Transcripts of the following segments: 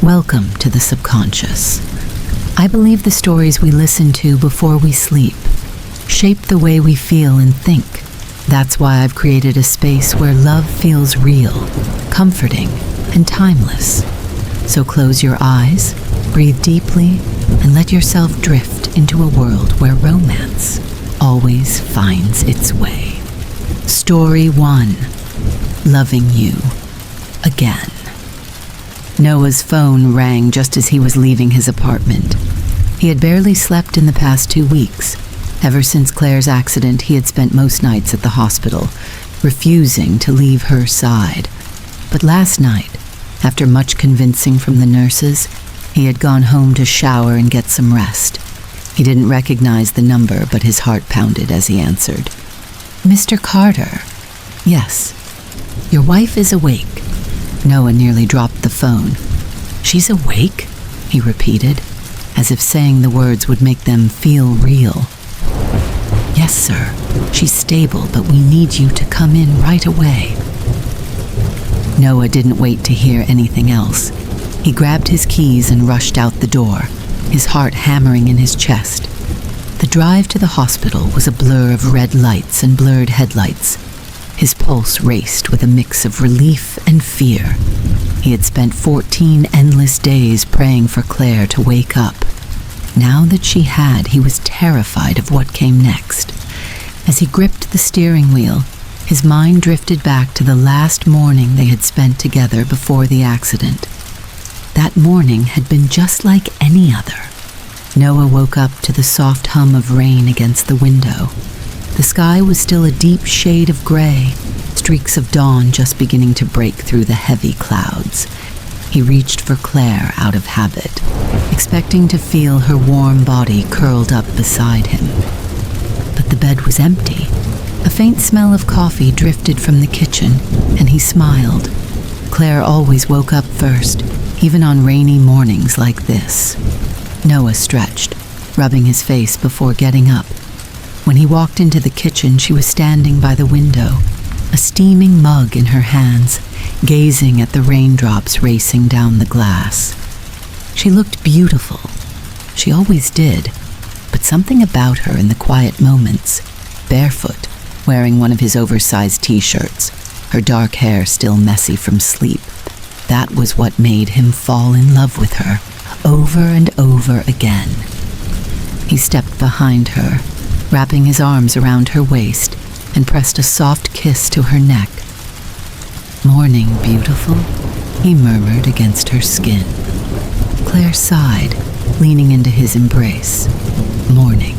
Welcome to the subconscious. I believe the stories we listen to before we sleep shape the way we feel and think. That's why I've created a space where love feels real, comforting, and timeless. So close your eyes, breathe deeply, and let yourself drift into a world where romance always finds its way. Story 1. Loving You Again. Noah's phone rang just as he was leaving his apartment. He had barely slept in the past 2 weeks. Ever since Claire's accident, he had spent most nights at the hospital, refusing to leave her side. But last night, after much convincing from the nurses, he had gone home to shower and get some rest. He didn't recognize the number, but his heart pounded as he answered. Mr. Carter. Yes. Your wife is awake. Noah nearly dropped the phone. She's awake? He repeated, as if saying the words would make them feel real. Yes, sir. She's stable, but we need you to come in right away. Noah didn't wait to hear anything else. He grabbed his keys and rushed out the door, his heart hammering in his chest. The drive to the hospital was a blur of red lights and blurred headlights. His pulse raced with a mix of relief and fear. He had spent 14 endless days praying for Claire to wake up. Now that she had, he was terrified of what came next. As he gripped the steering wheel, his mind drifted back to the last morning they had spent together before the accident. That morning had been just like any other. Noah woke up to the soft hum of rain against the window. The sky was still a deep shade of gray, streaks of dawn just beginning to break through the heavy clouds. He reached for Claire out of habit, expecting to feel her warm body curled up beside him. But the bed was empty. A faint smell of coffee drifted from the kitchen, and he smiled. Claire always woke up first, even on rainy mornings like this. Noah stretched, rubbing his face before getting up. When he walked into the kitchen, she was standing by the window, a steaming mug in her hands, gazing at the raindrops racing down the glass. She looked beautiful. She always did, but something about her in the quiet moments, barefoot, wearing one of his oversized t-shirts, her dark hair still messy from sleep, that was what made him fall in love with her, over and over again. He stepped behind her, wrapping his arms around her waist, and pressed a soft kiss to her neck. Morning, beautiful, he murmured against her skin. Claire sighed, leaning into his embrace. Morning.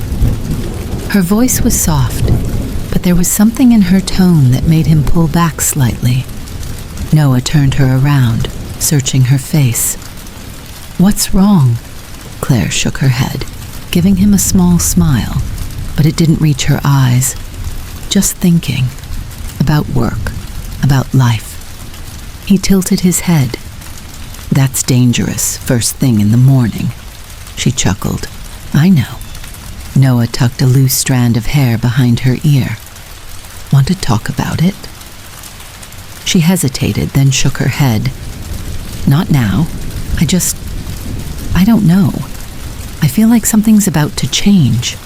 Her voice was soft, but there was something in her tone that made him pull back slightly. Noah turned her around, searching her face. What's wrong? Claire shook her head, giving him a small smile, but it didn't reach her eyes. Just thinking. About work. About life. He tilted his head. That's dangerous, first thing in the morning. She chuckled. I know. Noah tucked a loose strand of hair behind her ear. Want to talk about it? She hesitated, then shook her head. Not now. I don't know. I feel like something's about to change.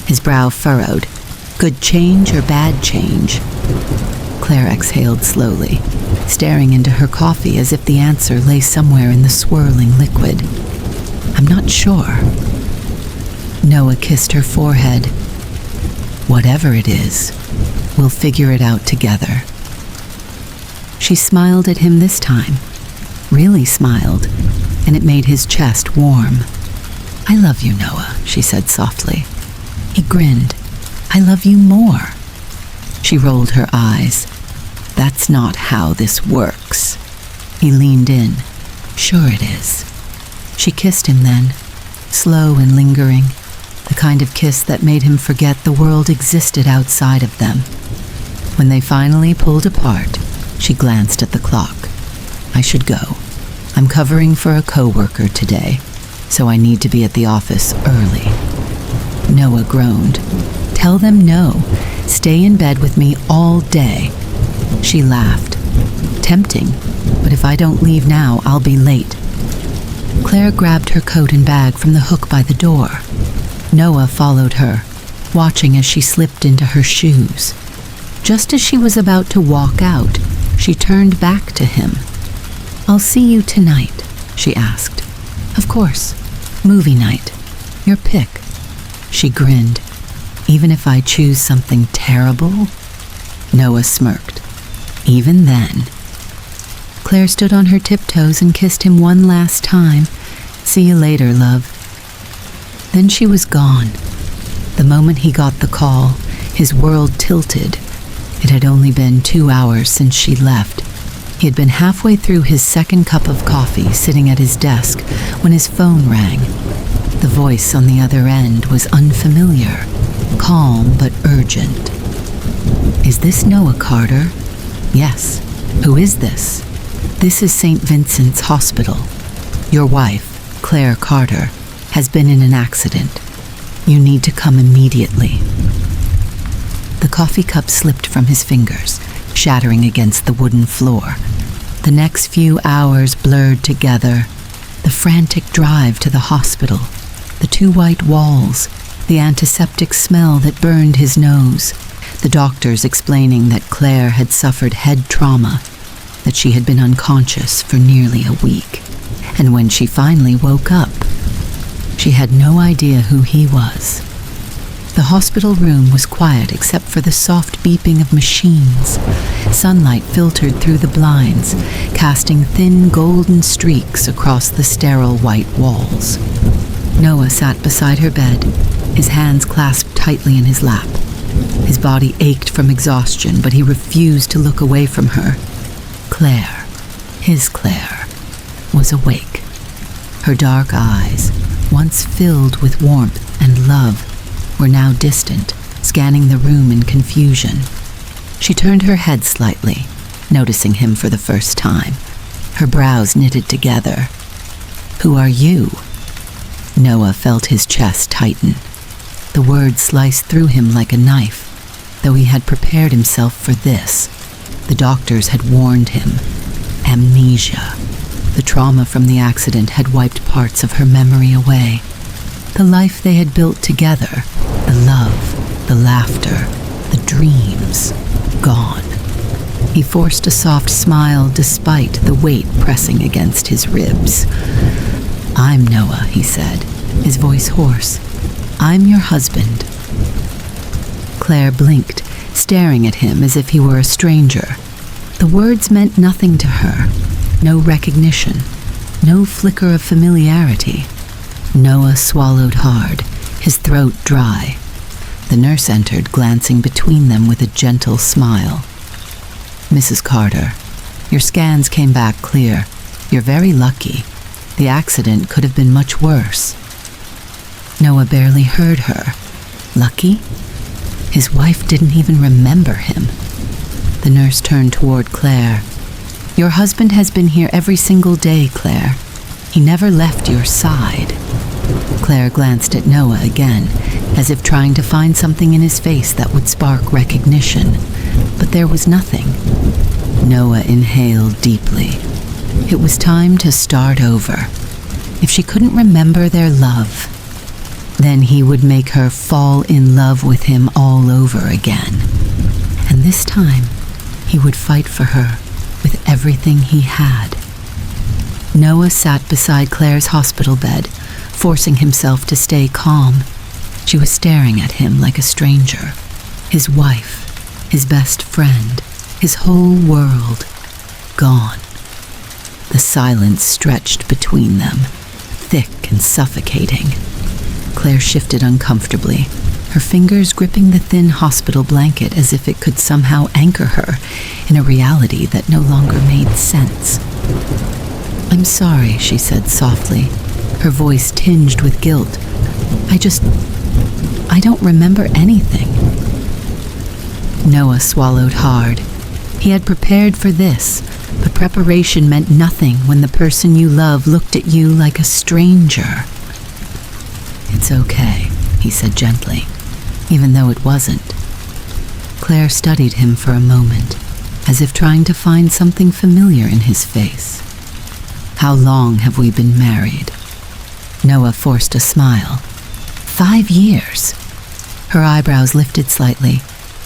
His brow furrowed. Good change or bad change? Claire exhaled slowly, staring into her coffee as if the answer lay somewhere in the swirling liquid. I'm not sure. Noah kissed her forehead. Whatever it is, we'll figure it out together. She smiled at him this time, really smiled, and it made his chest warm. I love you, Noah, she said softly. He grinned. I love you more. She rolled her eyes. That's not how this works. He leaned in. Sure it is. She kissed him then, slow and lingering, the kind of kiss that made him forget the world existed outside of them. When they finally pulled apart, she glanced at the clock. I should go. I'm covering for a coworker today, so I need to be at the office early. Noah groaned. Tell them no. Stay in bed with me all day. She laughed. Tempting, but if I don't leave now, I'll be late. Claire grabbed her coat and bag from the hook by the door. Noah followed her, watching as she slipped into her shoes. Just as she was about to walk out, she turned back to him. "I'll see you tonight," she asked. "Of course. Movie night. Your pick." She grinned. "Even if I choose something terrible?" Noah smirked. "Even then." Claire stood on her tiptoes and kissed him one last time. "See you later, love." Then she was gone. The moment he got the call, his world tilted. It had only been 2 hours since she left. He had been halfway through his second cup of coffee, sitting at his desk, when his phone rang. The voice on the other end was unfamiliar, calm but urgent. "Is this Noah Carter?" "Yes." "Who is this?" "This is St. Vincent's Hospital. Your wife, Claire Carter, has been in an accident. You need to come immediately." The coffee cup slipped from his fingers, shattering against the wooden floor. The next few hours blurred together. The frantic drive to the hospital, the 2 white walls, the antiseptic smell that burned his nose, the doctors explaining that Claire had suffered head trauma, that she had been unconscious for nearly a week. And when she finally woke up, she had no idea who he was. The hospital room was quiet except for the soft beeping of machines. Sunlight filtered through the blinds, casting thin golden streaks across the sterile white walls. Noah sat beside her bed, his hands clasped tightly in his lap. His body ached from exhaustion, but he refused to look away from her. Claire, his Claire, was awake. Her dark eyes, once filled with warmth and love, were now distant, scanning the room in confusion. She turned her head slightly, noticing him for the first time. Her brows knitted together. "Who are you?" Noah felt his chest tighten. The words sliced through him like a knife, though he had prepared himself for this. The doctors had warned him. Amnesia. The trauma from the accident had wiped parts of her memory away. The life they had built together, the love, the laughter, the dreams, gone. He forced a soft smile despite the weight pressing against his ribs. "I'm Noah," he said, his voice hoarse. "I'm your husband." Claire blinked, staring at him as if he were a stranger. The words meant nothing to her. No recognition, no flicker of familiarity. Noah swallowed hard, his throat dry. The nurse entered, glancing between them with a gentle smile. "Mrs. Carter, your scans came back clear. You're very lucky. The accident could have been much worse." Noah barely heard her. Lucky? His wife didn't even remember him. The nurse turned toward Claire. "Your husband has been here every single day, Claire. He never left your side." Claire glanced at Noah again, as if trying to find something in his face that would spark recognition. But there was nothing. Noah inhaled deeply. It was time to start over. If she couldn't remember their love, then he would make her fall in love with him all over again. And this time, he would fight for her with everything he had. Noah sat beside Claire's hospital bed, forcing himself to stay calm. She was staring at him like a stranger. His wife, his best friend, his whole world, gone. The silence stretched between them, thick and suffocating. Claire shifted uncomfortably, her fingers gripping the thin hospital blanket as if it could somehow anchor her in a reality that no longer made sense. "I'm sorry," she said softly, her voice tinged with guilt. I don't remember anything." Noah swallowed hard. He had prepared for this, but preparation meant nothing when the person you love looked at you like a stranger. "It's okay," he said gently, even though it wasn't. Claire studied him for a moment, as if trying to find something familiar in his face. How long have we been married? Noah forced a smile. 5 years. Her eyebrows lifted slightly,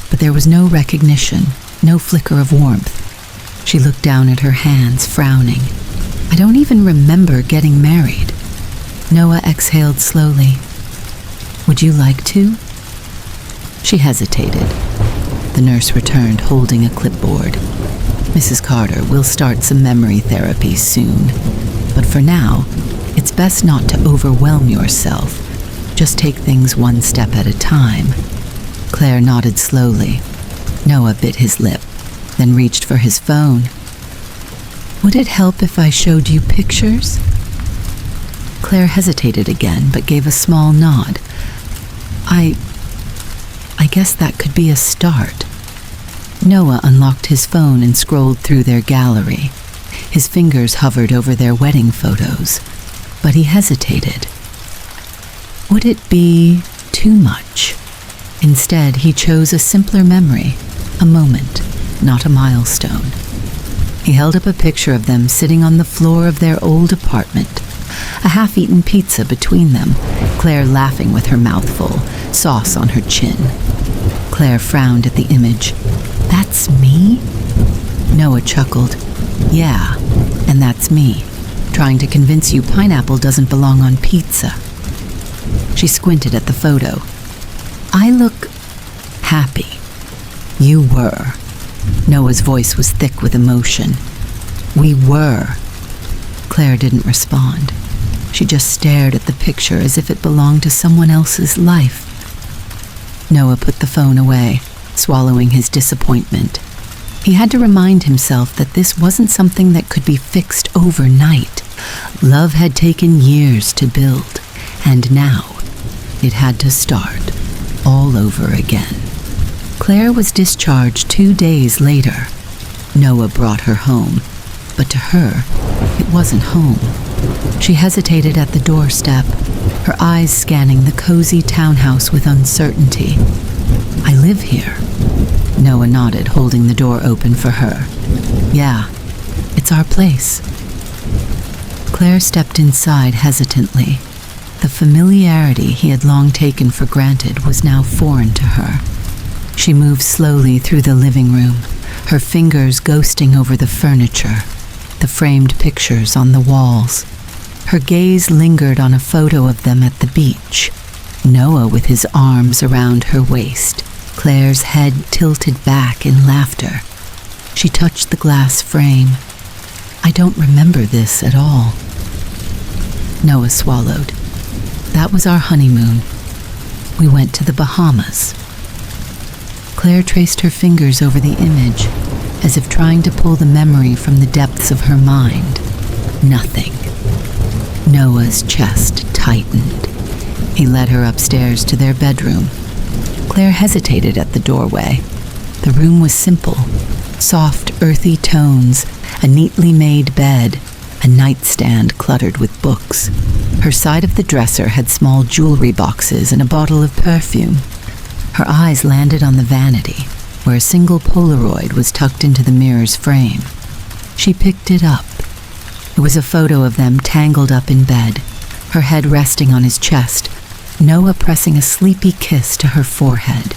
but there was no recognition, no flicker of warmth. She looked down at her hands, frowning. I don't even remember getting married. Noah exhaled slowly. Would you like to? She hesitated. The nurse returned, holding a clipboard. Mrs. Carter, we'll start some memory therapy soon. But for now, it's best not to overwhelm yourself. Just take things one step at a time. Claire nodded slowly. Noah bit his lip, then reached for his phone. Would it help if I showed you pictures? Claire hesitated again, but gave a small nod. I guess that could be a start. Noah unlocked his phone and scrolled through their gallery. His fingers hovered over their wedding photos, but he hesitated. Would it be too much? Instead, he chose a simpler memory, a moment, not a milestone. He held up a picture of them sitting on the floor of their old apartment, a half-eaten pizza between them, Claire laughing with her mouth full, sauce on her chin. Claire frowned at the image. That's me? Noah chuckled. Yeah, and that's me, trying to convince you pineapple doesn't belong on pizza. She squinted at the photo. I look happy. You were. Noah's voice was thick with emotion. We were. Claire didn't respond. She just stared at the picture as if it belonged to someone else's life. Noah put the phone away, swallowing his disappointment. He had to remind himself that this wasn't something that could be fixed overnight. Love had taken years to build, and now it had to start all over again. Claire was discharged 2 days later. Noah brought her home, but to her, it wasn't home. She hesitated at the doorstep, her eyes scanning the cozy townhouse with uncertainty. I live here. Noah nodded, holding the door open for her. Yeah, it's our place. Claire stepped inside hesitantly. The familiarity he had long taken for granted was now foreign to her. She moved slowly through the living room, her fingers ghosting over the furniture, the framed pictures on the walls. Her gaze lingered on a photo of them at the beach. Noah with his arms around her waist, Claire's head tilted back in laughter. She touched the glass frame. I don't remember this at all. Noah swallowed. That was our honeymoon. We went to the Bahamas. Claire traced her fingers over the image, as if trying to pull the memory from the depths of her mind. Nothing. Noah's chest tightened. He led her upstairs to their bedroom. Claire hesitated at the doorway. The room was simple. Soft, earthy tones, a neatly made bed, a nightstand cluttered with books. Her side of the dresser had small jewelry boxes and a bottle of perfume. Her eyes landed on the vanity, where a single Polaroid was tucked into the mirror's frame. She picked it up. It was a photo of them tangled up in bed, her head resting on his chest, Noah pressing a sleepy kiss to her forehead.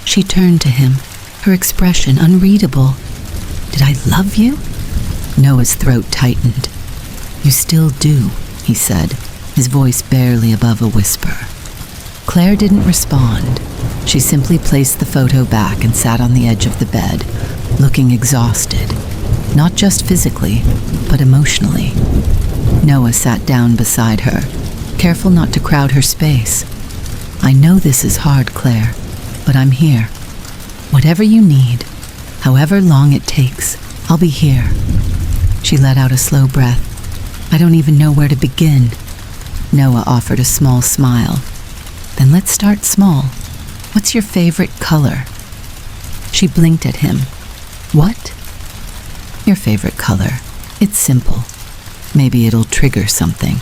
She turned to him, her expression unreadable. Did I love you? Noah's throat tightened. You still do, he said, his voice barely above a whisper. Claire didn't respond. She simply placed the photo back and sat on the edge of the bed, looking exhausted, not just physically, but emotionally. Noah sat down beside her, careful not to crowd her space. I know this is hard, Claire, but I'm here. Whatever you need, however long it takes, I'll be here. She let out a slow breath. I don't even know where to begin. Noah offered a small smile. Then let's start small. What's your favorite color? She blinked at him. What? Your favorite color. It's simple. Maybe it'll trigger something.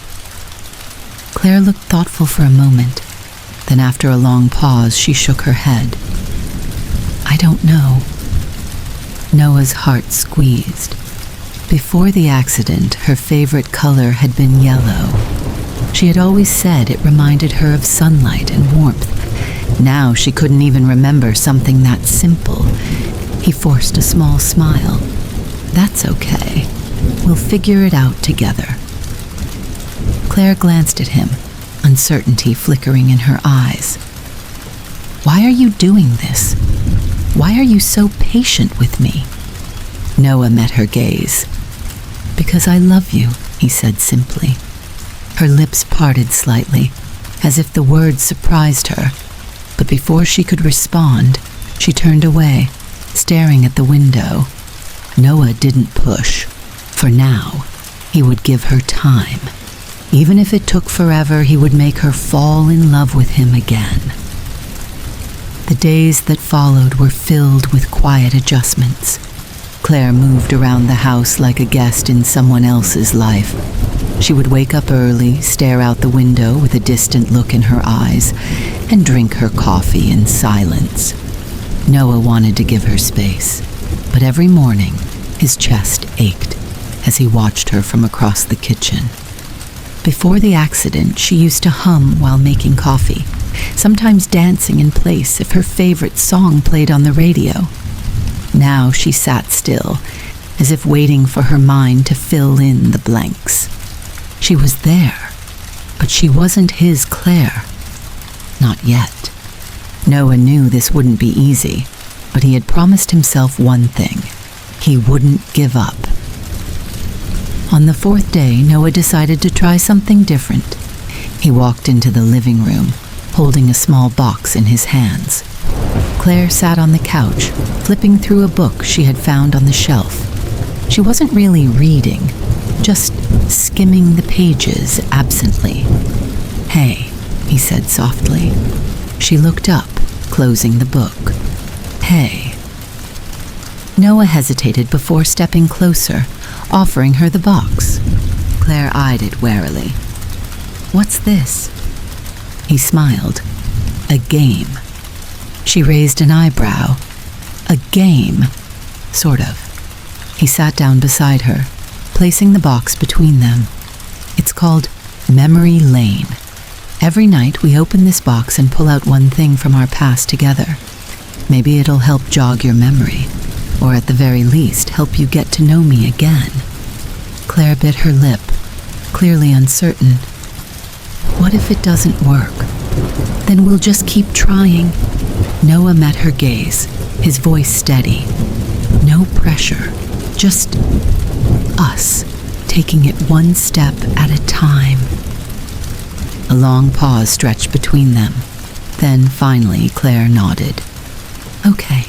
Claire looked thoughtful for a moment. Then after a long pause, she shook her head. I don't know. Noah's heart squeezed. Before the accident, her favorite color had been yellow. She had always said it reminded her of sunlight and warmth. Now she couldn't even remember something that simple. He forced a small smile. That's okay. We'll figure it out together. Claire glanced at him, uncertainty flickering in her eyes. Why are you doing this? Why are you so patient with me? Noah met her gaze. Because I love you, he said simply. Her lips parted slightly, as if the words surprised her. But before she could respond, she turned away, staring at the window. Noah didn't push. For now, he would give her time. Even if it took forever, he would make her fall in love with him again. The days that followed were filled with quiet adjustments. Claire moved around the house like a guest in someone else's life. She would wake up early, stare out the window with a distant look in her eyes, and drink her coffee in silence. Noah wanted to give her space, but every morning his chest ached as he watched her from across the kitchen. Before the accident, she used to hum while making coffee, sometimes dancing in place if her favorite song played on the radio. Now she sat still, as if waiting for her mind to fill in the blanks. She was there, but she wasn't his Claire. Not yet. Noah knew this wouldn't be easy, but he had promised himself one thing. He wouldn't give up. On the fourth day, Noah decided to try something different. He walked into the living room, holding a small box in his hands. Claire sat on the couch, flipping through a book she had found on the shelf. She wasn't really reading, just skimming the pages absently. "Hey," he said softly. She looked up, closing the book. "Hey." Noah hesitated before stepping closer, offering her the box. Claire eyed it warily. "What's this?" He smiled. "A game." She raised an eyebrow. "A game?" "Sort of." He sat down beside her, placing the box between them. "It's called Memory Lane. Every night we open this box and pull out one thing from our past together. Maybe it'll help jog your memory, or at the very least help you get to know me again." Claire bit her lip, clearly uncertain. "What if it doesn't work? Then we'll just keep trying." Noah met her gaze, his voice steady. No pressure, just us, taking it one step at a time. A long pause stretched between them. Then, finally, Claire nodded. "Okay."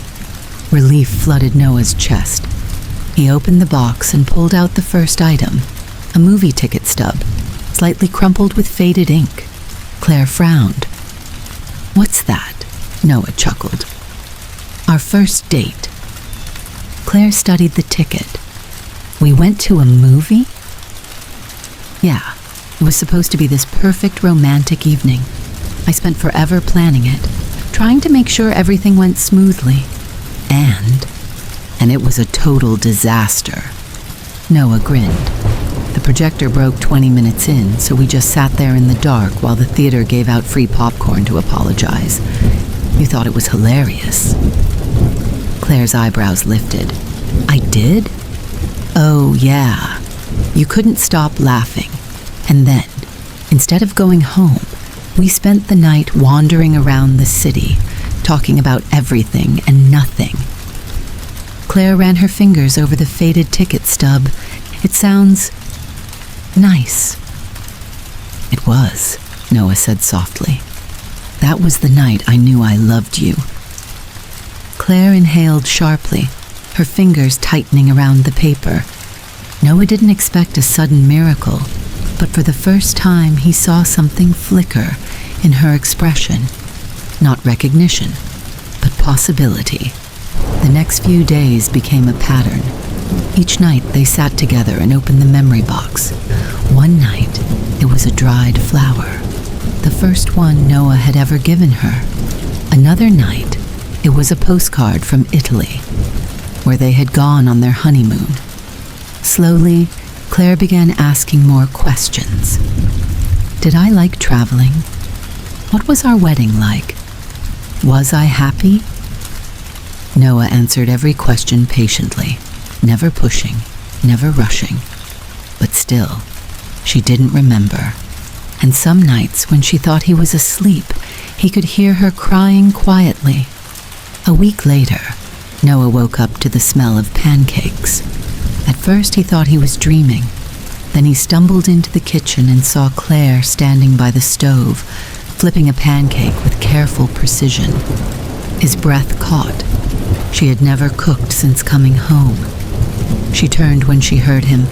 Relief flooded Noah's chest. He opened the box and pulled out the first item, a movie ticket stub, slightly crumpled with faded ink. Claire frowned. "What's that?" Noah chuckled. "Our first date." Claire studied the ticket. "We went to a movie?" "Yeah, it was supposed to be this perfect romantic evening. I spent forever planning it, trying to make sure everything went smoothly. And it was a total disaster." Noah grinned. "The projector broke 20 minutes in, so we just sat there in the dark while the theater gave out free popcorn to apologize. You thought it was hilarious." Claire's eyebrows lifted. "I did?" "Oh, yeah." You couldn't stop laughing. And then, instead of going home, we spent the night wandering around the city, talking about everything and nothing. Claire ran her fingers over the faded ticket stub. "It sounds nice." "It was," Noah said softly. "That was the night I knew I loved you." Claire inhaled sharply, her fingers tightening around the paper. Noah didn't expect a sudden miracle, but for the first time he saw something flicker in her expression. Not recognition, but possibility. The next few days became a pattern. Each night they sat together and opened the memory box. One night, it was a dried flower, the first one Noah had ever given her. Another night, it was a postcard from Italy, where they had gone on their honeymoon. Slowly, Claire began asking more questions. Did I like traveling? What was our wedding like? Was I happy? Noah answered every question patiently, never pushing, never rushing. But still, she didn't remember. And some nights, when she thought he was asleep, he could hear her crying quietly. A week later, Noah woke up to the smell of pancakes. At first, he thought he was dreaming. Then he stumbled into the kitchen and saw Claire standing by the stove, flipping a pancake with careful precision. His breath caught. She had never cooked since coming home. She turned when she heard him,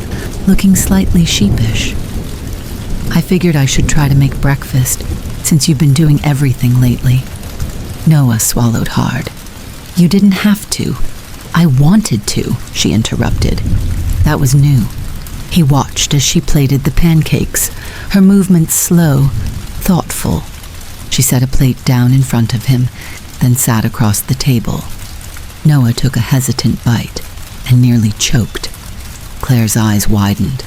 looking slightly sheepish. I figured I should try to make breakfast, since you've been doing everything lately. Noah swallowed hard. You didn't have to. I wanted to, she interrupted. That was new. He watched as she plated the pancakes, her movements slow, thoughtful. She set a plate down in front of him, then sat across the table. Noah took a hesitant bite and nearly choked. Claire's eyes widened.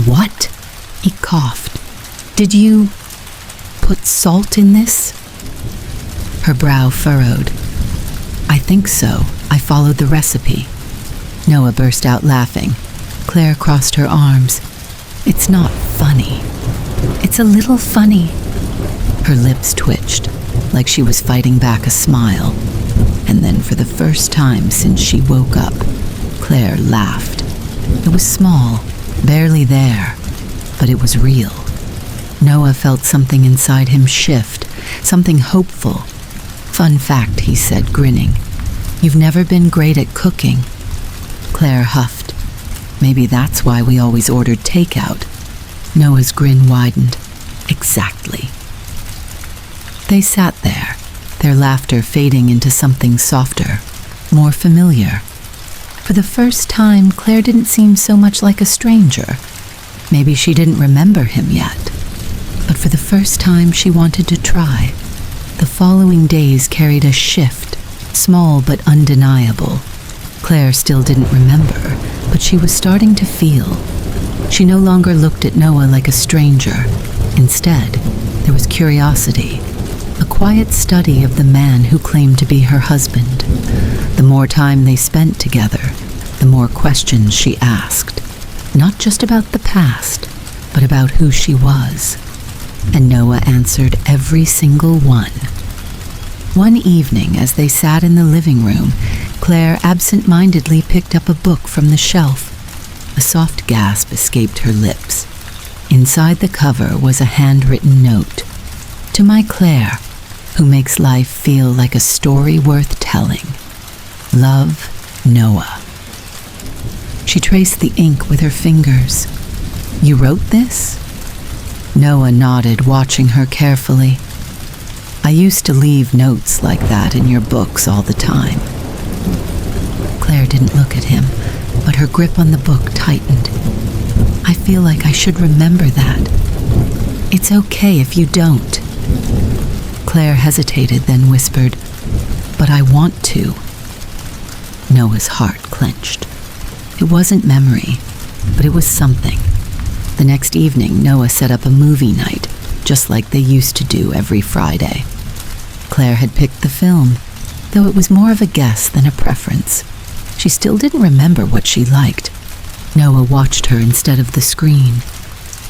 What? He coughed. Did you put salt in this? Her brow furrowed. I think so. I followed the recipe. Noah burst out laughing. Claire crossed her arms. It's not funny. It's a little funny. Her lips twitched, like she was fighting back a smile. And then for the first time since she woke up, Claire laughed. It was small, barely there, but it was real. Noah felt something inside him shift, something hopeful. Fun fact, he said, grinning. You've never been great at cooking. Claire huffed. Maybe that's why we always ordered takeout. Noah's grin widened. Exactly. They sat there, their laughter fading into something softer, more familiar. For the first time, Claire didn't seem so much like a stranger. Maybe she didn't remember him yet. But for the first time, she wanted to try. The following days carried a shift, small but undeniable. Claire still didn't remember, but she was starting to feel. She no longer looked at Noah like a stranger. Instead, there was curiosity, a quiet study of the man who claimed to be her husband. The more time they spent together, the more questions she asked, not just about the past, but about who she was. And Noah answered every single one. One evening, as they sat in the living room, Claire absent-mindedly picked up a book from the shelf. A soft gasp escaped her lips. Inside the cover was a handwritten note. To my Claire, who makes life feel like a story worth telling. Love, Noah. She traced the ink with her fingers. You wrote this? Noah nodded, watching her carefully. I used to leave notes like that in your books all the time. Claire didn't look at him, but her grip on the book tightened. I feel like I should remember that. It's okay if you don't. Claire hesitated, then whispered, but I want to. Noah's heart clenched. It wasn't memory, but it was something. The next evening, Noah set up a movie night, just like they used to do every Friday. Claire had picked the film, though it was more of a guess than a preference. She still didn't remember what she liked. Noah watched her instead of the screen.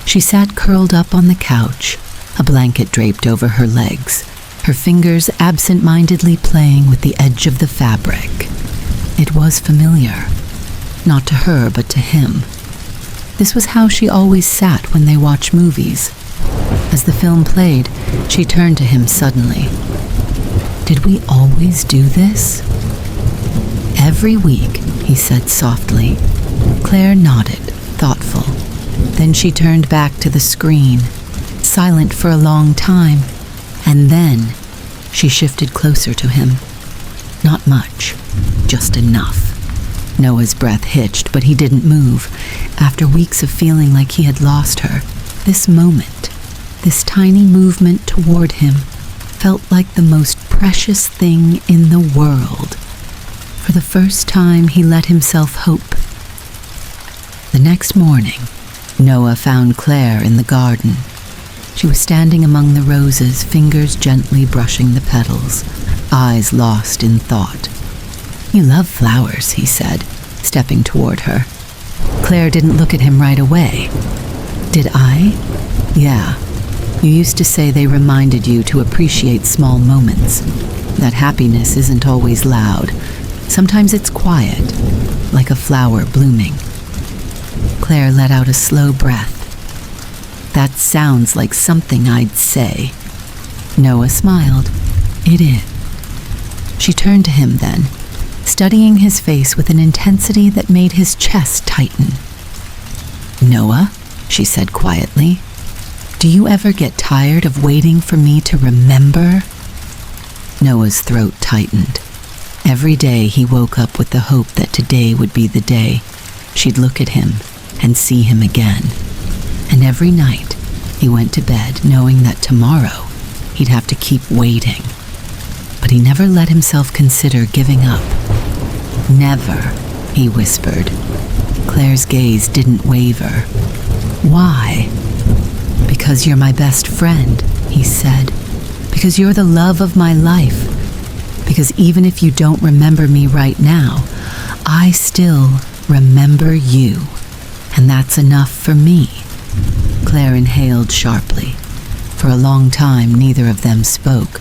She sat curled up on the couch, a blanket draped over her legs, her fingers absent-mindedly playing with the edge of the fabric. It was familiar. Not to her, but to him. This was how she always sat when they watched movies. As the film played, she turned to him suddenly. Did we always do this? Every week, he said softly. Claire nodded, thoughtful. Then she turned back to the screen, silent for a long time, and then she shifted closer to him. Not much, just enough. Noah's breath hitched, but he didn't move. After weeks of feeling like he had lost her, this moment, this tiny movement toward him, felt like the most precious thing in the world. For the first time, he let himself hope. next morning, Noah found Claire in the garden. She was standing among the roses, fingers gently brushing the petals, eyes lost in thought. "You love flowers," he said, stepping toward her. Claire didn't look at him right away. "Did I?" "Yeah. You used to say they reminded you to appreciate small moments. That happiness isn't always loud. Sometimes it's quiet, like a flower blooming." Claire let out a slow breath. "That sounds like something I'd say." Noah smiled. "It is." She turned to him then, studying his face with an intensity that made his chest tighten. "Noah," she said quietly, "do you ever get tired of waiting for me to remember?" Noah's throat tightened. Every day he woke up with the hope that today would be the day she'd look at him and see him again. And every night he went to bed knowing that tomorrow he'd have to keep waiting. But he never let himself consider giving up. "Never," he whispered. Claire's gaze didn't waver. "Why?" "Because you're my best friend," he said. "Because you're the love of my life. Because even if you don't remember me right now, I still remember you. And that's enough for me." Claire inhaled sharply. For a long time, neither of them spoke.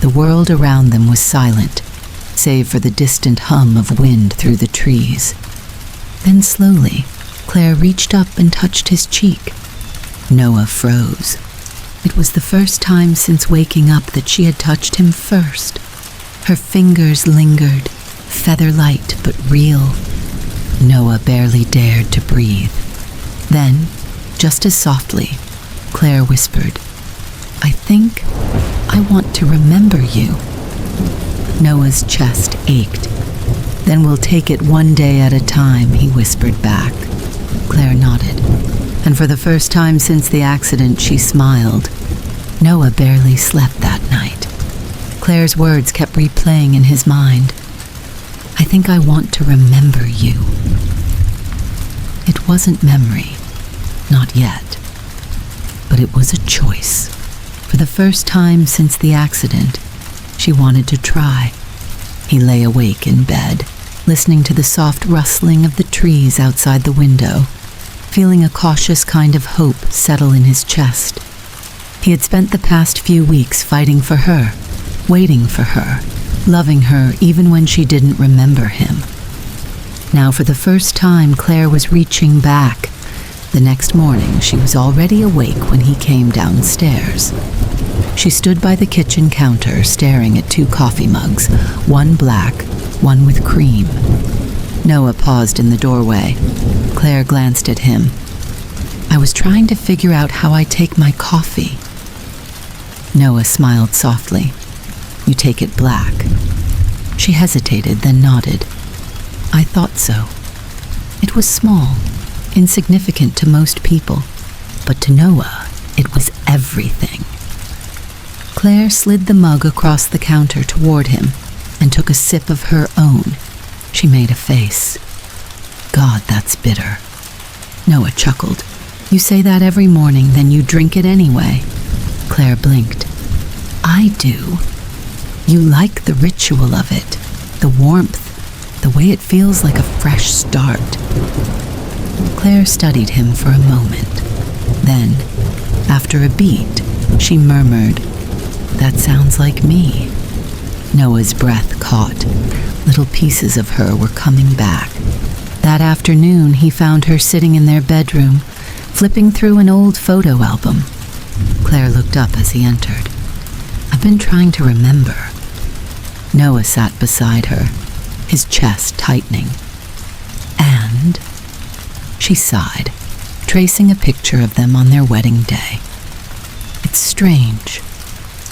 The world around them was silent, save for the distant hum of wind through the trees. Then slowly, Claire reached up and touched his cheek. Noah froze. It was the first time since waking up that she had touched him first. Her fingers lingered, feather-light but real. Noah barely dared to breathe. Then, just as softly, Claire whispered, "I think I want to remember you." Noah's chest ached. "Then we'll take it one day at a time," he whispered back. Claire nodded, and for the first time since the accident, she smiled. Noah barely slept that night. Claire's words kept replaying in his mind. "I think I want to remember you." It wasn't memory, not yet, but it was a choice. For the first time since the accident, she wanted to try. He lay awake in bed, listening to the soft rustling of the trees outside the window, feeling a cautious kind of hope settle in his chest. He had spent the past few weeks fighting for her, waiting for her, loving her even when she didn't remember him. Now for the first time, Claire was reaching back. The next morning, she was already awake when he came downstairs. She stood by the kitchen counter, staring at 2 coffee mugs, one black, one with cream. Noah paused in the doorway. Claire glanced at him. "I was trying to figure out how I take my coffee." Noah smiled softly. "You take it black." She hesitated, then nodded. "I thought so." It was small, insignificant to most people, but to Noah, it was everything. Claire slid the mug across the counter toward him and took a sip of her own. She made a face. "God, that's bitter." Noah chuckled. "You say that every morning, then you drink it anyway." Claire blinked. "I do. You like the ritual of it, the warmth, the way it feels like a fresh start." Claire studied him for a moment. Then, after a beat, she murmured, "That sounds like me." Noah's breath caught. Little pieces of her were coming back. That afternoon, he found her sitting in their bedroom, flipping through an old photo album. Claire looked up as he entered. "I've been trying to remember." Noah sat beside her, his chest tightening. "And?" She sighed, tracing a picture of them on their wedding day. "It's strange.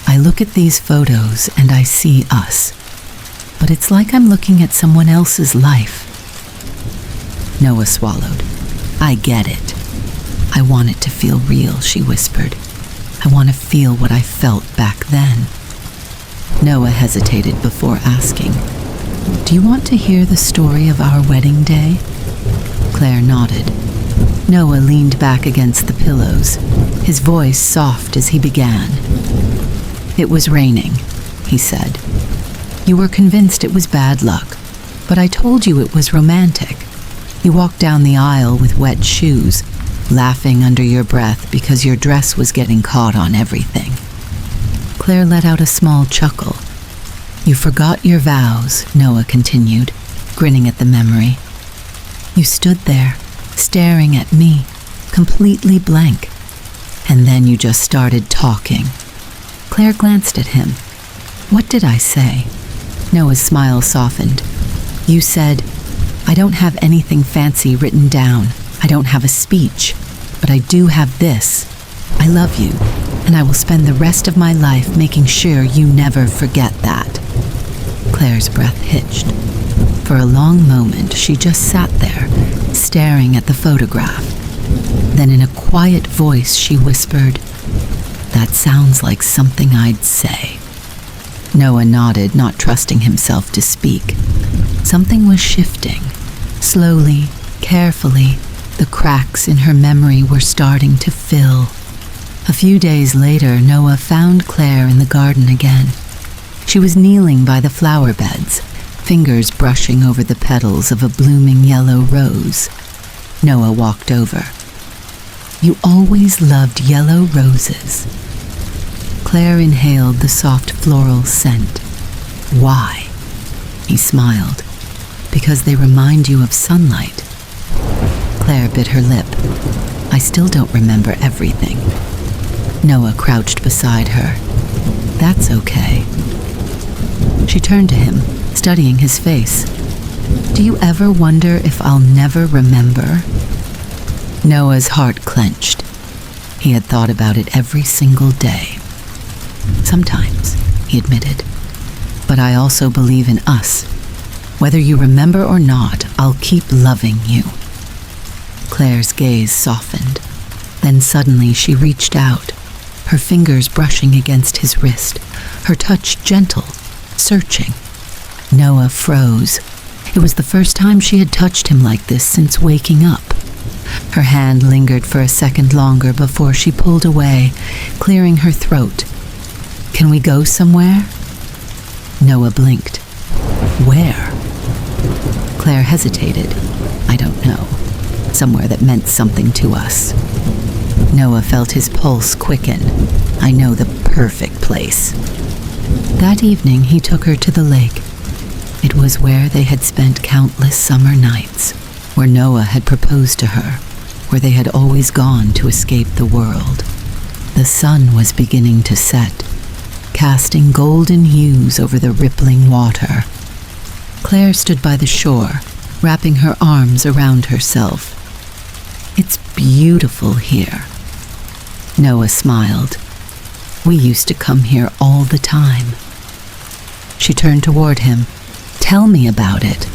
I look at these photos and I see us, but it's like I'm looking at someone else's life." Noah swallowed. "I get it. I want it to feel real," she whispered. "I want to feel what I felt back then." Noah hesitated before asking, "Do you want to hear the story of our wedding day?" Claire nodded. Noah leaned back against the pillows, his voice soft as he began. "It was raining," he said. "You were convinced it was bad luck, but I told you it was romantic. You walked down the aisle with wet shoes, laughing under your breath because your dress was getting caught on everything." Claire let out a small chuckle. "You forgot your vows," Noah continued, grinning at the memory. "You stood there, staring at me, completely blank. And then you just started talking." Claire glanced at him. "What did I say?" Noah's smile softened. "You said, 'I don't have anything fancy written down. I don't have a speech. But I do have this. I love you, and I will spend the rest of my life making sure you never forget that." Claire's breath hitched. For a long moment, she just sat there, staring at the photograph. Then in a quiet voice, she whispered, "That sounds like something I'd say." Noah nodded, not trusting himself to speak. Something was shifting. Slowly, carefully, the cracks in her memory were starting to fill. A few days later, Noah found Claire in the garden again. She was kneeling by the flower beds, fingers brushing over the petals of a blooming yellow rose. Noah walked over. "You always loved yellow roses." Claire inhaled the soft floral scent. "Why?" He smiled. "Because they remind you of sunlight." Claire bit her lip. "I still don't remember everything." Noah crouched beside her. "That's okay." She turned to him, studying his face. "Do you ever wonder if I'll never remember?" Noah's heart clenched. He had thought about it every single day. "Sometimes," he admitted. "But I also believe in us. Whether you remember or not, I'll keep loving you." Claire's gaze softened. Then suddenly she reached out, her fingers brushing against his wrist, her touch gentle, searching. Noah froze. It was the first time she had touched him like this since waking up. Her hand lingered for a second longer before she pulled away, clearing her throat. "Can we go somewhere?" Noah blinked. "Where?" Claire hesitated. "I don't know. Somewhere that meant something to us." Noah felt his pulse quicken. "I know the perfect place." That evening he took her to the lake. It was where they had spent countless summer nights, where Noah had proposed to her, where they had always gone to escape the world. The sun was beginning to set, casting golden hues over the rippling water. Claire stood by the shore, wrapping her arms around herself. "It's beautiful here." Noah smiled. "We used to come here all the time." She turned toward him. "Tell me about it."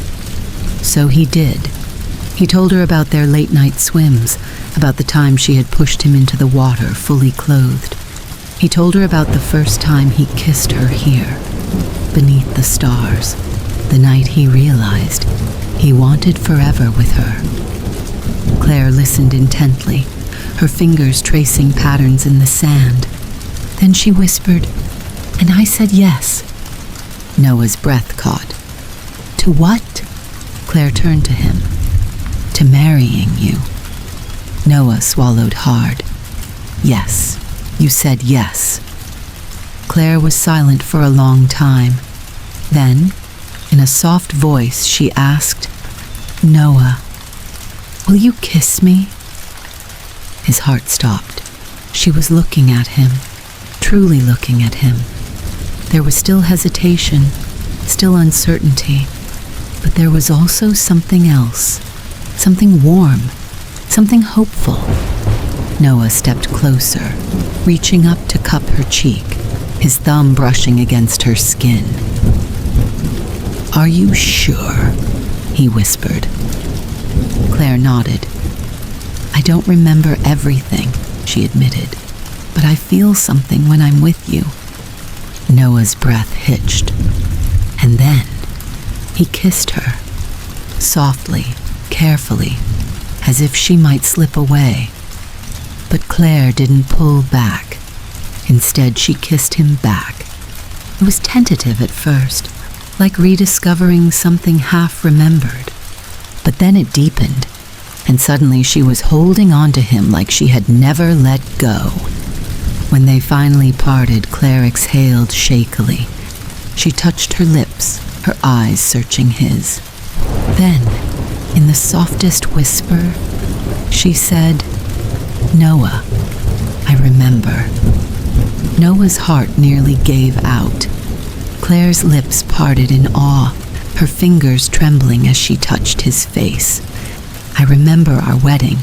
So he did. He told her about their late-night swims, about the time she had pushed him into the water fully clothed. He told her about the first time he kissed her here, beneath the stars, the night he realized he wanted forever with her. Claire listened intently, her fingers tracing patterns in the sand. Then she whispered, "And I said yes." Noah's breath caught. "To what?" Claire turned to him. "To marrying you." Noah swallowed hard. "Yes, you said yes." Claire was silent for a long time. Then, in a soft voice, she asked, "Noah, will you kiss me?" His heart stopped. She was looking at him, truly looking at him. There was still hesitation, still uncertainty, but there was also something else, something warm, something hopeful. Noah stepped closer, reaching up to cup her cheek, his thumb brushing against her skin. "Are you sure?" he whispered. Claire nodded. "I don't remember everything," she admitted, "but I feel something when I'm with you." Noah's breath hitched, and then he kissed her, softly, carefully, as if she might slip away. But Claire didn't pull back. Instead, she kissed him back. It was tentative at first, like rediscovering something half-remembered. But then it deepened, and suddenly she was holding on to him like she had never let go. When they finally parted, Claire exhaled shakily. She touched her lips, her eyes searching his. Then, in the softest whisper, she said, "Noah, I remember." Noah's heart nearly gave out. Claire's lips parted in awe, her fingers trembling as she touched his face. "I remember our wedding.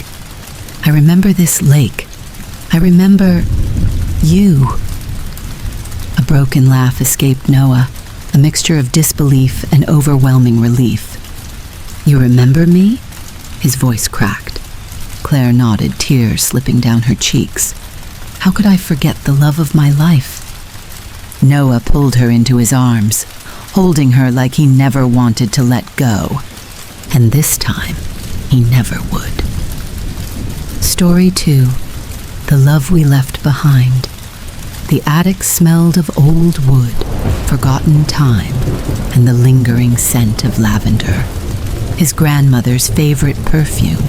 I remember this lake. I remember you." A broken laugh escaped Noah, a mixture of disbelief and overwhelming relief. "You remember me?" His voice cracked. Claire nodded, tears slipping down her cheeks. "How could I forget the love of my life?" Noah pulled her into his arms, holding her like he never wanted to let go. And this time, he never would. Story 2. The Love We Left Behind. The attic smelled of old wood, forgotten time, and the lingering scent of lavender. His grandmother's favorite perfume.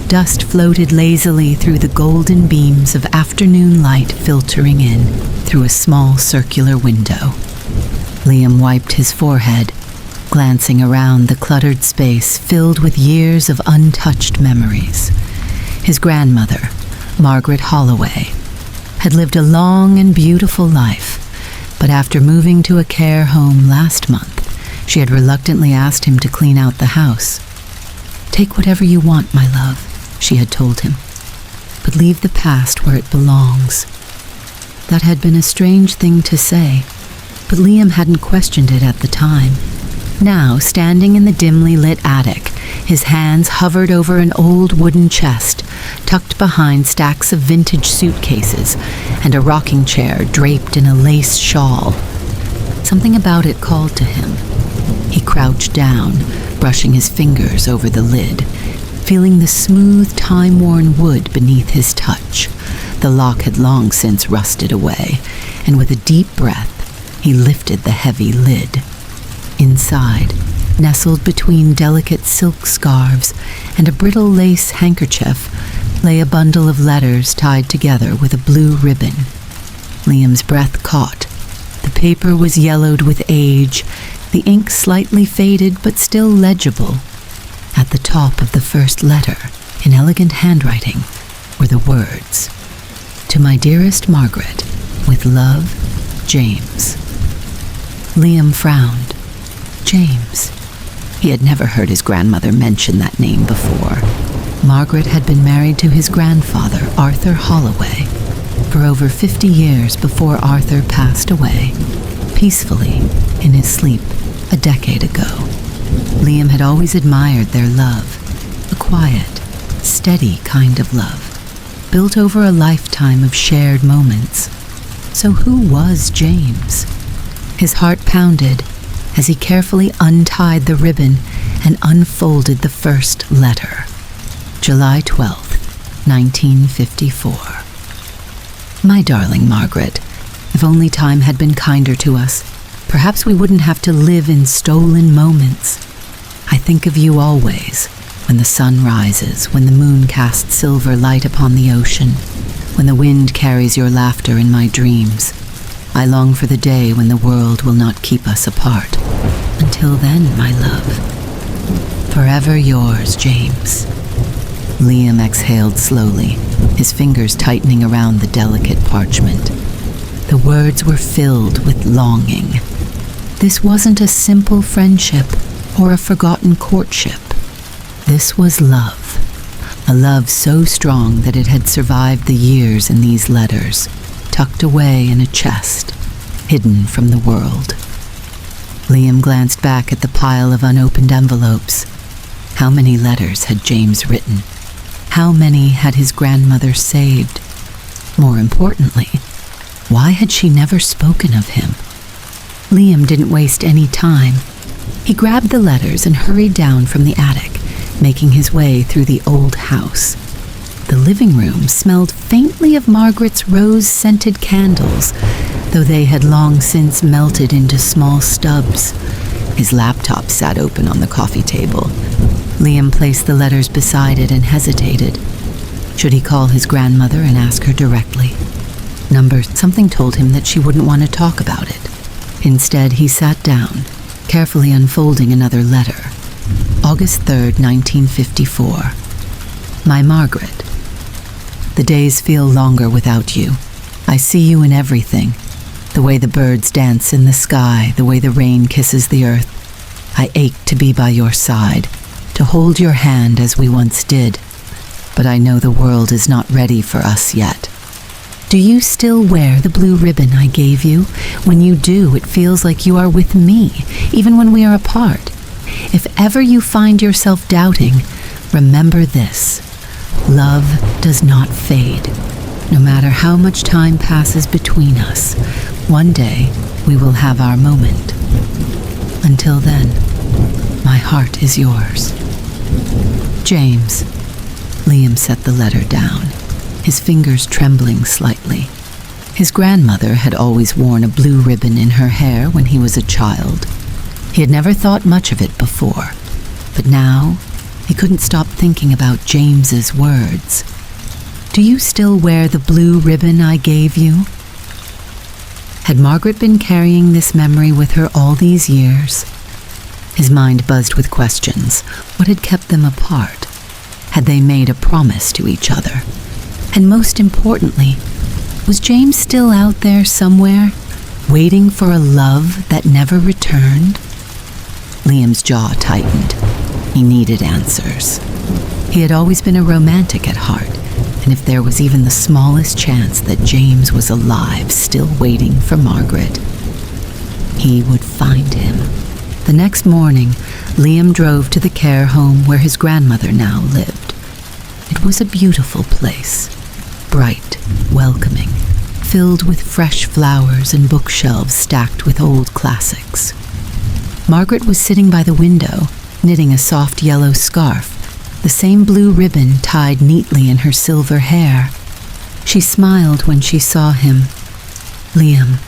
Dust floated lazily through the golden beams of afternoon light filtering in through a small circular window. Liam wiped his forehead, glancing around the cluttered space filled with years of untouched memories. His grandmother, Margaret Holloway, had lived a long and beautiful life, but after moving to a care home last month, she had reluctantly asked him to clean out the house. "Take whatever you want, my love," she had told him, "but leave the past where it belongs." That had been a strange thing to say, but Liam hadn't questioned it at the time. Now, standing in the dimly lit attic, his hands hovered over an old wooden chest, tucked behind stacks of vintage suitcases, and a rocking chair draped in a lace shawl. Something about it called to him. He crouched down, brushing his fingers over the lid, feeling the smooth, time-worn wood beneath his touch. The lock had long since rusted away, and with a deep breath, he lifted the heavy lid. Inside, nestled between delicate silk scarves and a brittle lace handkerchief, lay a bundle of letters tied together with a blue ribbon. Liam's breath caught. The paper was yellowed with age, the ink slightly faded but still legible. At the top of the first letter, in elegant handwriting, were the words, "To my dearest Margaret, with love, James." Liam frowned. James. He had never heard his grandmother mention that name before. Margaret had been married to his grandfather, Arthur Holloway, for over 50 years before Arthur passed away, peacefully, in his sleep, a decade ago. Liam had always admired their love, a quiet, steady kind of love, built over a lifetime of shared moments. So who was James? His heart pounded as he carefully untied the ribbon and unfolded the first letter. July 12th, 1954. My darling Margaret, if only time had been kinder to us, perhaps we wouldn't have to live in stolen moments. I think of you always, when the sun rises, when the moon casts silver light upon the ocean, when the wind carries your laughter in my dreams. I long for the day when the world will not keep us apart. Until then, my love. Forever yours, James. Liam exhaled slowly, his fingers tightening around the delicate parchment. The words were filled with longing. This wasn't a simple friendship or a forgotten courtship. This was love. A love so strong that it had survived the years in these letters, tucked away in a chest, hidden from the world. Liam glanced back at the pile of unopened envelopes. How many letters had James written? How many had his grandmother saved? More importantly, why had she never spoken of him? Liam didn't waste any time. He grabbed the letters and hurried down from the attic, making his way through the old house. The living room smelled faintly of Margaret's rose-scented candles, though they had long since melted into small stubs. His laptop sat open on the coffee table. Liam placed the letters beside it and hesitated. Should he call his grandmother and ask her directly? Something told him that she wouldn't want to talk about it. Instead, he sat down, carefully unfolding another letter. August 3rd, 1954. My Margaret. The days feel longer without you. I see you in everything. The way the birds dance in the sky, the way the rain kisses the earth. I ache to be by your side, to hold your hand as we once did. But I know the world is not ready for us yet. Do you still wear the blue ribbon I gave you? When you do, it feels like you are with me, even when we are apart. If ever you find yourself doubting, remember this. Love does not fade. No matter how much time passes between us, one day we will have our moment. Until then, my heart is yours. James. Liam set the letter down, his fingers trembling slightly. His grandmother had always worn a blue ribbon in her hair when he was a child. He had never thought much of it before, but now he couldn't stop thinking about James's words. Do you still wear the blue ribbon I gave you? Had Margaret been carrying this memory with her all these years? His mind buzzed with questions. What had kept them apart? Had they made a promise to each other? And most importantly, was James still out there somewhere, waiting for a love that never returned? Liam's jaw tightened. He needed answers. He had always been a romantic at heart, and if there was even the smallest chance that James was alive, still waiting for Margaret, he would find him. The next morning, Liam drove to the care home where his grandmother now lived. It was a beautiful place, bright, welcoming, filled with fresh flowers and bookshelves stacked with old classics. Margaret was sitting by the window, knitting a soft yellow scarf, the same blue ribbon tied neatly in her silver hair. She smiled when she saw him. Liam,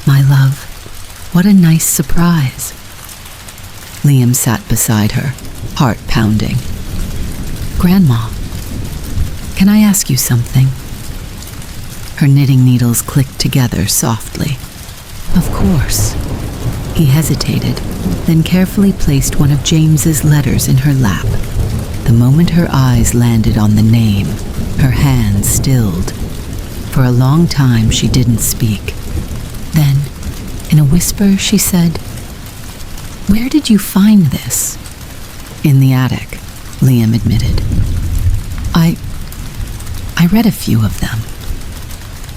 my love, what a nice surprise. Liam sat beside her, heart pounding. Grandma, can I ask you something? Her knitting needles clicked together softly. Of course. He hesitated, then carefully placed one of James's letters in her lap. The moment her eyes landed on the name, her hands stilled. For a long time she didn't speak. Then, in a whisper, she said, Where did you find this? In the attic, Liam admitted. I read a few of them.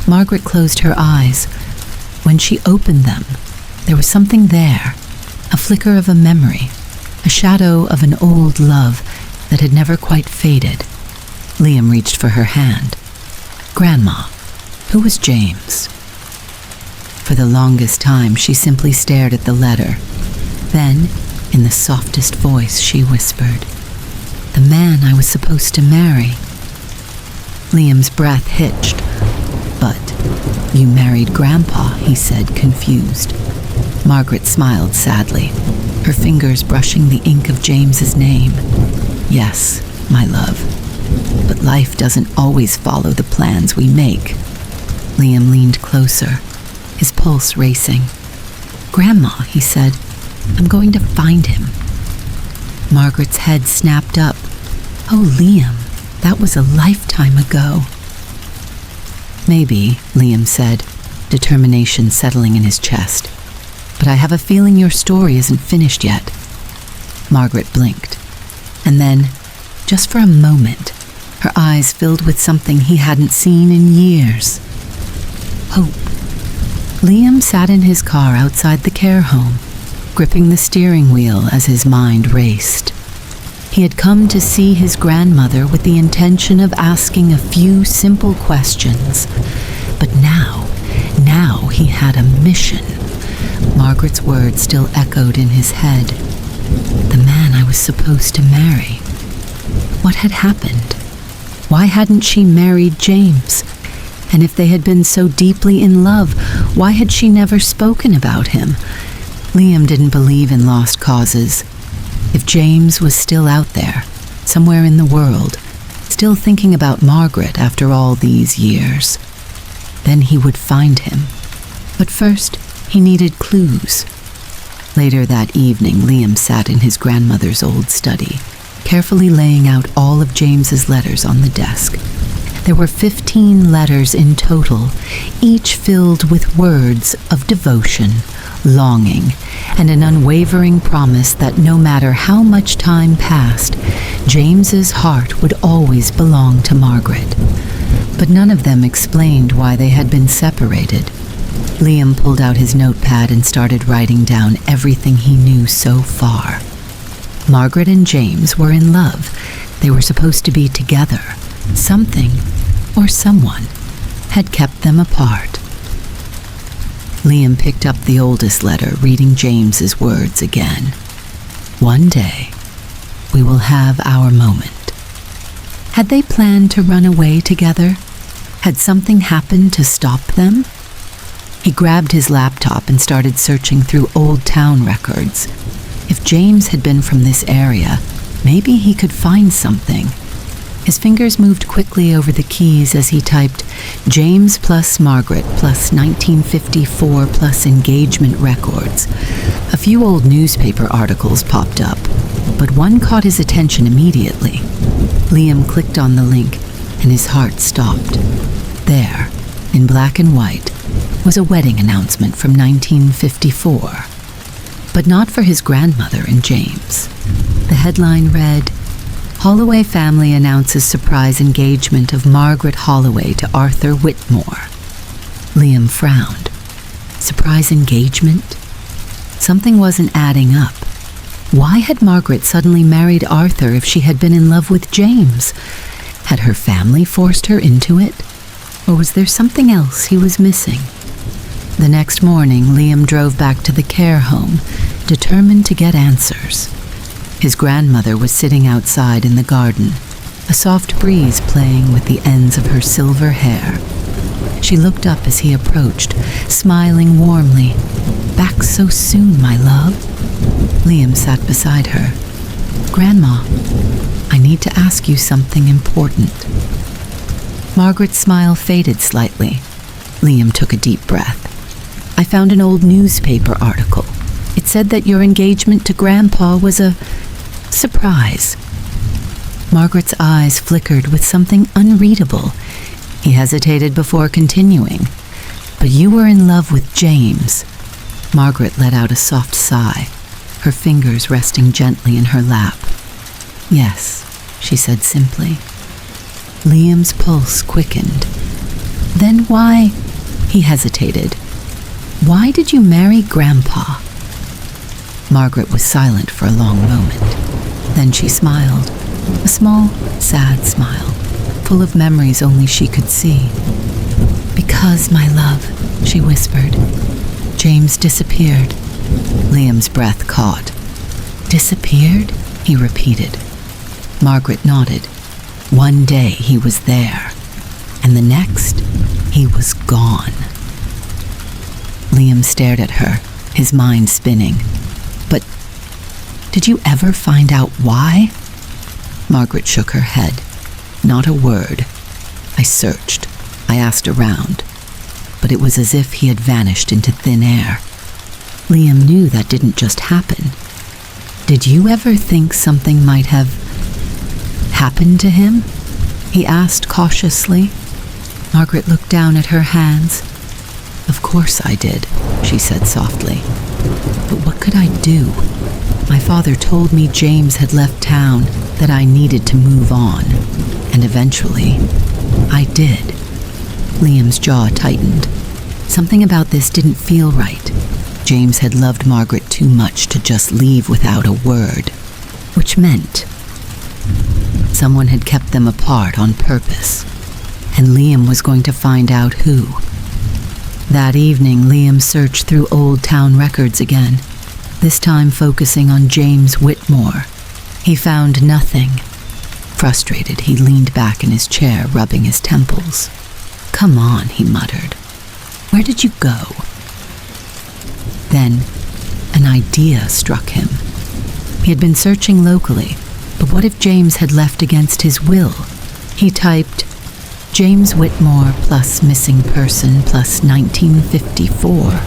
Margaret closed her eyes. When she opened them, there was something there, a flicker of a memory, a shadow of an old love that had never quite faded. Liam reached for her hand. Grandma, who was James? For the longest time, she simply stared at the letter. Then, in the softest voice, she whispered, The man I was supposed to marry. Liam's breath hitched. But you married Grandpa, he said, confused. Margaret smiled sadly, her fingers brushing the ink of James's name. Yes, my love, but life doesn't always follow the plans we make. Liam leaned closer, his pulse racing. Grandma, he said, I'm going to find him. Margaret's head snapped up. Oh, Liam, that was a lifetime ago. Maybe, Liam said, determination settling in his chest. But I have a feeling your story isn't finished yet. Margaret blinked. And then, just for a moment, her eyes filled with something he hadn't seen in years. Hope. Liam sat in his car outside the care home, gripping the steering wheel as his mind raced. He had come to see his grandmother with the intention of asking a few simple questions. But now he had a mission. Margaret's words still echoed in his head. The man I was supposed to marry. What had happened? Why hadn't she married James? And if they had been so deeply in love, why had she never spoken about him? Liam didn't believe in lost causes. If James was still out there, somewhere in the world, still thinking about Margaret after all these years, then he would find him. But first, he needed clues. Later that evening, Liam sat in his grandmother's old study, carefully laying out all of James's letters on the desk. There were 15 letters in total, each filled with words of devotion, longing, and an unwavering promise that no matter how much time passed, James's heart would always belong to Margaret. But none of them explained why they had been separated. Liam pulled out his notepad and started writing down everything he knew so far. Margaret and James were in love. They were supposed to be together. Something, or someone, had kept them apart. Liam picked up the oldest letter, reading James's words again. One day, we will have our moment. Had they planned to run away together? Had something happened to stop them? He grabbed his laptop and started searching through old town records. If James had been from this area, maybe he could find something. His fingers moved quickly over the keys as he typed James plus Margaret plus 1954 plus engagement records. A few old newspaper articles popped up, but one caught his attention immediately. Liam clicked on the link, and his heart stopped. There, in black and white, was a wedding announcement from 1954. But not for his grandmother and James. The headline read, Holloway family announces surprise engagement of Margaret Holloway to Arthur Whitmore. Liam frowned. Surprise engagement? Something wasn't adding up. Why had Margaret suddenly married Arthur if she had been in love with James? Had her family forced her into it? Or was there something else he was missing? The next morning, Liam drove back to the care home, determined to get answers. His grandmother was sitting outside in the garden, a soft breeze playing with the ends of her silver hair. She looked up as he approached, smiling warmly. "Back so soon, my love?" Liam sat beside her. "Grandma, I need to ask you something important." Margaret's smile faded slightly. Liam took a deep breath. "I found an old newspaper article. It said that your engagement to Grandpa was a surprise." Margaret's eyes flickered with something unreadable. He hesitated before continuing. "But you were in love with James." Margaret let out a soft sigh, her fingers resting gently in her lap. "Yes," she said simply. Liam's pulse quickened. "Then why—" he hesitated. "Why did you marry Grandpa?" Margaret was silent for a long moment. Then she smiled, a small, sad smile, full of memories only she could see. "Because, my love," she whispered, "James disappeared." Liam's breath caught. "Disappeared?" he repeated. Margaret nodded. One day he was there, and the next he was gone. Liam stared at her, his mind spinning. "But did you ever find out why?" Margaret shook her head. "Not a word. I searched. I asked around. But it was as if he had vanished into thin air." Liam knew that didn't just happen. "Did you ever think something might have happened to him?" he asked cautiously. Margaret looked down at her hands. "Of course I did," she said softly. "But what could I do? My father told me James had left town, that I needed to move on. And eventually, I did." Liam's jaw tightened. Something about this didn't feel right. James had loved Margaret too much to just leave without a word, which meant someone had kept them apart on purpose, and Liam was going to find out who. That evening, Liam searched through old town records again, this time focusing on James Whitmore. He found nothing. Frustrated, he leaned back in his chair, rubbing his temples. "Come on," he muttered. "Where did you go?" Then, an idea struck him. He had been searching locally, but what if James had left against his will? He typed, "James Whitmore plus missing person plus 1954.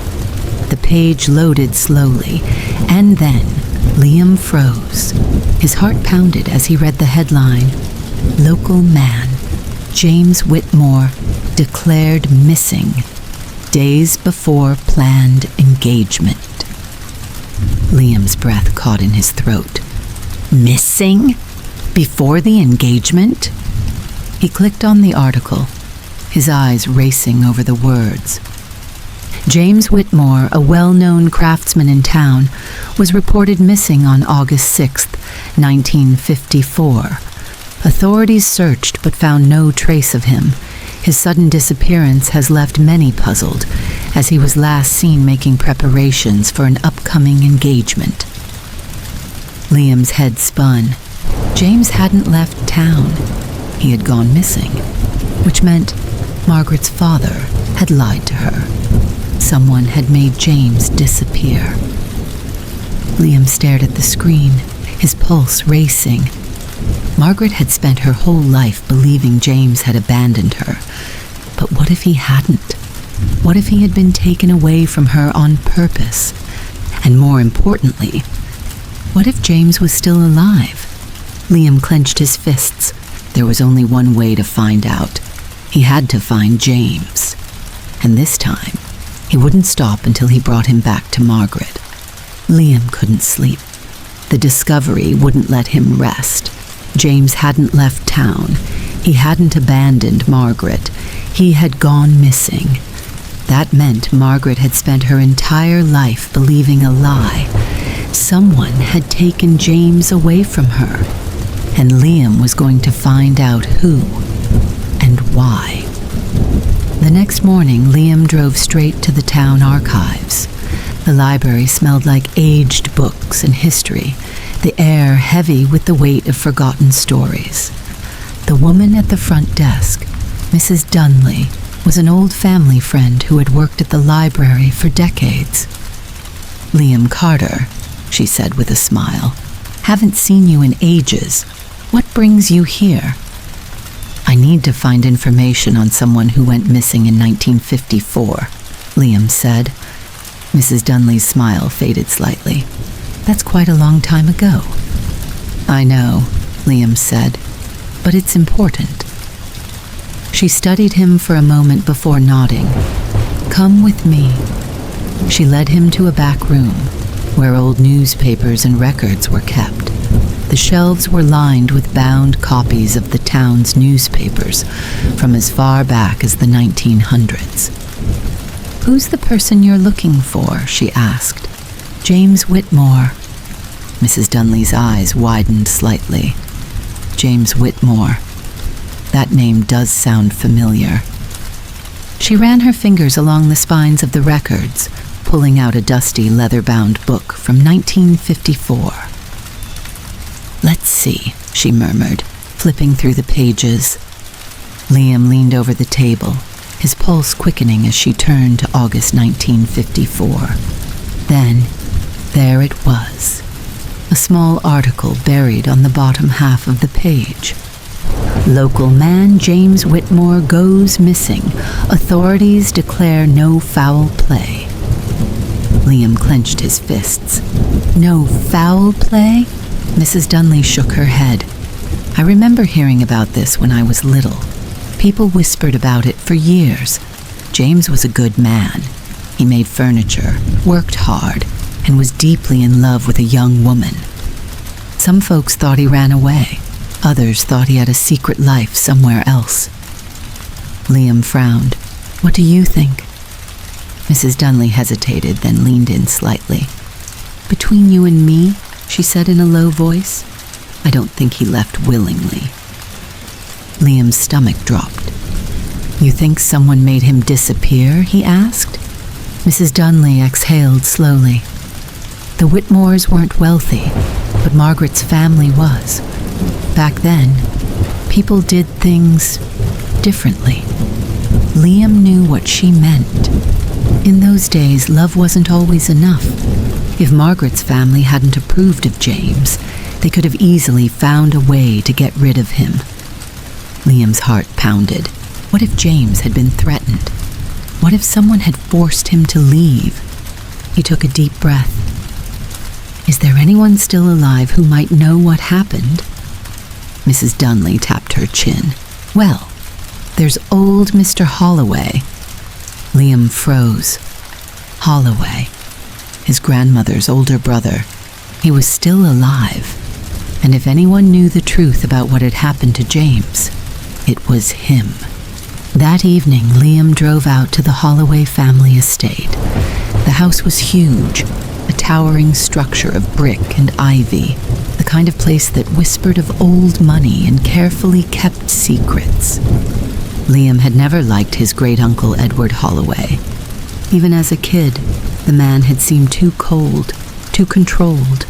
The page loaded slowly, and then Liam froze. His heart pounded as he read the headline, "Local man, James Whitmore, declared missing, days before planned engagement." Liam's breath caught in his throat. Missing? Before the engagement? He clicked on the article, his eyes racing over the words. James Whitmore, a well-known craftsman in town, was reported missing on August 6, 1954. Authorities searched but found no trace of him. His sudden disappearance has left many puzzled, as he was last seen making preparations for an upcoming engagement. Liam's head spun. James hadn't left town. He had gone missing, which meant Margaret's father had lied to her. Someone had made James disappear. Liam stared at the screen, his pulse racing. Margaret had spent her whole life believing James had abandoned her. But what if he hadn't? What if he had been taken away from her on purpose? And more importantly, what if James was still alive? Liam clenched his fists. There was only one way to find out. He had to find James. And this time, he wouldn't stop until he brought him back to Margaret. Liam couldn't sleep. The discovery wouldn't let him rest. James hadn't left town. He hadn't abandoned Margaret. He had gone missing. That meant Margaret had spent her entire life believing a lie. Someone had taken James away from her, and Liam was going to find out who and why. The next morning, Liam drove straight to the town archives. The library smelled like aged books and history, the air heavy with the weight of forgotten stories. The woman at the front desk, Mrs. Dunley, was an old family friend who had worked at the library for decades. "Liam Carter," she said with a smile. "Haven't seen you in ages. What brings you here?" "I need to find information on someone who went missing in 1954, Liam said. Mrs. Dunley's smile faded slightly. "That's quite a long time ago." "I know," Liam said, "but it's important." She studied him for a moment before nodding. "Come with me." She led him to a back room, where old newspapers and records were kept. The shelves were lined with bound copies of the town's newspapers from as far back as the 1900s. "Who's the person you're looking for?" she asked. "James Whitmore." Mrs. Dunley's eyes widened slightly. James Whitmore. That name does sound familiar. She ran her fingers along the spines of the records, pulling out a dusty leather-bound book from 1954. "Let's see," she murmured, flipping through the pages. Liam leaned over the table, his pulse quickening as she turned to August 1954. Then, there it was, a small article buried on the bottom half of the page. "Local man James Whitmore goes missing. Authorities declare no foul play." Liam clenched his fists. "No foul play?" Mrs. Dunley shook her head. "I remember hearing about this when I was little. People whispered about it for years. James was a good man. He made furniture, worked hard, and was deeply in love with a young woman. Some folks thought he ran away. Others thought he had a secret life somewhere else." Liam frowned. "What do you think?" Mrs. Dunley hesitated, then leaned in slightly. "Between you and me," she said in a low voice, "I don't think he left willingly." Liam's stomach dropped. "You think someone made him disappear?" he asked. Mrs. Dunley exhaled slowly. "The Whitmores weren't wealthy, but Margaret's family was. Back then, People did things differently. Liam knew what she meant. In those days, love wasn't always enough. If Margaret's family hadn't approved of James, they could have easily found a way to get rid of him. Liam's heart pounded. What if James had been threatened? What if someone had forced him to leave? He took a deep breath. Is there anyone still alive who might know what happened? Mrs. Dunley tapped her chin. Well, there's old Mr. Holloway. Liam froze. Holloway, his grandmother's older brother. He was still alive. And if anyone knew the truth about what had happened to James, it was him. That evening, Liam drove out to the Holloway family estate. The house was huge, a towering structure of brick and ivy, the kind of place that whispered of old money and carefully kept secrets. Liam had never liked his great-uncle Edward Holloway. Even as a kid, the man had seemed too cold, too controlled,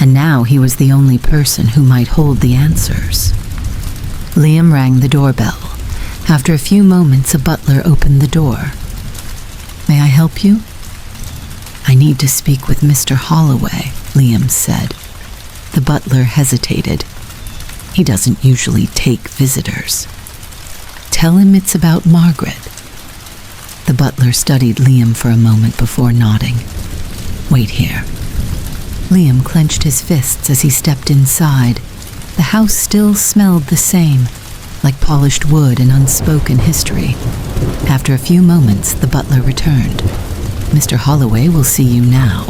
and now he was the only person who might hold the answers. Liam rang the doorbell. After a few moments, a butler opened the door. May I help you? I need to speak with Mr. Holloway, Liam said. The butler hesitated. He doesn't usually take visitors. Tell him it's about Margaret. The butler studied Liam for a moment before nodding. Wait here. Liam clenched his fists as he stepped inside. The house still smelled the same, like polished wood and unspoken history. After a few moments, the butler returned. Mr. Holloway will see you now.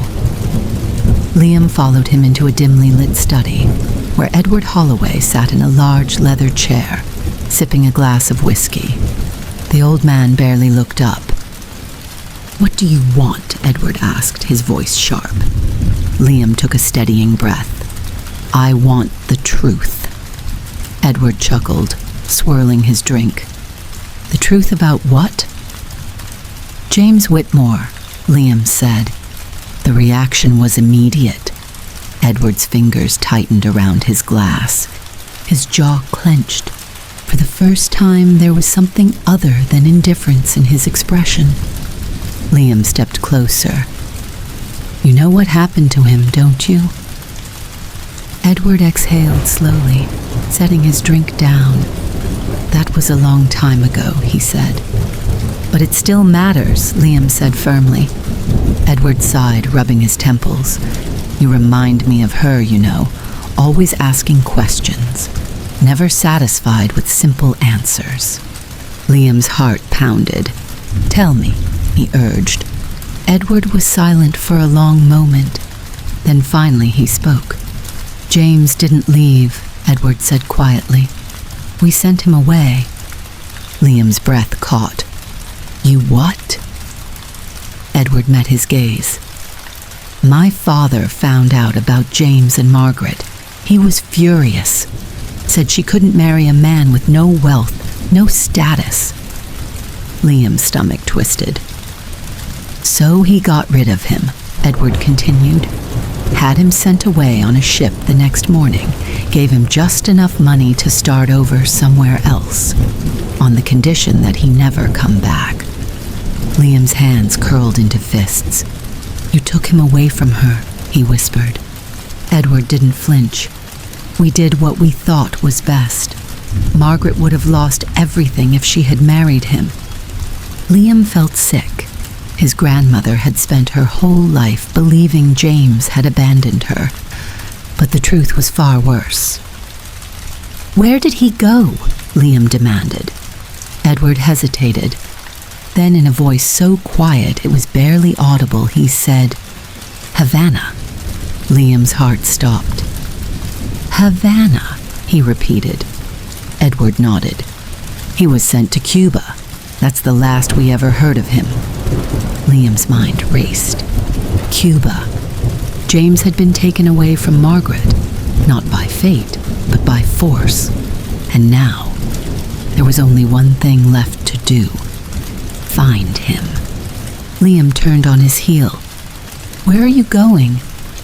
Liam followed him into a dimly lit study, where Edward Holloway sat in a large leather chair, sipping a glass of whiskey. The old man barely looked up. What do you want? Edward asked, his voice sharp. Liam took a steadying breath. I want the truth. Edward chuckled, swirling his drink. The truth about what? James Whitmore, Liam said. The reaction was immediate. Edward's fingers tightened around his glass. His jaw clenched. For the first time, there was something other than indifference in his expression. Liam stepped closer. You know what happened to him, don't you? Edward exhaled slowly, setting his drink down. That was a long time ago, he said. But it still matters, Liam said firmly. Edward sighed, rubbing his temples. You remind me of her, you know, always asking questions, never satisfied with simple answers. Liam's heart pounded. Tell me, he urged. Edward was silent for a long moment. Then finally he spoke. James didn't leave, Edward said quietly. We sent him away. Liam's breath caught. You what? Edward met his gaze. My father found out about James and Margaret. He was furious. Said she couldn't marry a man with no wealth, no status. Liam's stomach twisted. So he got rid of him, Edward continued. Had him sent away on a ship the next morning, gave him just enough money to start over somewhere else, on the condition that he never come back. Liam's hands curled into fists. You took him away from her, he whispered. Edward didn't flinch. We did what we thought was best. Margaret would have lost everything if she had married him. Liam felt sick. His grandmother had spent her whole life believing James had abandoned her. But the truth was far worse. Where did he go? Liam demanded. Edward hesitated. Then in a voice so quiet it was barely audible, he said, Havana. Liam's heart stopped. Havana, he repeated. Edward nodded. He was sent to Cuba. That's the last we ever heard of him. Liam's mind raced. Cuba. James had been taken away from Margaret, not by fate, but by force. And now, there was only one thing left to do. Find him. Liam turned on his heel. Where are you going?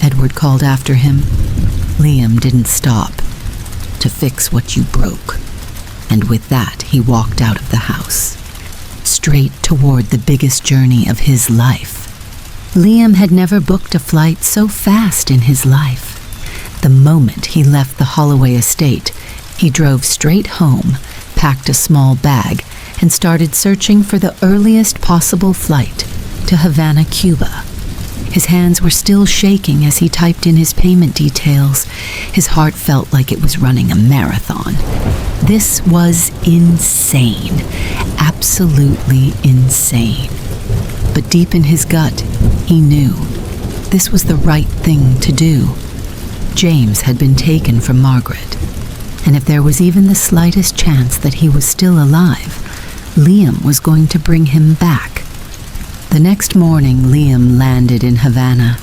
Edward called after him. Liam didn't stop. To fix what you broke. and with that he walked out of the house, straight toward the biggest journey of his life. Liam had never booked a flight so fast in his life. The moment he left the Holloway estate, he drove straight home, packed a small bag, and started searching for the earliest possible flight to Havana, Cuba. His hands were still shaking as he typed in his payment details. His heart felt like it was running a marathon. This was insane. Absolutely insane. But deep in his gut, he knew this was the right thing to do. James had been taken from Margaret, and if there was even the slightest chance that he was still alive, Liam was going to bring him back. The next morning, Liam landed in Havana.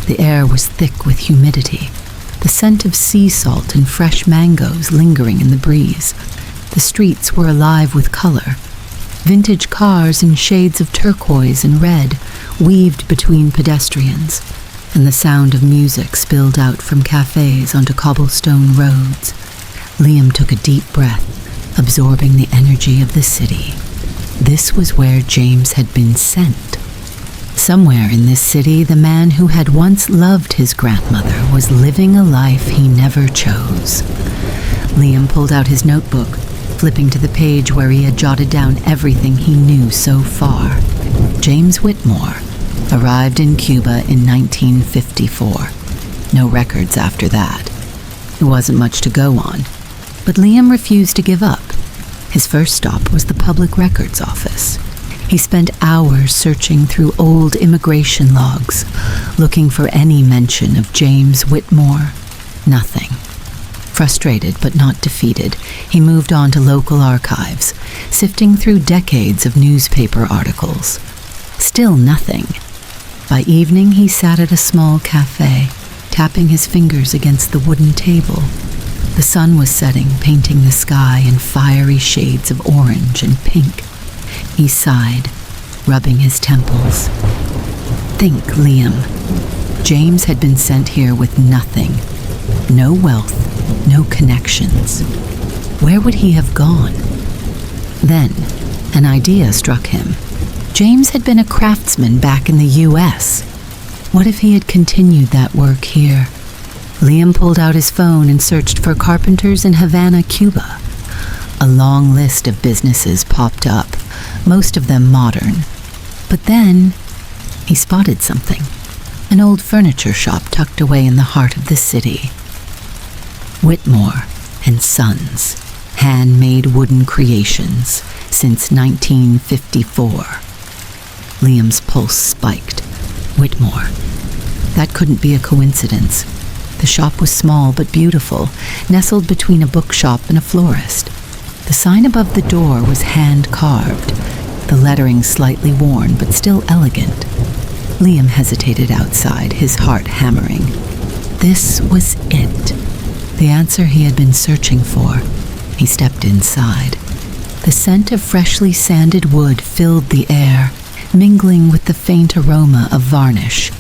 The air was thick with humidity, the scent of sea salt and fresh mangoes lingering in the breeze. The streets were alive with color. Vintage cars in shades of turquoise and red weaved between pedestrians, and the sound of music spilled out from cafes onto cobblestone roads. Liam took a deep breath, absorbing the energy of the city. This was where James had been sent. Somewhere in this city, the man who had once loved his grandmother was living a life he never chose. Liam pulled out his notebook, flipping to the page where he had jotted down everything he knew so far. James Whitmore arrived in Cuba in 1954. No records after that. There wasn't much to go on, but Liam refused to give up. His first stop was the Public Records Office. He spent hours searching through old immigration logs, looking for any mention of James Whitmore. Nothing. Frustrated but not defeated, he moved on to local archives, sifting through decades of newspaper articles. Still nothing. By evening, he sat at a small cafe, tapping his fingers against the wooden table. The sun was setting, painting the sky in fiery shades of orange and pink. He sighed, rubbing his temples. Think, Liam. James had been sent here with nothing. No wealth, no connections. Where would he have gone? Then, an idea struck him. James had been a craftsman back in the U.S. What if he had continued that work here? Liam pulled out his phone and searched for carpenters in Havana, Cuba. A long list of businesses popped up, most of them modern. But then, he spotted something. An old furniture shop tucked away in the heart of the city. Whitmore and Sons, handmade wooden creations since 1954. Liam's pulse spiked. Whitmore. That couldn't be a coincidence. The shop was small but beautiful, nestled between a bookshop and a florist. The sign above the door was hand-carved, the lettering slightly worn but still elegant. Liam hesitated outside, his heart hammering. This was it. The answer he had been searching for. He stepped inside. The scent of freshly sanded wood filled the air, mingling with the faint aroma of varnish.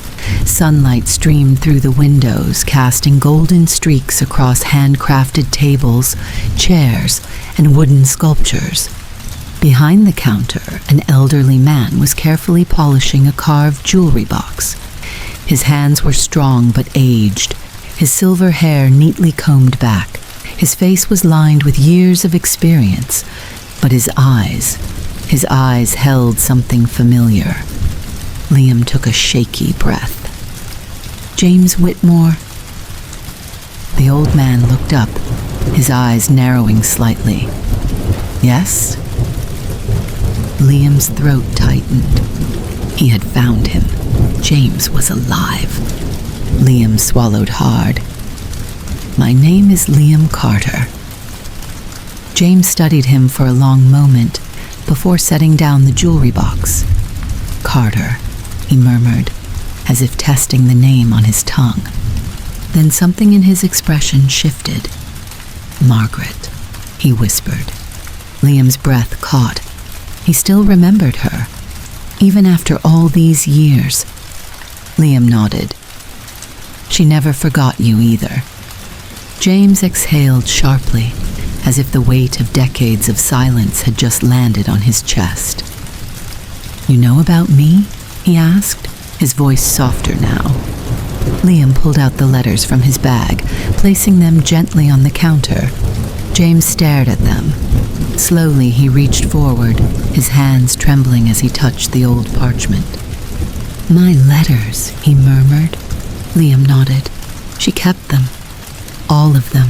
Sunlight streamed through the windows, casting golden streaks across handcrafted tables, chairs, and wooden sculptures. Behind the counter, an elderly man was carefully polishing a carved jewelry box. His hands were strong but aged, his silver hair neatly combed back. His face was lined with years of experience, but his eyes held something familiar. Liam took a shaky breath. James Whitmore? The old man looked up, his eyes narrowing slightly. Yes? Liam's throat tightened. He had found him. James was alive. Liam swallowed hard. My name is Liam Carter. James studied him for a long moment before setting down the jewelry box. Carter, he murmured, as if testing the name on his tongue. Then something in his expression shifted. Margaret, he whispered. Liam's breath caught. He still remembered her, even after all these years. Liam nodded. She never forgot you either. James exhaled sharply, as if the weight of decades of silence had just landed on his chest. "You know about me?" he asked, his voice softer now. Liam pulled out the letters from his bag, placing them gently on the counter. James stared at them. Slowly he reached forward, his hands trembling as he touched the old parchment. "My letters," he murmured. Liam nodded. "She kept them. All of them."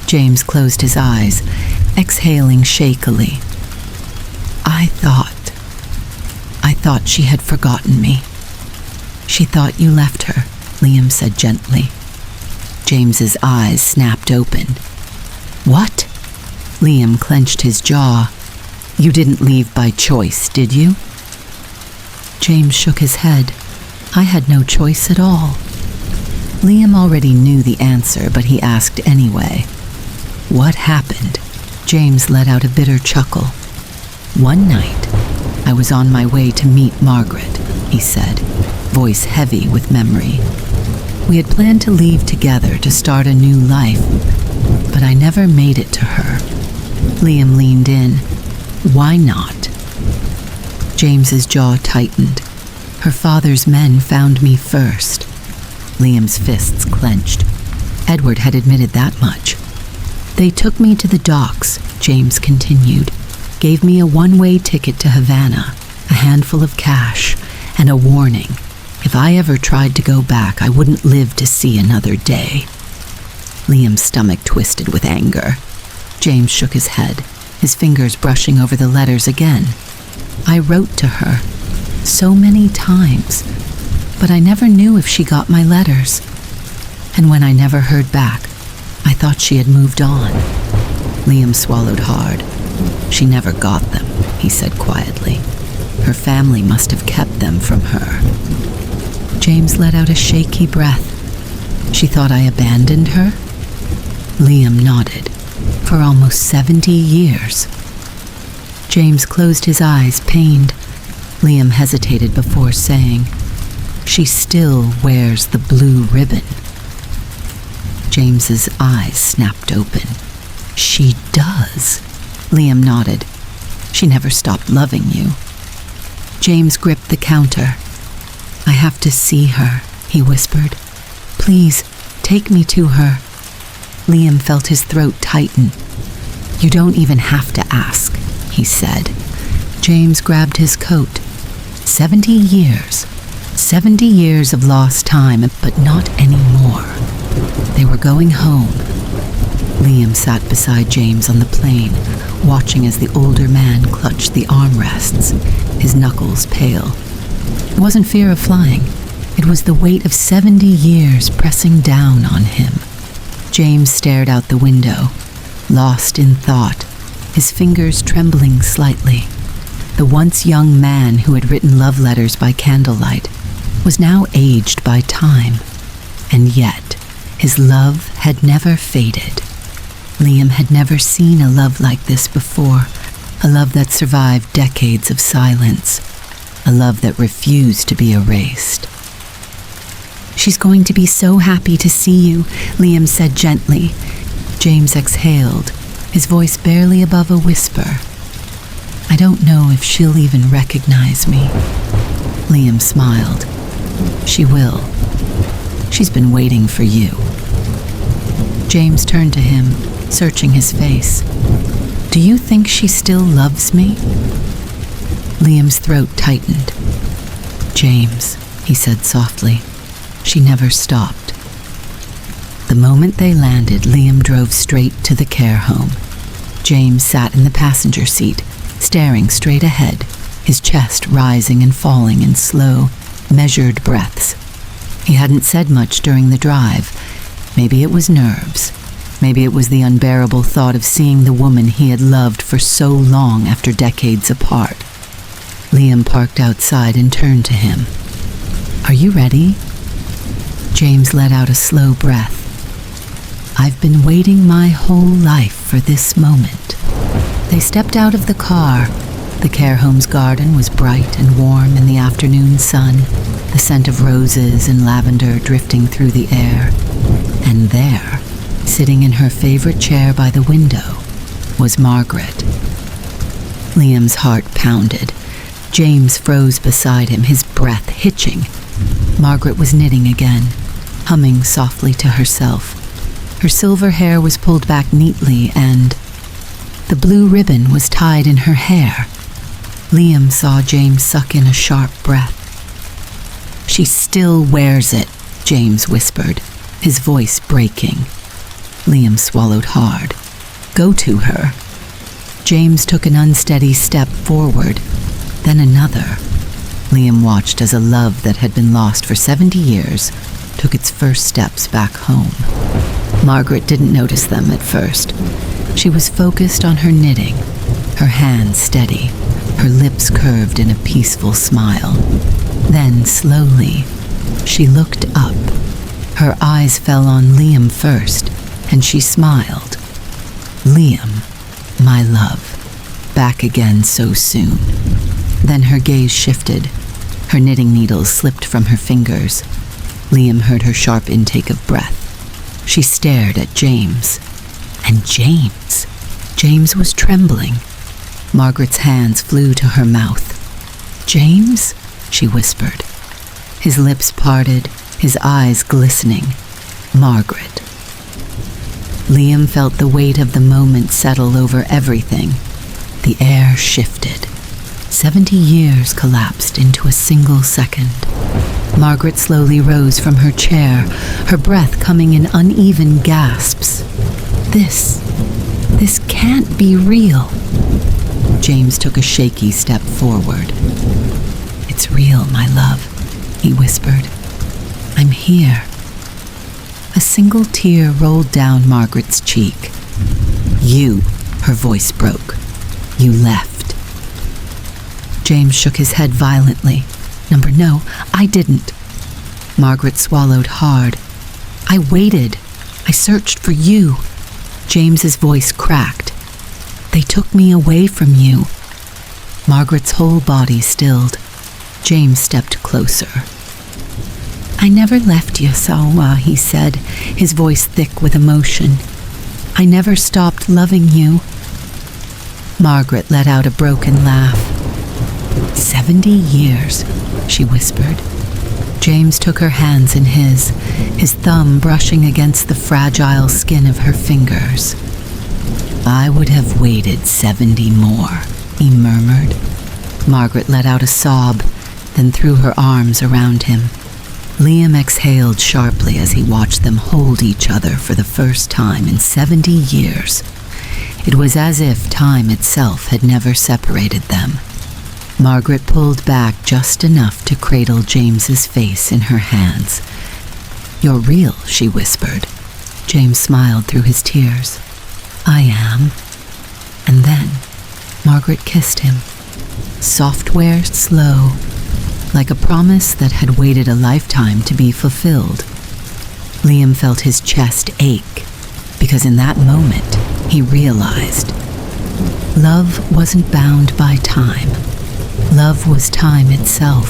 James closed his eyes, exhaling shakily. I thought she had forgotten me." "She thought you left her," Liam said gently. James's eyes snapped open. "What?" Liam clenched his jaw. "You didn't leave by choice, did you?" James shook his head. "I had no choice at all." Liam already knew the answer, but he asked anyway. "What happened?" James let out a bitter chuckle. "One night, I was on my way to meet Margaret," he said, voice heavy with memory. "We had planned to leave together to start a new life, but I never made it to her." Liam leaned in. "Why not?" James's jaw tightened. "Her father's men found me first." Liam's fists clenched. Edward had admitted that much. "They took me to the docks," James continued, "gave me a one-way ticket to Havana, a handful of cash, and a warning. If I ever tried to go back, I wouldn't live to see another day." Liam's stomach twisted with anger. James shook his head, his fingers brushing over the letters again. "I wrote to her so many times, but I never knew if she got my letters. And when I never heard back, I thought she had moved on." Liam swallowed hard. "She never got them," he said quietly. "Her family must have kept them from her." James let out a shaky breath. "She thought I abandoned her?" Liam nodded. "For almost 70 years." James closed his eyes, pained. Liam hesitated before saying, "She still wears the blue ribbon." James's eyes snapped open. "She does." Liam nodded. "She never stopped loving you." James gripped the counter. "I have to see her," he whispered. "Please, take me to her." Liam felt his throat tighten. "You don't even have to ask," he said. James grabbed his coat. 70 years. 70 years of lost time, but not anymore. They were going home. Liam sat beside James on the plane, watching as the older man clutched the armrests, his knuckles pale. It wasn't fear of flying. It was the weight of 70 years pressing down on him. James stared out the window, lost in thought, his fingers trembling slightly. The once young man who had written love letters by candlelight was now aged by time, and yet his love had never faded. Liam had never seen a love like this before, a love that survived decades of silence, a love that refused to be erased. "She's going to be so happy to see you," Liam said gently. James exhaled, his voice barely above a whisper. "I don't know if she'll even recognize me." Liam smiled. "She will. She's been waiting for you." James turned to him, searching his face. "Do you think she still loves me?" Liam's throat tightened. "James," he said softly, "she never stopped." The moment they landed, Liam drove straight to the care home. James sat in the passenger seat, staring straight ahead, his chest rising and falling in slow, measured breaths. He hadn't said much during the drive. Maybe it was nerves. Maybe it was the unbearable thought of seeing the woman he had loved for so long after decades apart. Liam parked outside and turned to him. "Are you ready?" James let out a slow breath. "I've been waiting my whole life for this moment." They stepped out of the car. The care home's garden was bright and warm in the afternoon sun, the scent of roses and lavender drifting through the air. And there, Sitting in her favorite chair by the window was Margaret. Liam's heart pounded. James froze beside him, his breath hitching. Margaret was knitting again, humming softly to herself. Her silver hair was pulled back neatly, and the blue ribbon was tied in her hair. Liam saw James suck in a sharp breath. "She still wears it," James whispered, his voice breaking. Liam swallowed hard. "Go to her." James took an unsteady step forward, then another. Liam watched as a love that had been lost for 70 years took its first steps back home. Margaret didn't notice them at first. She was focused on her knitting, her hands steady, her lips curved in a peaceful smile. Then, slowly, she looked up. Her eyes fell on Liam first, and she smiled. "Liam, my love, back again so soon." Then her gaze shifted. Her knitting needles slipped from her fingers. Liam heard her sharp intake of breath. She stared at James. And James was trembling. Margaret's hands flew to her mouth. "James?" she whispered. His lips parted, his eyes glistening. "Margaret." Liam felt the weight of the moment settle over everything. The air shifted. 70 years collapsed into a single second. Margaret slowly rose from her chair, her breath coming in uneven gasps. This can't be real." James took a shaky step forward. "It's real, my love," he whispered. "I'm here." A single tear rolled down Margaret's cheek. "You," her voice broke. "You left." James shook his head violently. "No, I didn't." Margaret swallowed hard. "I waited. I searched for you." James's voice cracked. "They took me away from you." Margaret's whole body stilled. James stepped closer. "I never left you, Salwa," he said, his voice thick with emotion. "I never stopped loving you." Margaret let out a broken laugh. 70 years, she whispered. James took her hands in his thumb brushing against the fragile skin of her fingers. "I would have waited 70 more, he murmured. Margaret let out a sob, then threw her arms around him. Liam exhaled sharply as he watched them hold each other for the first time in 70 years. It was as if time itself had never separated them. Margaret pulled back just enough to cradle James's face in her hands. "You're real," she whispered. James smiled through his tears. "I am." And then Margaret kissed him. Software slow, like a promise that had waited a lifetime to be fulfilled. Liam felt his chest ache, because in that moment he realized love wasn't bound by time. Love was time itself.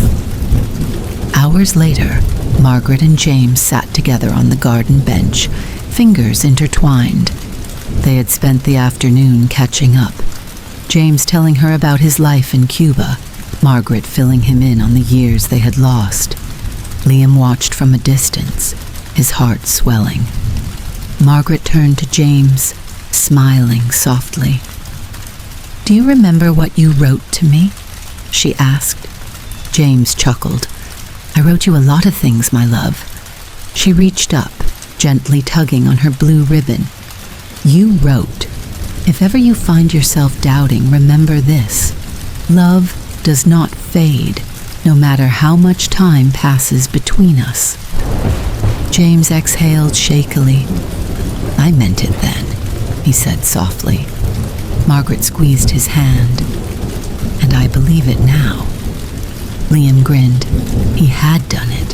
Hours later, Margaret and James sat together on the garden bench, fingers intertwined. They had spent the afternoon catching up, James telling her about his life in Cuba, Margaret filling him in on the years they had lost. Liam watched from a distance, his heart swelling. Margaret turned to James, smiling softly. "Do you remember what you wrote to me?" she asked. James chuckled. "I wrote you a lot of things, my love." She reached up, gently tugging on her blue ribbon. "You wrote, 'If ever you find yourself doubting, remember this. Love does not fade, no matter how much time passes between us.'" James exhaled shakily. "I meant it then," he said softly. Margaret squeezed his hand. "And I believe it now." Liam grinned. He had done it.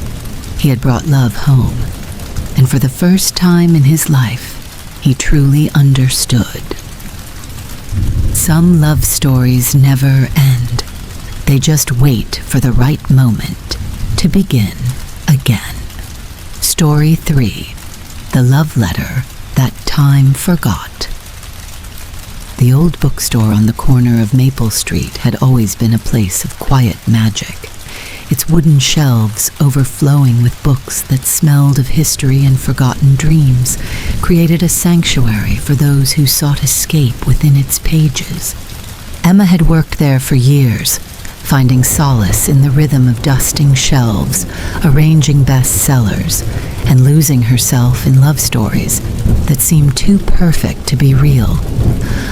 He had brought love home. And for the first time in his life, he truly understood. Some love stories never end. They just wait for the right moment to begin again. Story 3. The Love Letter That Time Forgot. The old bookstore on the corner of Maple Street had always been a place of quiet magic, its wooden shelves overflowing with books that smelled of history and forgotten dreams, created a sanctuary for those who sought escape within its pages. Emma had worked there for years, finding solace in the rhythm of dusting shelves, arranging bestsellers, and losing herself in love stories that seemed too perfect to be real.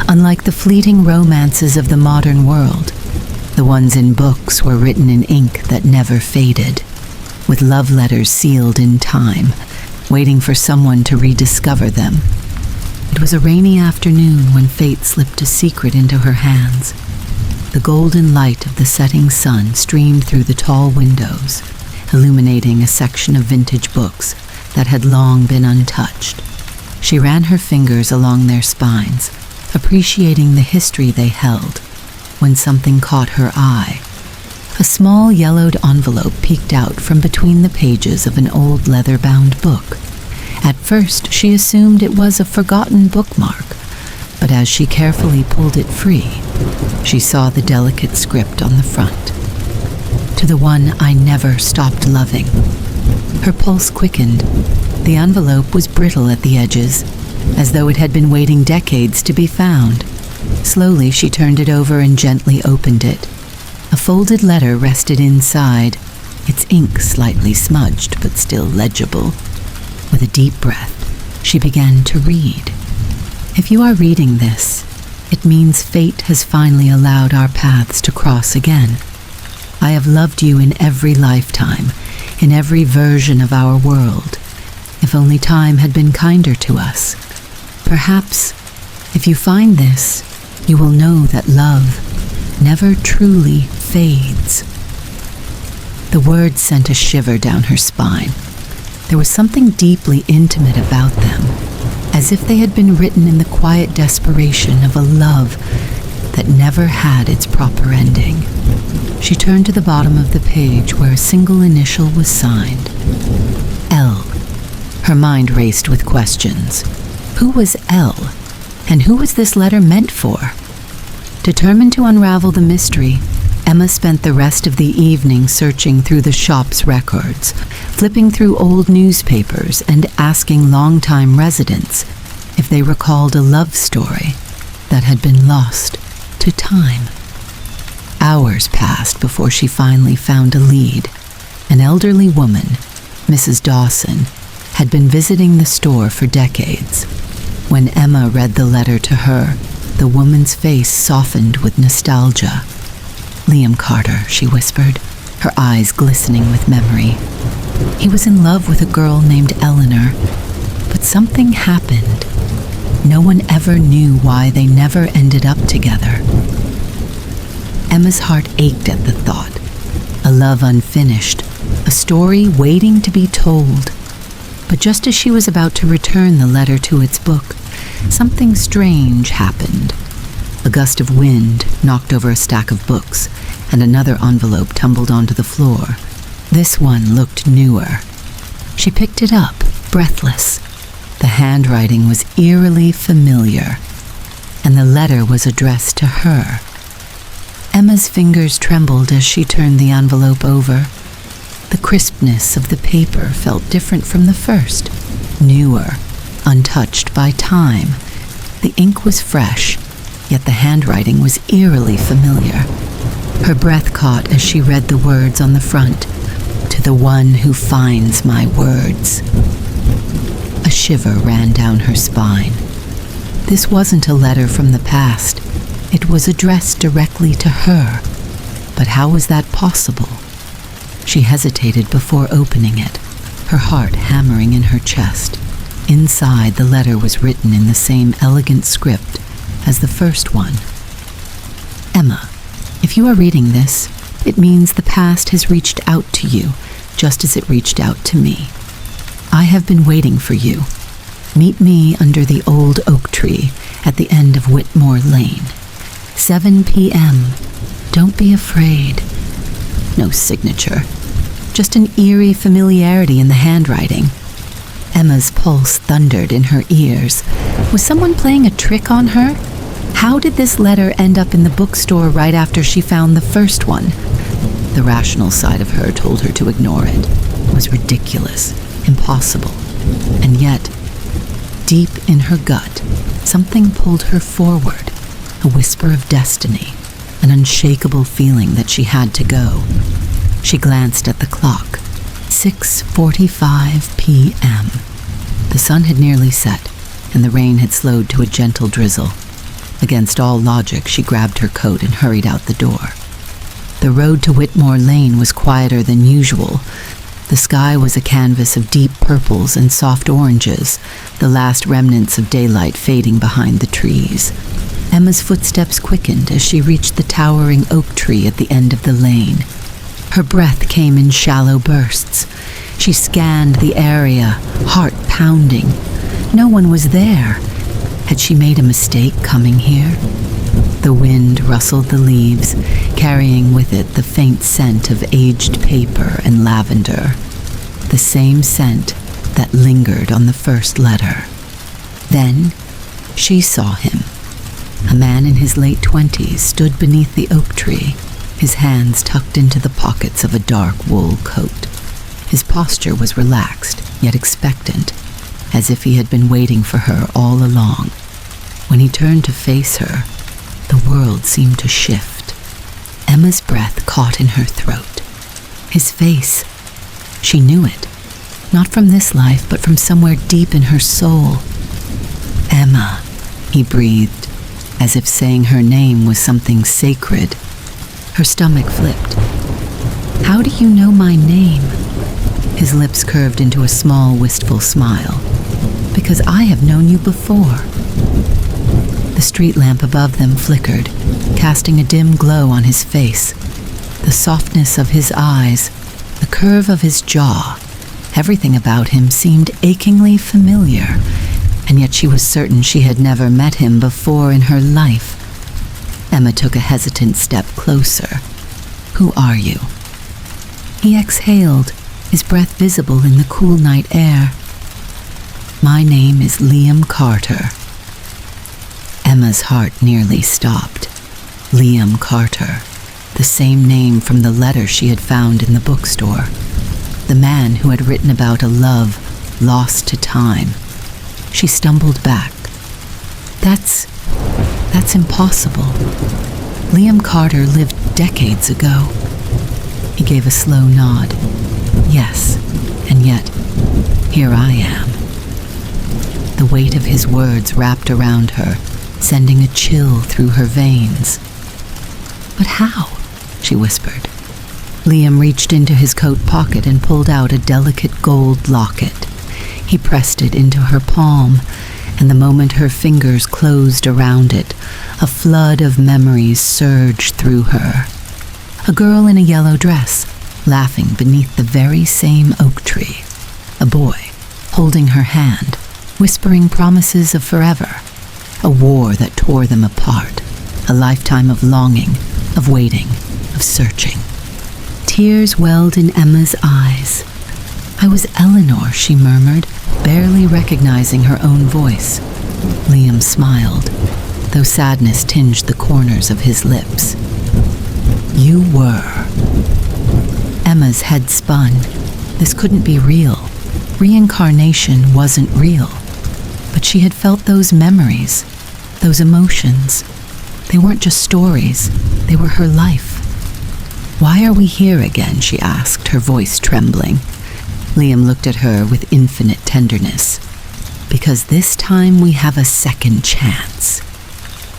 Unlike the fleeting romances of the modern world, the ones in books were written in ink that never faded, with love letters sealed in time, waiting for someone to rediscover them. It was a rainy afternoon when fate slipped a secret into her hands. The golden light of the setting sun streamed through the tall windows, illuminating a section of vintage books that had long been untouched. She ran her fingers along their spines, appreciating the history they held, when something caught her eye. A small yellowed envelope peeked out from between the pages of an old leather-bound book. At first, she assumed it was a forgotten bookmark, but as she carefully pulled it free, she saw the delicate script on the front. To the one I never stopped loving. Her pulse quickened. The envelope was brittle at the edges, as though it had been waiting decades to be found. Slowly, she turned it over and gently opened it. A folded letter rested inside, its ink slightly smudged but still legible. With a deep breath, she began to read. If you are reading this, it means fate has finally allowed our paths to cross again. I have loved you in every lifetime, in every version of our world. If only time had been kinder to us. Perhaps, if you find this, you will know that love never truly fades. The words sent a shiver down her spine. There was something deeply intimate about them, as if they had been written in the quiet desperation of a love that never had its proper ending. She turned to the bottom of the page where a single initial was signed. L. Her mind raced with questions. Who was L? And who was this letter meant for? Determined to unravel the mystery, Emma spent the rest of the evening searching through the shop's records, flipping through old newspapers and asking longtime residents if they recalled a love story that had been lost to time. Hours passed before she finally found a lead. An elderly woman, Mrs. Dawson, had been visiting the store for decades. When Emma read the letter to her, the woman's face softened with nostalgia. Liam Carter, she whispered, her eyes glistening with memory. He was in love with a girl named Eleanor, but something happened. No one ever knew why they never ended up together. Emma's heart ached at the thought. A love unfinished, a story waiting to be told. But just as she was about to return the letter to its book, something strange happened. A gust of wind knocked over a stack of books, and another envelope tumbled onto the floor. This one looked newer. She picked it up, breathless. The handwriting was eerily familiar, and the letter was addressed to her. Emma's fingers trembled as she turned the envelope over. The crispness of the paper felt different from the first, newer, untouched by time. The ink was fresh, yet the handwriting was eerily familiar. Her breath caught as she read the words on the front, "To the one who finds my words." A shiver ran down her spine. This wasn't a letter from the past. It was addressed directly to her. But how was that possible? She hesitated before opening it, her heart hammering in her chest. Inside, the letter was written in the same elegant script as the first one. Emma, if you are reading this, it means the past has reached out to you, just as it reached out to me. I have been waiting for you. Meet me under the old oak tree at the end of Whitmore Lane. 7 p.m. Don't be afraid. No signature, just an eerie familiarity in the handwriting. Emma's pulse thundered in her ears. Was someone playing a trick on her? How did this letter end up in the bookstore right after she found the first one? The rational side of her told her to ignore it. It was ridiculous, impossible. And yet, deep in her gut, something pulled her forward, a whisper of destiny, an unshakable feeling that she had to go. She glanced at the clock. 6:45 p.m. The sun had nearly set, and the rain had slowed to a gentle drizzle. Against all logic, she grabbed her coat and hurried out the door. The road to Whitmore Lane was quieter than usual. The sky was a canvas of deep purples and soft oranges, the last remnants of daylight fading behind the trees. Emma's footsteps quickened as she reached the towering oak tree at the end of the lane. Her breath came in shallow bursts. She scanned the area, heart pounding. No one was there. Had she made a mistake coming here? The wind rustled the leaves, carrying with it the faint scent of aged paper and lavender, the same scent that lingered on the first letter. Then she saw him. A man in his late 20s stood beneath the oak tree, his hands tucked into the pockets of a dark wool coat. His posture was relaxed, yet expectant, as if he had been waiting for her all along. When he turned to face her, the world seemed to shift. Emma's breath caught in her throat. His face, she knew it, not from this life, but from somewhere deep in her soul. Emma, he breathed, as if saying her name was something sacred. Her stomach flipped. How do you know my name? His lips curved into a small, wistful smile. Because I have known you before. The street lamp above them flickered, casting a dim glow on his face. The softness of his eyes, the curve of his jaw, everything about him seemed achingly familiar, and yet she was certain she had never met him before in her life. Emma took a hesitant step closer. Who are you? He exhaled, his breath visible in the cool night air. My name is Liam Carter. Emma's heart nearly stopped. Liam Carter, the same name from the letter she had found in the bookstore. The man who had written about a love lost to time. She stumbled back. That's impossible. Liam Carter lived decades ago. He gave a slow nod. Yes, and yet, here I am. The weight of his words wrapped around her, sending a chill through her veins. But how? She whispered. Liam reached into his coat pocket and pulled out a delicate gold locket. He pressed it into her palm, and the moment her fingers closed around it, a flood of memories surged through her. A girl in a yellow dress, laughing beneath the very same oak tree. A boy, holding her hand, whispering promises of forever. A war that tore them apart. A lifetime of longing, of waiting, of searching. Tears welled in Emma's eyes. I was Eleanor, she murmured, barely recognizing her own voice. Liam smiled, though sadness tinged the corners of his lips. You were. Emma's head spun. This couldn't be real. Reincarnation wasn't real. But she had felt those memories, those emotions. They weren't just stories, they were her life. Why are we here again? She asked, her voice trembling. Liam looked at her with infinite tenderness. Because this time we have a second chance.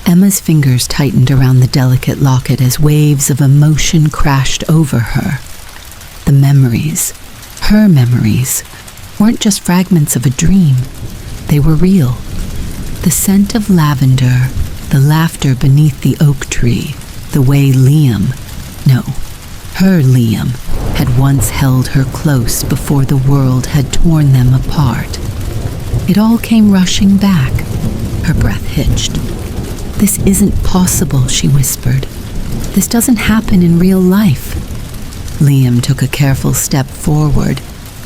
Emma's fingers tightened around the delicate locket as waves of emotion crashed over her. The memories, her memories, weren't just fragments of a dream. They were real. The scent of lavender, the laughter beneath the oak tree, the way her Liam, had once held her close before the world had torn them apart. It all came rushing back. Her breath hitched. This isn't possible, she whispered. This doesn't happen in real life. Liam took a careful step forward,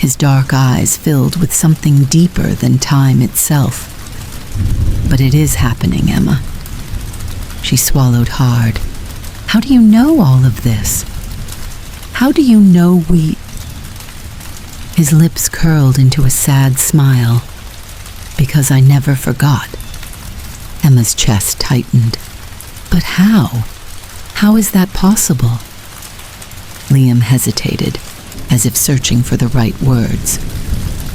his dark eyes filled with something deeper than time itself. But it is happening, Emma. She swallowed hard. How do you know all of this? How do you know we... His lips curled into a sad smile. Because I never forgot. Emma's chest tightened. But how? How is that possible? Liam hesitated, as if searching for the right words.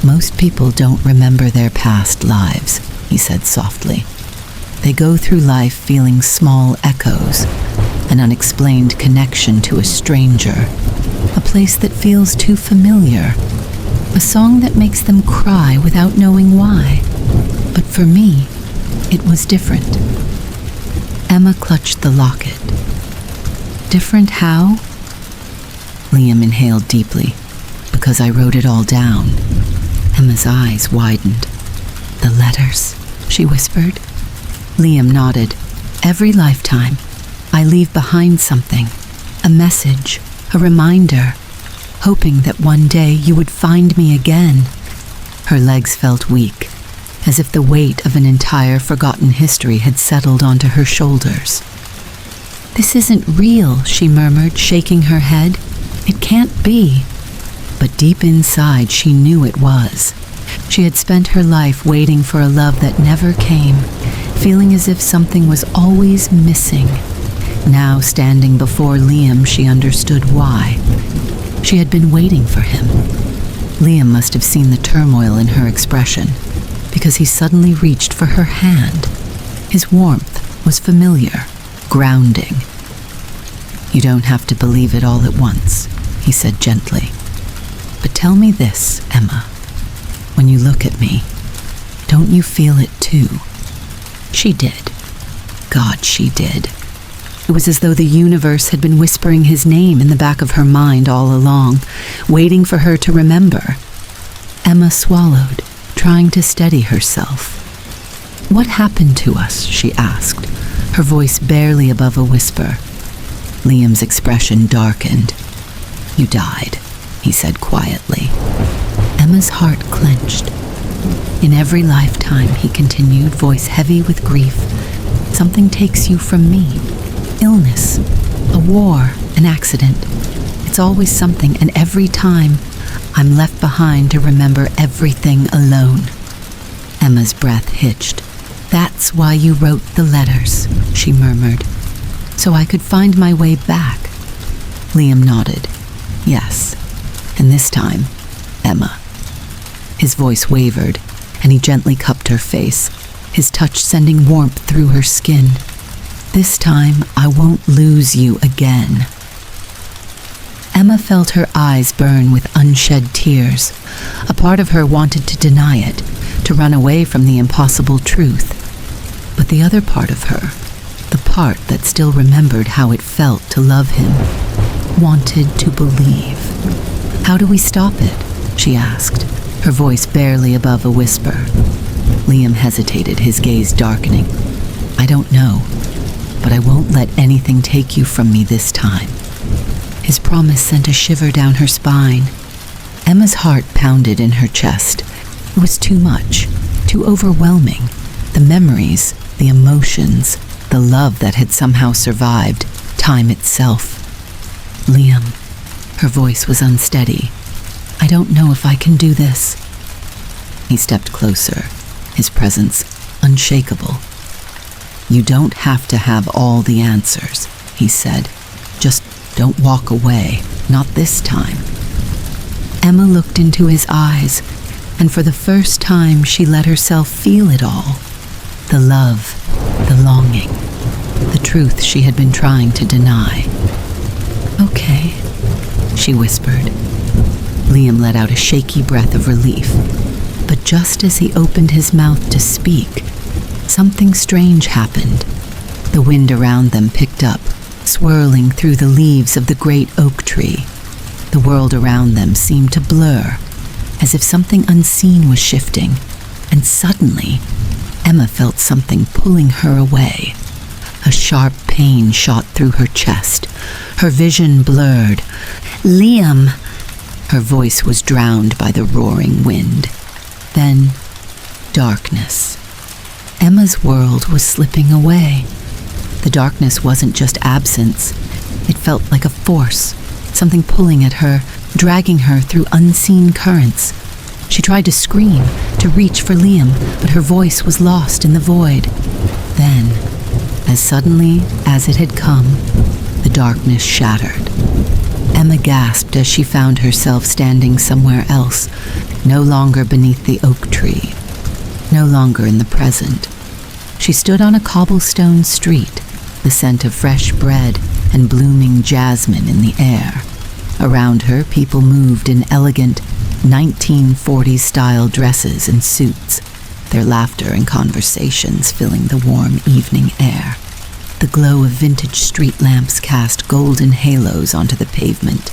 Most people don't remember their past lives, he said softly. They go through life feeling small echoes, an unexplained connection to a stranger, a place that feels too familiar, a song that makes them cry without knowing why. But for me, it was different. Emma clutched the locket. Different how? Liam inhaled deeply, because I wrote it all down. Emma's eyes widened. The letters, she whispered. Liam nodded. Every lifetime, I leave behind something, a message, a reminder, hoping that one day you would find me again. Her legs felt weak, as if the weight of an entire forgotten history had settled onto her shoulders. This isn't real, she murmured, shaking her head. It can't be. But deep inside, she knew it was. She had spent her life waiting for a love that never came, feeling as if something was always missing. Now, standing before Liam, she understood why. She had been waiting for him. Liam must have seen the turmoil in her expression, because he suddenly reached for her hand. His warmth was familiar, grounding. You don't have to believe it all at once, he said gently. But tell me this, Emma. When you look at me, don't you feel it too? She did. God, she did. It was as though the universe had been whispering his name in the back of her mind all along, waiting for her to remember. Emma swallowed, trying to steady herself. What happened to us? She asked, her voice barely above a whisper. Liam's expression darkened. You died, he said quietly. Emma's heart clenched. In every lifetime, he continued, voice heavy with grief, something takes you from me. Illness, a war, an accident. It's always something, and every time, I'm left behind to remember everything alone. Emma's breath hitched. That's why you wrote the letters, she murmured, so I could find my way back. Liam nodded. Yes, and this time, Emma. His voice wavered, and he gently cupped her face, his touch sending warmth through her skin. This time, I won't lose you again. Emma felt her eyes burn with unshed tears. A part of her wanted to deny it, to run away from the impossible truth. But the other part of her, the part that still remembered how it felt to love him, wanted to believe. How do we stop it? She asked, her voice barely above a whisper. Liam hesitated, his gaze darkening. I don't know, but I won't let anything take you from me this time. His promise sent a shiver down her spine. Emma's heart pounded in her chest. It was too much, too overwhelming. The memories, the emotions, the love that had somehow survived, time itself. Liam, her voice was unsteady. I don't know if I can do this. He stepped closer, his presence unshakable. You don't have to have all the answers, he said. Just don't walk away, not this time. Emma looked into his eyes, and for the first time she let herself feel it all. The love, the longing, the truth she had been trying to deny. Okay, she whispered. Liam let out a shaky breath of relief, but just as he opened his mouth to speak, something strange happened. The wind around them picked up, swirling through the leaves of the great oak tree. The world around them seemed to blur, as if something unseen was shifting, and suddenly, Emma felt something pulling her away. A sharp pain shot through her chest. Her vision blurred. Liam! Her voice was drowned by the roaring wind. Then, darkness. Emma's world was slipping away. The darkness wasn't just absence. It felt like a force, something pulling at her, dragging her through unseen currents. She tried to scream, to reach for Liam, but her voice was lost in the void. Then, as suddenly as it had come, the darkness shattered. Emma gasped as she found herself standing somewhere else, no longer beneath the oak tree, no longer in the present. She stood on a cobblestone street, the scent of fresh bread and blooming jasmine in the air. Around her, people moved in elegant 1940s-style dresses and suits, their laughter and conversations filling the warm evening air. The glow of vintage street lamps cast golden halos onto the pavement.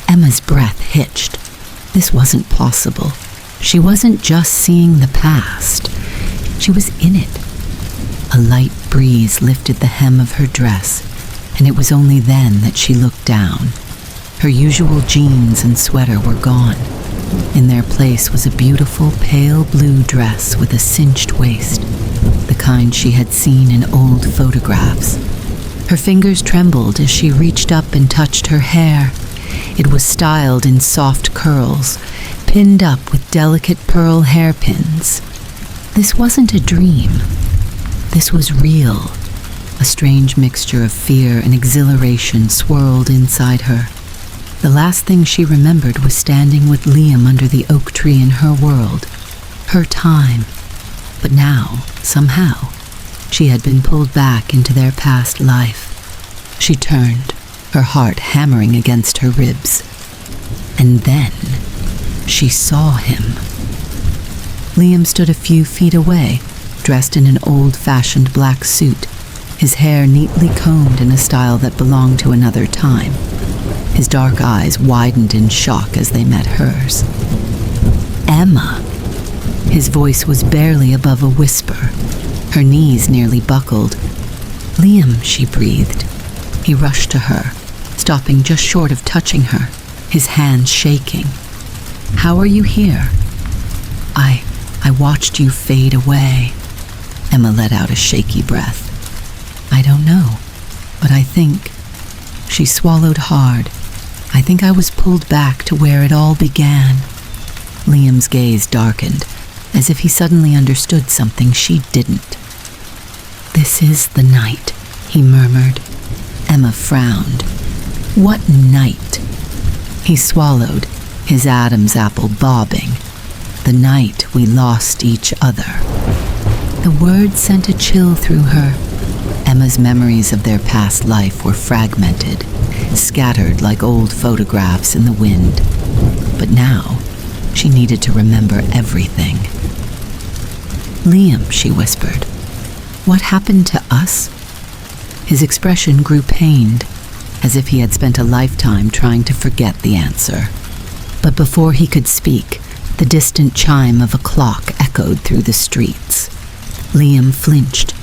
Emma's breath hitched. This wasn't possible. She wasn't just seeing the past. She was in it. A light breeze lifted the hem of her dress, and it was only then that she looked down. Her usual jeans and sweater were gone. In their place was a beautiful pale blue dress with a cinched waist, the kind she had seen in old photographs. Her fingers trembled as she reached up and touched her hair. It was styled in soft curls, pinned up with delicate pearl hairpins. This wasn't a dream. This was real. A strange mixture of fear and exhilaration swirled inside her. The last thing she remembered was standing with Liam under the oak tree in her world, her time. But now, somehow, she had been pulled back into their past life. She turned, her heart hammering against her ribs. And then, she saw him. Liam stood a few feet away, dressed in an old-fashioned black suit, his hair neatly combed in a style that belonged to another time. His dark eyes widened in shock as they met hers. Emma! His voice was barely above a whisper. Her knees nearly buckled. Liam, she breathed. He rushed to her, stopping just short of touching her, his hands shaking. How are you here? I watched you fade away. Emma let out a shaky breath. I don't know, but I think... She swallowed hard. I think I was pulled back to where it all began. Liam's gaze darkened, as if he suddenly understood something she didn't. This is the night, he murmured. Emma frowned. What night? He swallowed, his Adam's apple bobbing. The night we lost each other. The word sent a chill through her. Emma's memories of their past life were fragmented, scattered like old photographs in the wind. But now, she needed to remember everything. Liam, she whispered, what happened to us? His expression grew pained, as if he had spent a lifetime trying to forget the answer. But before he could speak, the distant chime of a clock echoed through the streets. Liam flinched.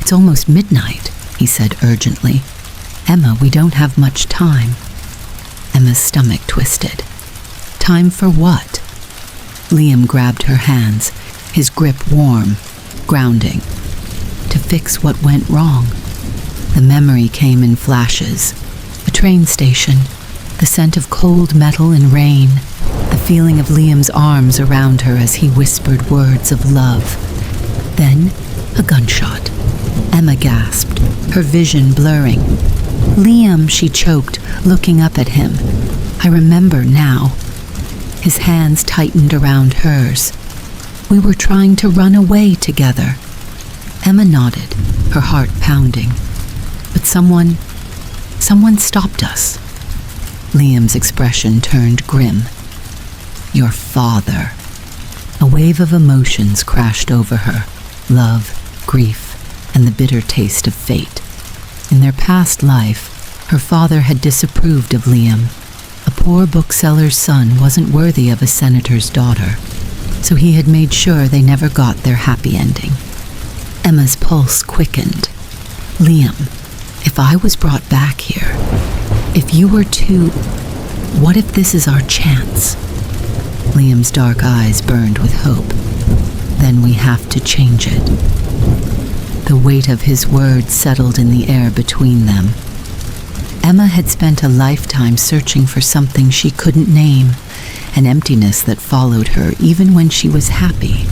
It's almost midnight, he said urgently. Emma, we don't have much time. Emma's stomach twisted. Time for what? Liam grabbed her hands, his grip warm, grounding. To fix what went wrong. The memory came in flashes. A train station, the scent of cold metal and rain, the feeling of Liam's arms around her as he whispered words of love. Then, a gunshot. Emma gasped, her vision blurring. Liam, she choked, looking up at him. I remember now. His hands tightened around hers. We were trying to run away together. Emma nodded, her heart pounding. But someone stopped us. Liam's expression turned grim. Your father. A wave of emotions crashed over her. Love, grief, and the bitter taste of fate. In their past life, her father had disapproved of Liam. A poor bookseller's son wasn't worthy of a senator's daughter, so he had made sure they never got their happy ending. Emma's pulse quickened. Liam, if I was brought back here, if you were to... What if this is our chance? Liam's dark eyes burned with hope. Then we have to change it. The weight of his words settled in the air between them. Emma had spent a lifetime searching for something she couldn't name, an emptiness that followed her even when she was happy.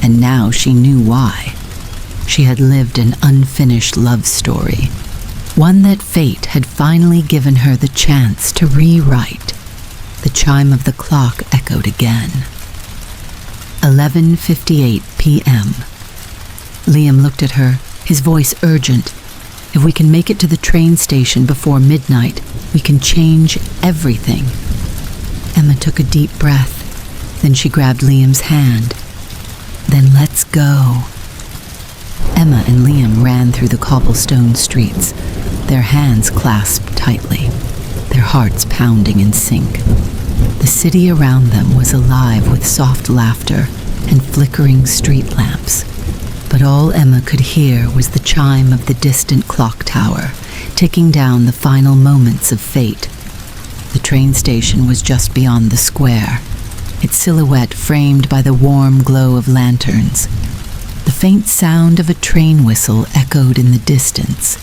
And now she knew why. She had lived an unfinished love story, one that fate had finally given her the chance to rewrite. The chime of the clock echoed again. 11:58 p.m. Liam looked at her, his voice urgent. If we can make it to the train station before midnight, we can change everything. Emma took a deep breath. Then she grabbed Liam's hand. Then let's go. Emma and Liam ran through the cobblestone streets, their hands clasped tightly, their hearts pounding in sync. The city around them was alive with soft laughter and flickering street lamps. But all Emma could hear was the chime of the distant clock tower, ticking down the final moments of fate. The train station was just beyond the square, its silhouette framed by the warm glow of lanterns. The faint sound of a train whistle echoed in the distance,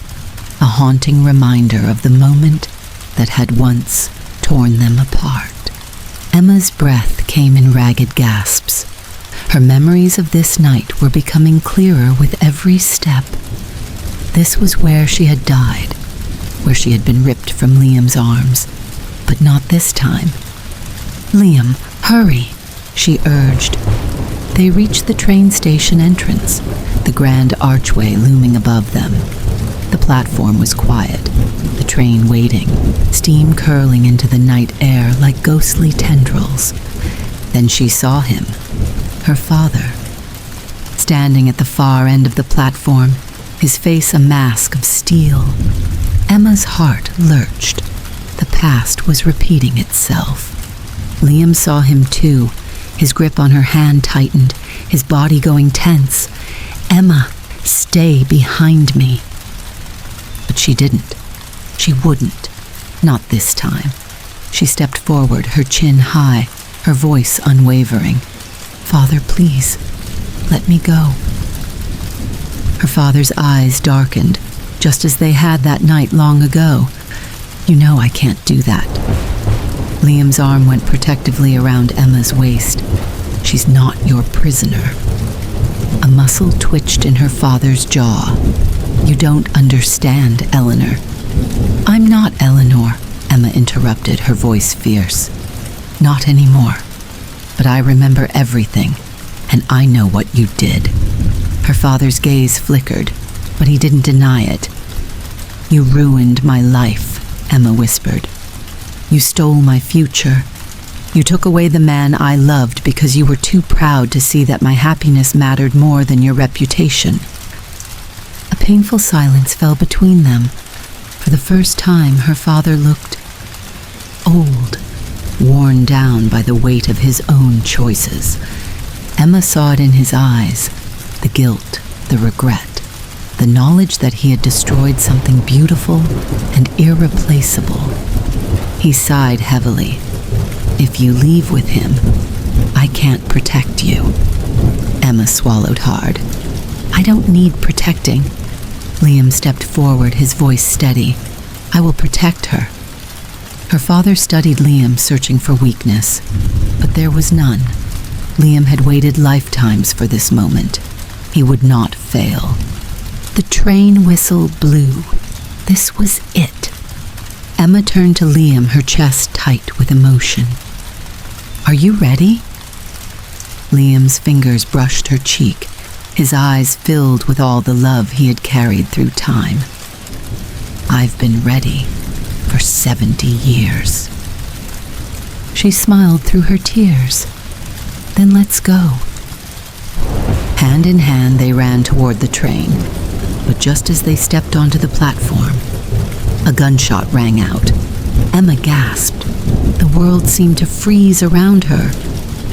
a haunting reminder of the moment that had once torn them apart. Emma's breath came in ragged gasps. Her memories of this night were becoming clearer with every step. This was where she had died, where she had been ripped from Liam's arms, but not this time. "Liam, hurry," she urged. They reached the train station entrance, the grand archway looming above them. The platform was quiet, the train waiting, steam curling into the night air like ghostly tendrils. Then she saw him, her father, standing at the far end of the platform, his face a mask of steel. Emma's heart lurched. The past was repeating itself. Liam saw him too, his grip on her hand tightened, his body going tense. "Emma, stay behind me." But she didn't. She wouldn't. Not this time. She stepped forward, her chin high, her voice unwavering. "Father, please, let me go." Her father's eyes darkened, just as they had that night long ago. "You know I can't do that." Liam's arm went protectively around Emma's waist. "She's not your prisoner." A muscle twitched in her father's jaw. "You don't understand, Eleanor." "I'm not Eleanor," Emma interrupted, her voice fierce. "Not anymore. But I remember everything, and I know what you did." Her father's gaze flickered, but he didn't deny it. "You ruined my life," Emma whispered. "You stole my future. You took away the man I loved because you were too proud to see that my happiness mattered more than your reputation." A painful silence fell between them. For the first time, her father looked old, worn down by the weight of his own choices. Emma saw it in his eyes, the guilt, the regret, the knowledge that he had destroyed something beautiful and irreplaceable. He sighed heavily. "If you leave with him, I can't protect you." Emma swallowed hard. "I don't need protecting." Liam stepped forward, his voice steady. "I will protect her." Her father studied Liam, searching for weakness, but there was none. Liam had waited lifetimes for this moment. He would not fail. The train whistle blew. This was it. Emma turned to Liam, her chest tight with emotion. "Are you ready?" Liam's fingers brushed her cheek, his eyes filled with all the love he had carried through time. "I've been ready for 70 years. She smiled through her tears. "Then let's go." Hand in hand, they ran toward the train, but just as they stepped onto the platform, a gunshot rang out. Emma gasped. The world seemed to freeze around her.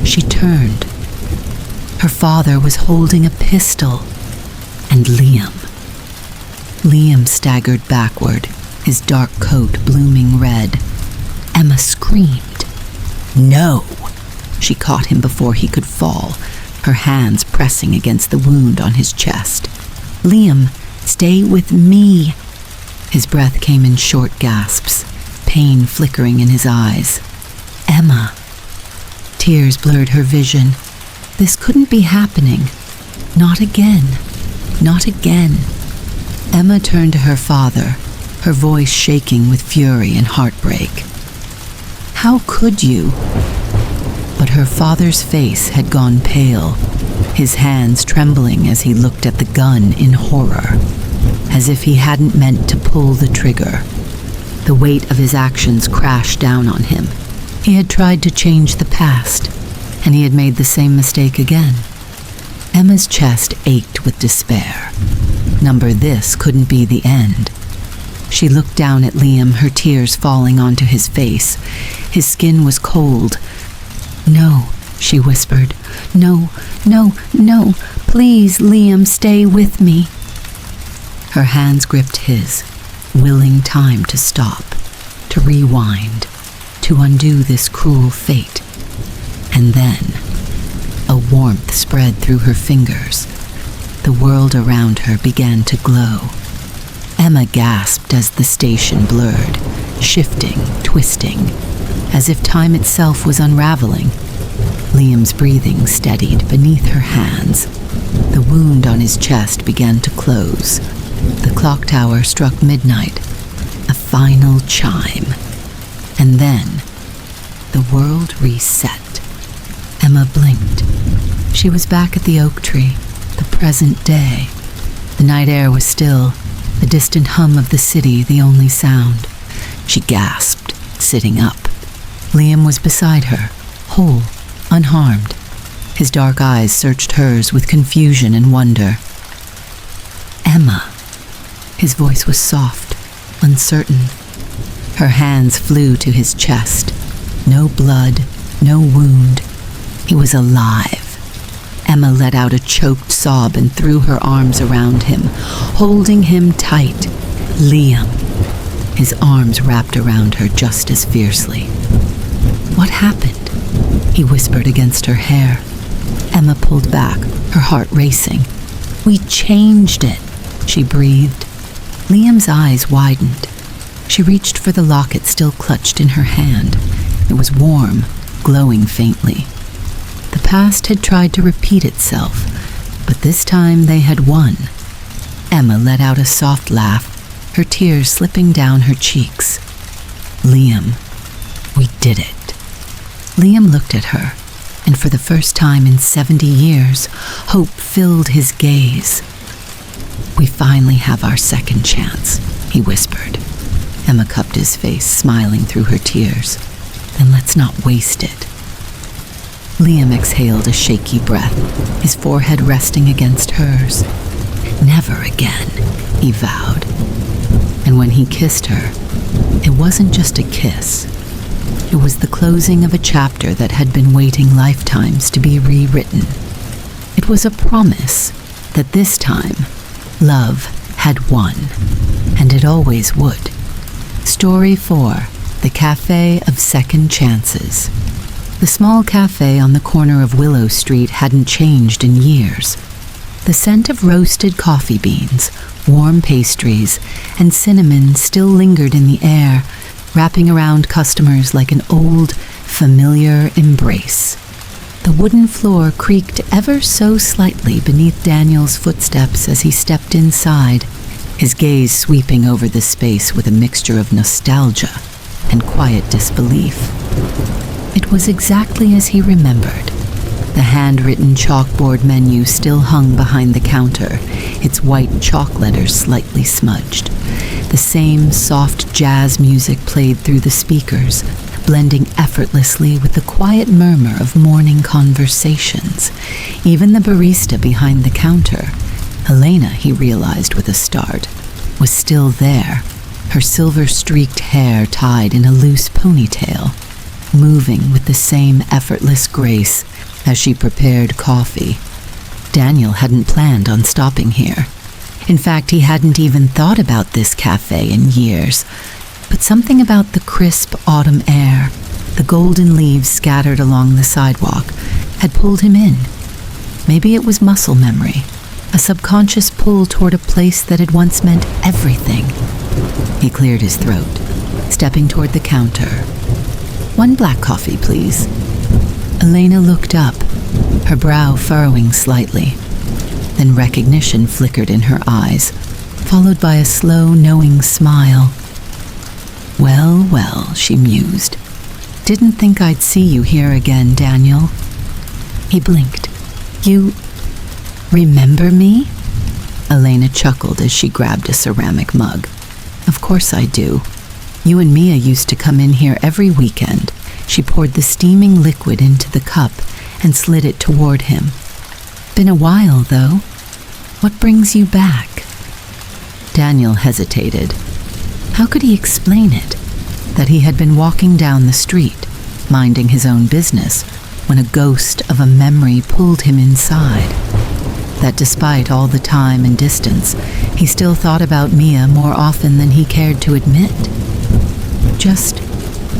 She turned. Her father was holding a pistol, and Liam. Liam staggered backward, his dark coat blooming red. Emma screamed. "No!" She caught him before he could fall, her hands pressing against the wound on his chest. "Liam, stay with me." His breath came in short gasps, pain flickering in his eyes. "Emma." Tears blurred her vision. This couldn't be happening. Not again. Not again. Emma turned to her father, her voice shaking with fury and heartbreak. "How could you?" But her father's face had gone pale, his hands trembling as he looked at the gun in horror, as if he hadn't meant to pull the trigger. The weight of his actions crashed down on him. He had tried to change the past, and he had made the same mistake again. Emma's chest ached with despair. This couldn't be the end. She looked down at Liam, her tears falling onto his face. His skin was cold. "No," she whispered. "No, no, no. Please, Liam, stay with me." Her hands gripped his, willing time to stop, to rewind, to undo this cruel fate. And then, a warmth spread through her fingers. The world around her began to glow. Emma gasped as the station blurred, shifting, twisting, as if time itself was unraveling. Liam's breathing steadied beneath her hands. The wound on his chest began to close. The clock tower struck midnight, a final chime. And then, the world reset. Emma blinked. She was back at the oak tree, the present day. The night air was still, the distant hum of the city the only sound. She gasped, sitting up. Liam was beside her, whole, unharmed. His dark eyes searched hers with confusion and wonder. "Emma." His voice was soft, uncertain. Her hands flew to his chest. No blood, no wound. He was alive. Emma let out a choked sob and threw her arms around him, holding him tight. "Liam." His arms wrapped around her just as fiercely. "What happened?" he whispered against her hair. Emma pulled back, her heart racing. "We changed it," she breathed. Liam's eyes widened. She reached for the locket still clutched in her hand. It was warm, glowing faintly. The past had tried to repeat itself, but this time they had won. Emma let out a soft laugh, her tears slipping down her cheeks. "Liam, we did it." Liam looked at her, and for the first time in 70 years, hope filled his gaze. "We finally have our second chance," he whispered. Emma cupped his face, smiling through her tears. "Then let's not waste it." Liam exhaled a shaky breath, his forehead resting against hers. "Never again," he vowed. And when he kissed her, it wasn't just a kiss. It was the closing of a chapter that had been waiting lifetimes to be rewritten. It was a promise that this time, love had won, and it always would. Story 4, The Cafe of Second Chances. The small cafe on the corner of Willow Street hadn't changed in years. The scent of roasted coffee beans, warm pastries, and cinnamon still lingered in the air, wrapping around customers like an old, familiar embrace. The wooden floor creaked ever so slightly beneath Daniel's footsteps as he stepped inside, his gaze sweeping over the space with a mixture of nostalgia and quiet disbelief. It was exactly as he remembered. The handwritten chalkboard menu still hung behind the counter, its white chalk letters slightly smudged. The same soft jazz music played through the speakers, blending effortlessly with the quiet murmur of morning conversations. Even the barista behind the counter, Helena, he realized with a start, was still there, her silver-streaked hair tied in a loose ponytail, moving with the same effortless grace as she prepared coffee. Daniel hadn't planned on stopping here. In fact, he hadn't even thought about this cafe in years. But something about the crisp autumn air, the golden leaves scattered along the sidewalk, had pulled him in. Maybe it was muscle memory, a subconscious pull toward a place that had once meant everything. He cleared his throat, stepping toward the counter. "One black coffee, please." Elena looked up, her brow furrowing slightly. Then recognition flickered in her eyes, followed by a slow, knowing smile. "Well, well," she mused. "Didn't think I'd see you here again, Daniel." He blinked. "You remember me?" Elena chuckled as she grabbed a ceramic mug. "Of course I do. You and Mia used to come in here every weekend." She poured the steaming liquid into the cup and slid it toward him. "Been a while, though. What brings you back?" Daniel hesitated. How could he explain it? That he had been walking down the street, minding his own business, when a ghost of a memory pulled him inside. That despite all the time and distance, he still thought about Mia more often than he cared to admit. "Just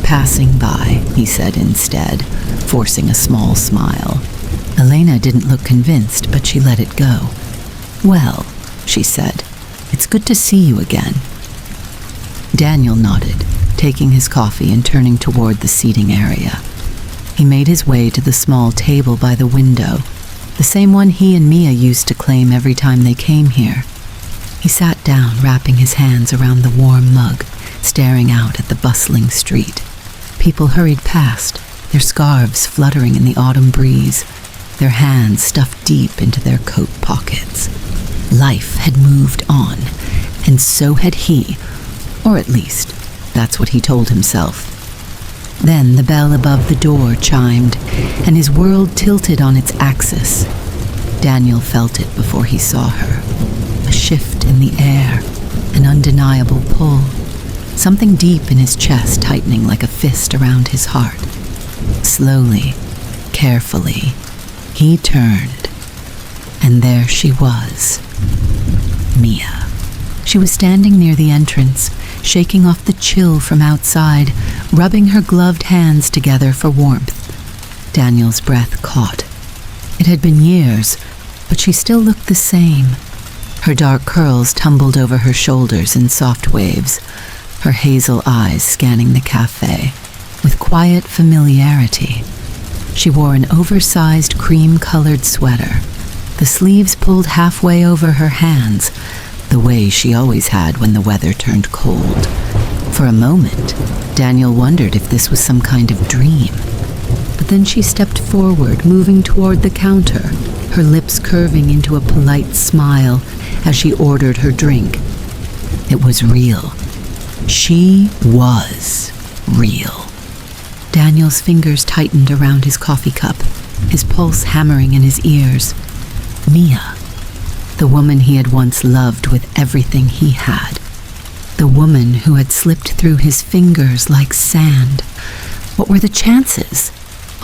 passing by," he said instead, forcing a small smile. Elena didn't look convinced, but she let it go. "Well," she said, "it's good to see you again." Daniel nodded, taking his coffee and turning toward the seating area. He made his way to the small table by the window, the same one he and Mia used to claim every time they came here. He sat down, wrapping his hands around the warm mug, staring out at the bustling street. People hurried past, their scarves fluttering in the autumn breeze, their hands stuffed deep into their coat pockets. Life had moved on, and so had he, or at least, that's what he told himself. Then the bell above the door chimed, and his world tilted on its axis. Daniel felt it before he saw her. A shift in the air, an undeniable pull, something deep in his chest tightening like a fist around his heart. Slowly, carefully, he turned, and there she was, Mia. She was standing near the entrance, shaking off the chill from outside, rubbing her gloved hands together for warmth. Daniel's breath caught. It had been years, but she still looked the same. Her dark curls tumbled over her shoulders in soft waves, her hazel eyes scanning the cafe with quiet familiarity. She wore an oversized cream-colored sweater, the sleeves pulled halfway over her hands, the way she always had when the weather turned cold. For a moment, Daniel wondered if this was some kind of dream. But then she stepped forward, moving toward the counter, her lips curving into a polite smile as she ordered her drink. It was real. She was real. Daniel's fingers tightened around his coffee cup, his pulse hammering in his ears. Mia. The woman he had once loved with everything he had. The woman who had slipped through his fingers like sand. What were the chances?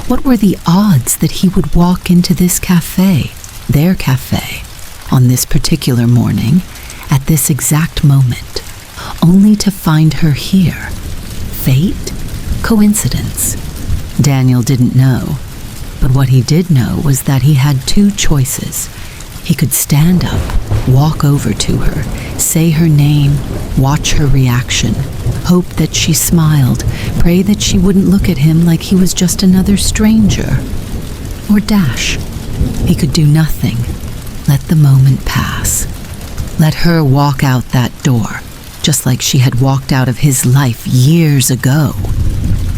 What were the odds that he would walk into this cafe, their cafe, on this particular morning, at this exact moment, only to find her here? Fate? Coincidence? Daniel didn't know. But what he did know was that he had two choices. He could stand up, walk over to her, say her name, watch her reaction, hope that she smiled, pray that she wouldn't look at him like he was just another stranger. Or dash. He could do nothing. Let the moment pass. Let her walk out that door, just like she had walked out of his life years ago.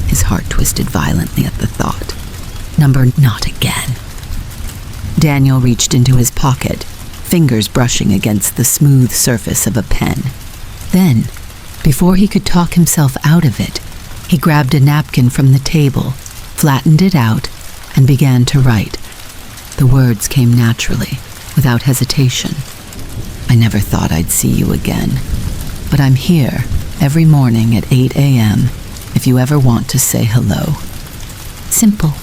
His heart twisted violently at the thought. Not again. Daniel reached into his pocket, fingers brushing against the smooth surface of a pen. Then, before he could talk himself out of it, he grabbed a napkin from the table, flattened it out, and began to write. The words came naturally, without hesitation. "I never thought I'd see you again, but I'm here every morning at 8 a.m. if you ever want to say hello." Simple,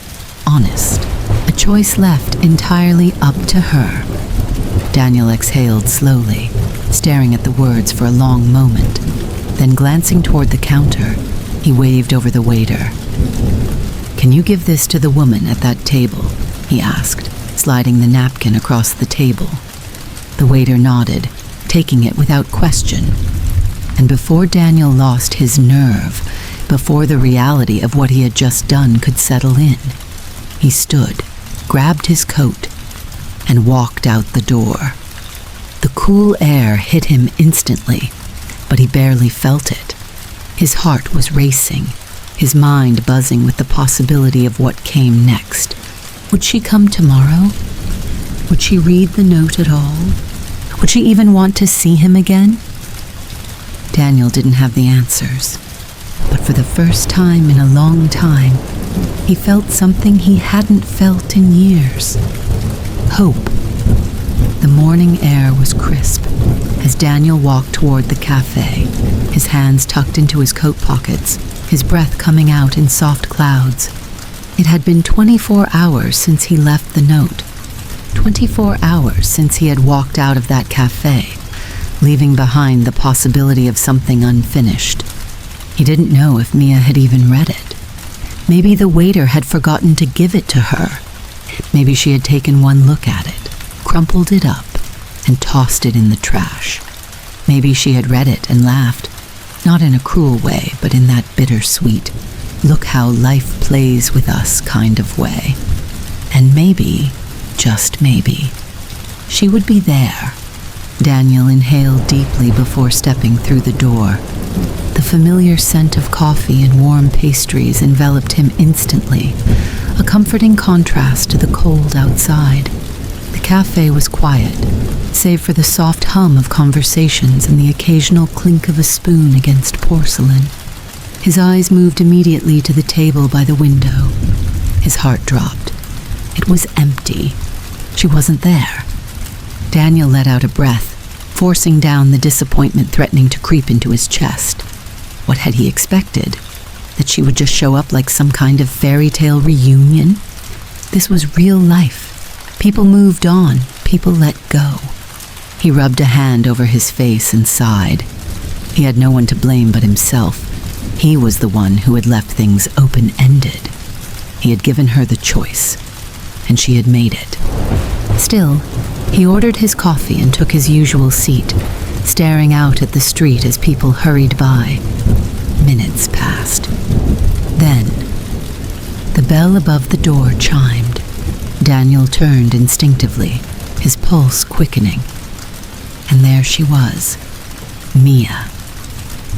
honest, a choice left entirely up to her. Daniel exhaled slowly, staring at the words for a long moment. Then glancing toward the counter, he waved over the waiter. "Can you give this to the woman at that table?" he asked, sliding the napkin across the table. The waiter nodded, taking it without question. And before Daniel lost his nerve, before the reality of what he had just done could settle in, he stood, grabbed his coat, and walked out the door. The cool air hit him instantly, but he barely felt it. His heart was racing, his mind buzzing with the possibility of what came next. Would she come tomorrow? Would she read the note at all? Would she even want to see him again? Daniel didn't have the answers, but for the first time in a long time, he felt something he hadn't felt in years. Hope. The morning air was crisp as Daniel walked toward the cafe, his hands tucked into his coat pockets, his breath coming out in soft clouds. It had been 24 hours since he left the note. 24 hours since he had walked out of that cafe, leaving behind the possibility of something unfinished. He didn't know if Mia had even read it. Maybe the waiter had forgotten to give it to her. Maybe she had taken one look at it, crumpled it up, and tossed it in the trash. Maybe she had read it and laughed, not in a cruel way, but in that bittersweet, look how life plays with us kind of way. And maybe, just maybe, she would be there. Daniel inhaled deeply before stepping through the door. The familiar scent of coffee and warm pastries enveloped him instantly, a comforting contrast to the cold outside. The cafe was quiet, save for the soft hum of conversations and the occasional clink of a spoon against porcelain. His eyes moved immediately to the table by the window. His heart dropped. It was empty. She wasn't there. Daniel let out a breath, forcing down the disappointment threatening to creep into his chest. What had he expected? That she would just show up like some kind of fairy tale reunion? This was real life. People moved on. People let go. He rubbed a hand over his face and sighed. He had no one to blame but himself. He was the one who had left things open-ended. He had given her the choice, and she had made it. Still, he ordered his coffee and took his usual seat, staring out at the street as people hurried by. Minutes passed. Then, the bell above the door chimed. Daniel turned instinctively, his pulse quickening. And there she was, Mia.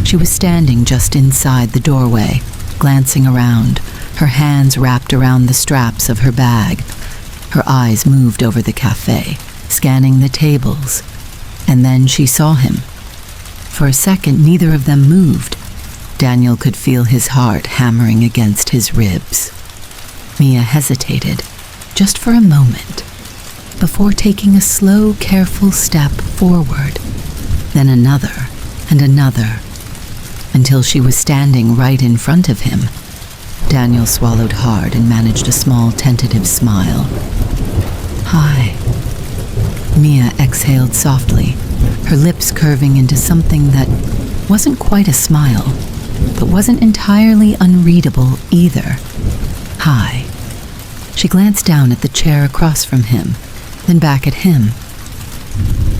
She was standing just inside the doorway, glancing around, her hands wrapped around the straps of her bag. Her eyes moved over the cafe, scanning the tables, and then she saw him. For a second, neither of them moved. Daniel could feel his heart hammering against his ribs. Mia hesitated, just for a moment, before taking a slow, careful step forward, then another and another, until she was standing right in front of him. Daniel swallowed hard and managed a small, tentative smile. "Hi." Mia exhaled softly, her lips curving into something that wasn't quite a smile, but wasn't entirely unreadable either. "Hi." She glanced down at the chair across from him, then back at him.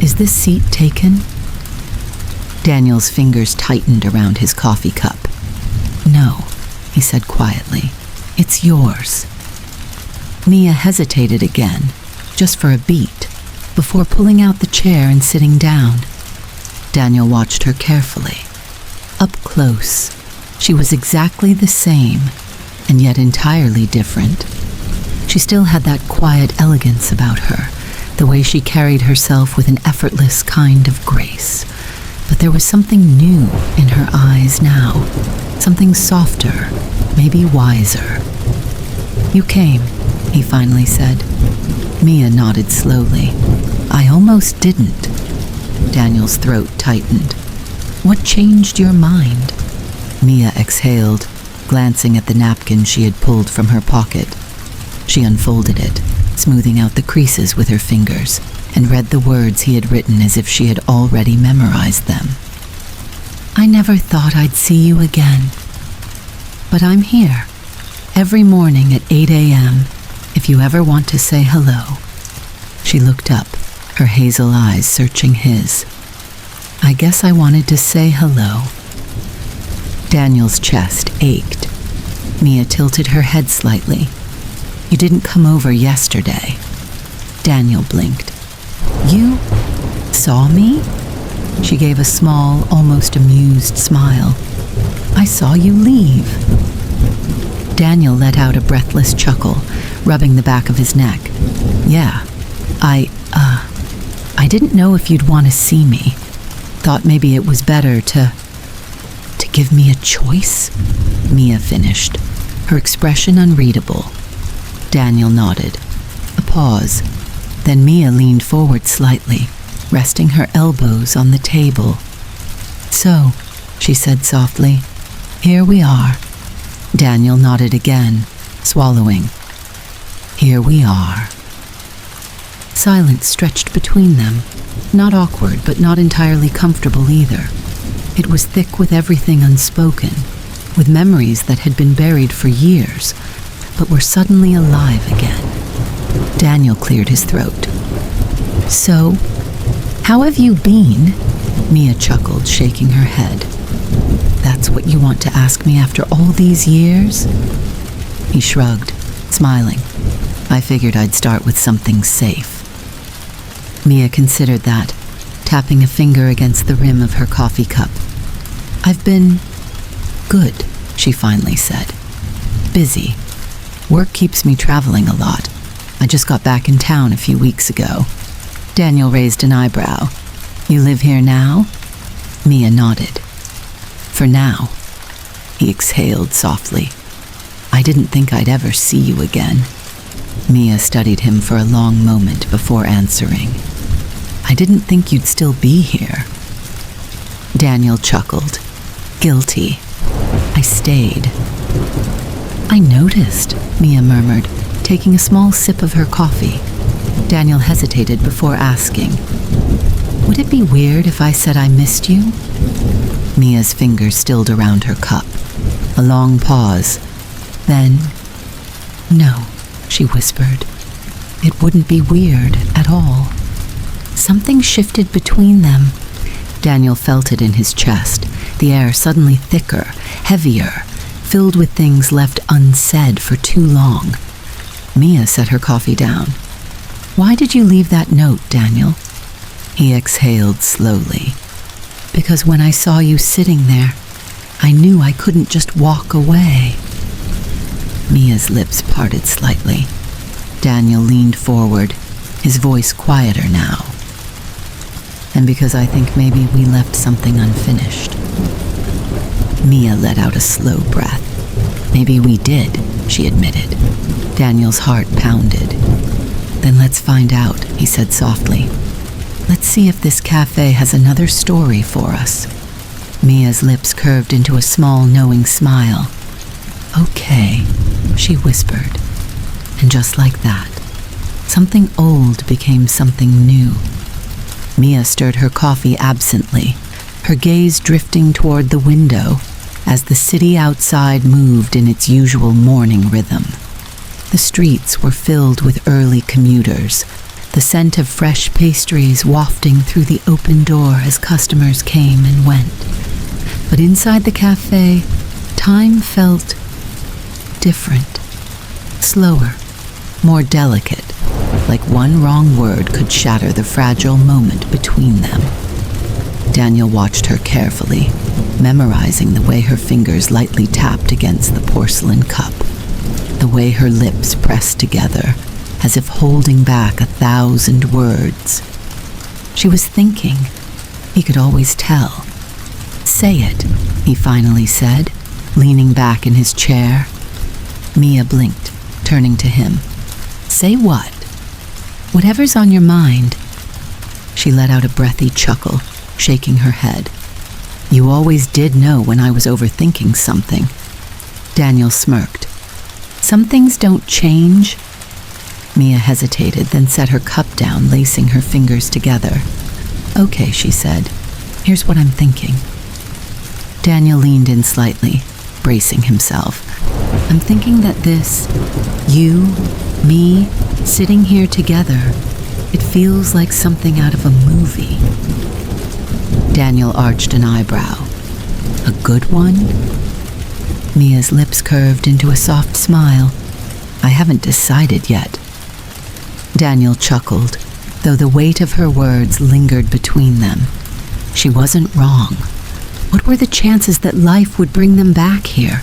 "Is this seat taken?" Daniel's fingers tightened around his coffee cup. "No," he said quietly. "It's yours." Mia hesitated again, just for a beat, before pulling out the chair and sitting down. Daniel watched her carefully. Up close, she was exactly the same, and yet entirely different. She still had that quiet elegance about her, the way she carried herself with an effortless kind of grace. But there was something new in her eyes now, something softer, maybe wiser. "You came," he finally said. Mia nodded slowly. "I almost didn't." Daniel's throat tightened. "What changed your mind?" Mia exhaled, glancing at the napkin she had pulled from her pocket. She unfolded it, smoothing out the creases with her fingers, and read the words he had written as if she had already memorized them. I never thought I'd see you again. But I'm here, every morning at 8 a.m., if you ever want to say hello." She looked up, her hazel eyes searching his. "I guess I wanted to say hello." Daniel's chest ached. Mia tilted her head slightly. "You didn't come over yesterday." Daniel blinked. "You saw me?" She gave a small, almost amused smile. "I saw you leave." Daniel let out a breathless chuckle, rubbing the back of his neck. "Yeah, I didn't know if you'd want to see me. Thought maybe it was better to give me a choice," Mia finished, her expression unreadable. Daniel nodded. A pause. Then Mia leaned forward slightly, resting her elbows on the table. "So," she said softly, "here we are." Daniel nodded again, swallowing. "Here we are." Silence stretched between them, not awkward but not entirely comfortable either. It was thick with everything unspoken, with memories that had been buried for years, but were suddenly alive again. Daniel cleared his throat. "So, how have you been?" Mia chuckled, shaking her head. "That's what you want to ask me after all these years?" He shrugged, smiling. "I figured I'd start with something safe." Mia considered that, tapping a finger against the rim of her coffee cup. "I've been good," she finally said. "Busy. Work keeps me traveling a lot. I just got back in town a few weeks ago." Daniel raised an eyebrow. "You live here now?" Mia nodded. "For now." He exhaled softly. "I didn't think I'd ever see you again." Mia studied him for a long moment before answering. "I didn't think you'd still be here." Daniel chuckled. "Guilty. I stayed." "I noticed," Mia murmured, taking a small sip of her coffee. Daniel hesitated before asking, "Would it be weird if I said I missed you?" Mia's fingers stilled around her cup. A long pause. Then, "No," she whispered. "It wouldn't be weird at all." Something shifted between them. Daniel felt it in his chest, the air suddenly thicker, heavier, filled with things left unsaid for too long. Mia set her coffee down. "Why did you leave that note, Daniel?" He exhaled slowly. "Because when I saw you sitting there, I knew I couldn't just walk away." Mia's lips parted slightly. Daniel leaned forward, his voice quieter now. "And because I think maybe we left something unfinished." Mia let out a slow breath. "Maybe we did," she admitted. Daniel's heart pounded. "Then let's find out," he said softly. "Let's see if this cafe has another story for us." Mia's lips curved into a small, knowing smile. "Okay," she whispered. And just like that, something old became something new. Mia stirred her coffee absently, her gaze drifting toward the window as the city outside moved in its usual morning rhythm. The streets were filled with early commuters, the scent of fresh pastries wafting through the open door as customers came and went. But inside the cafe, time felt different, slower, more delicate, like one wrong word could shatter the fragile moment between them. Daniel watched her carefully, memorizing the way her fingers lightly tapped against the porcelain cup, the way her lips pressed together, as if holding back 1,000 words. She was thinking. He could always tell. "Say it," he finally said, leaning back in his chair. Mia blinked, turning to him. "Say what?" "Whatever's on your mind." She let out a breathy chuckle, shaking her head. "You always did know when I was overthinking something." Daniel smirked. "Some things don't change." Mia hesitated, then set her cup down, lacing her fingers together. "Okay," she said. "Here's what I'm thinking. Daniel leaned in slightly, bracing himself. I'm thinking that this, you, me, sitting here together, it feels like something out of a movie. Daniel arched an eyebrow. A good one? Mia's lips curved into a soft smile. I haven't decided yet. Daniel chuckled, though the weight of her words lingered between them. She wasn't wrong. What were the chances that life would bring them back here?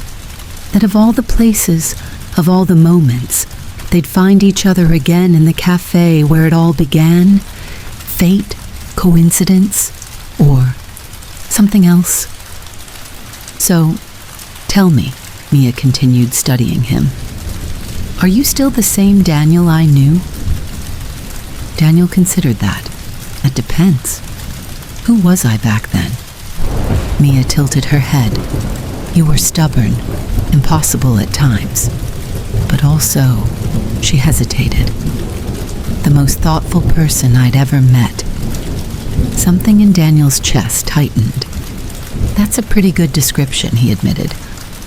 That of all the places, of all the moments, they'd find each other again in the cafe where it all began? Fate? Coincidence? Or something else? So, tell me, Mia continued, studying him. Are you still the same Daniel I knew? Daniel considered that. That depends. Who was I back then? Mia tilted her head. You were stubborn, impossible at times. But also, she hesitated. The most thoughtful person I'd ever met. Something in Daniel's chest tightened. That's a pretty good description, he admitted.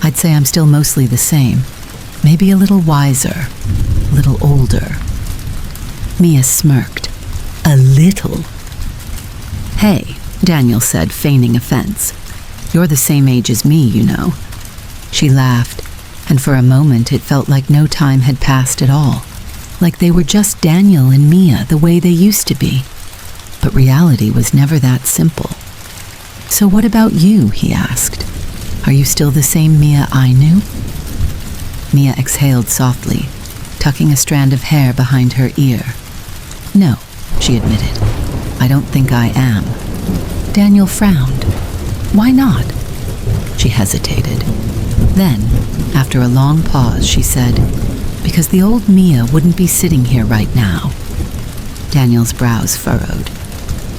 I'd say I'm still mostly the same. Maybe a little wiser, a little older. Mia smirked. A little? Hey, Daniel said, feigning offense. You're the same age as me, you know. She laughed, and for a moment it felt like no time had passed at all. Like they were just Daniel and Mia the way they used to be. But reality was never that simple. So what about you, he asked. Are you still the same Mia I knew? Mia exhaled softly, tucking a strand of hair behind her ear. No, she admitted. I don't think I am. Daniel frowned. Why not? She hesitated. Then, after a long pause, she said, because the old Mia wouldn't be sitting here right now. Daniel's brows furrowed.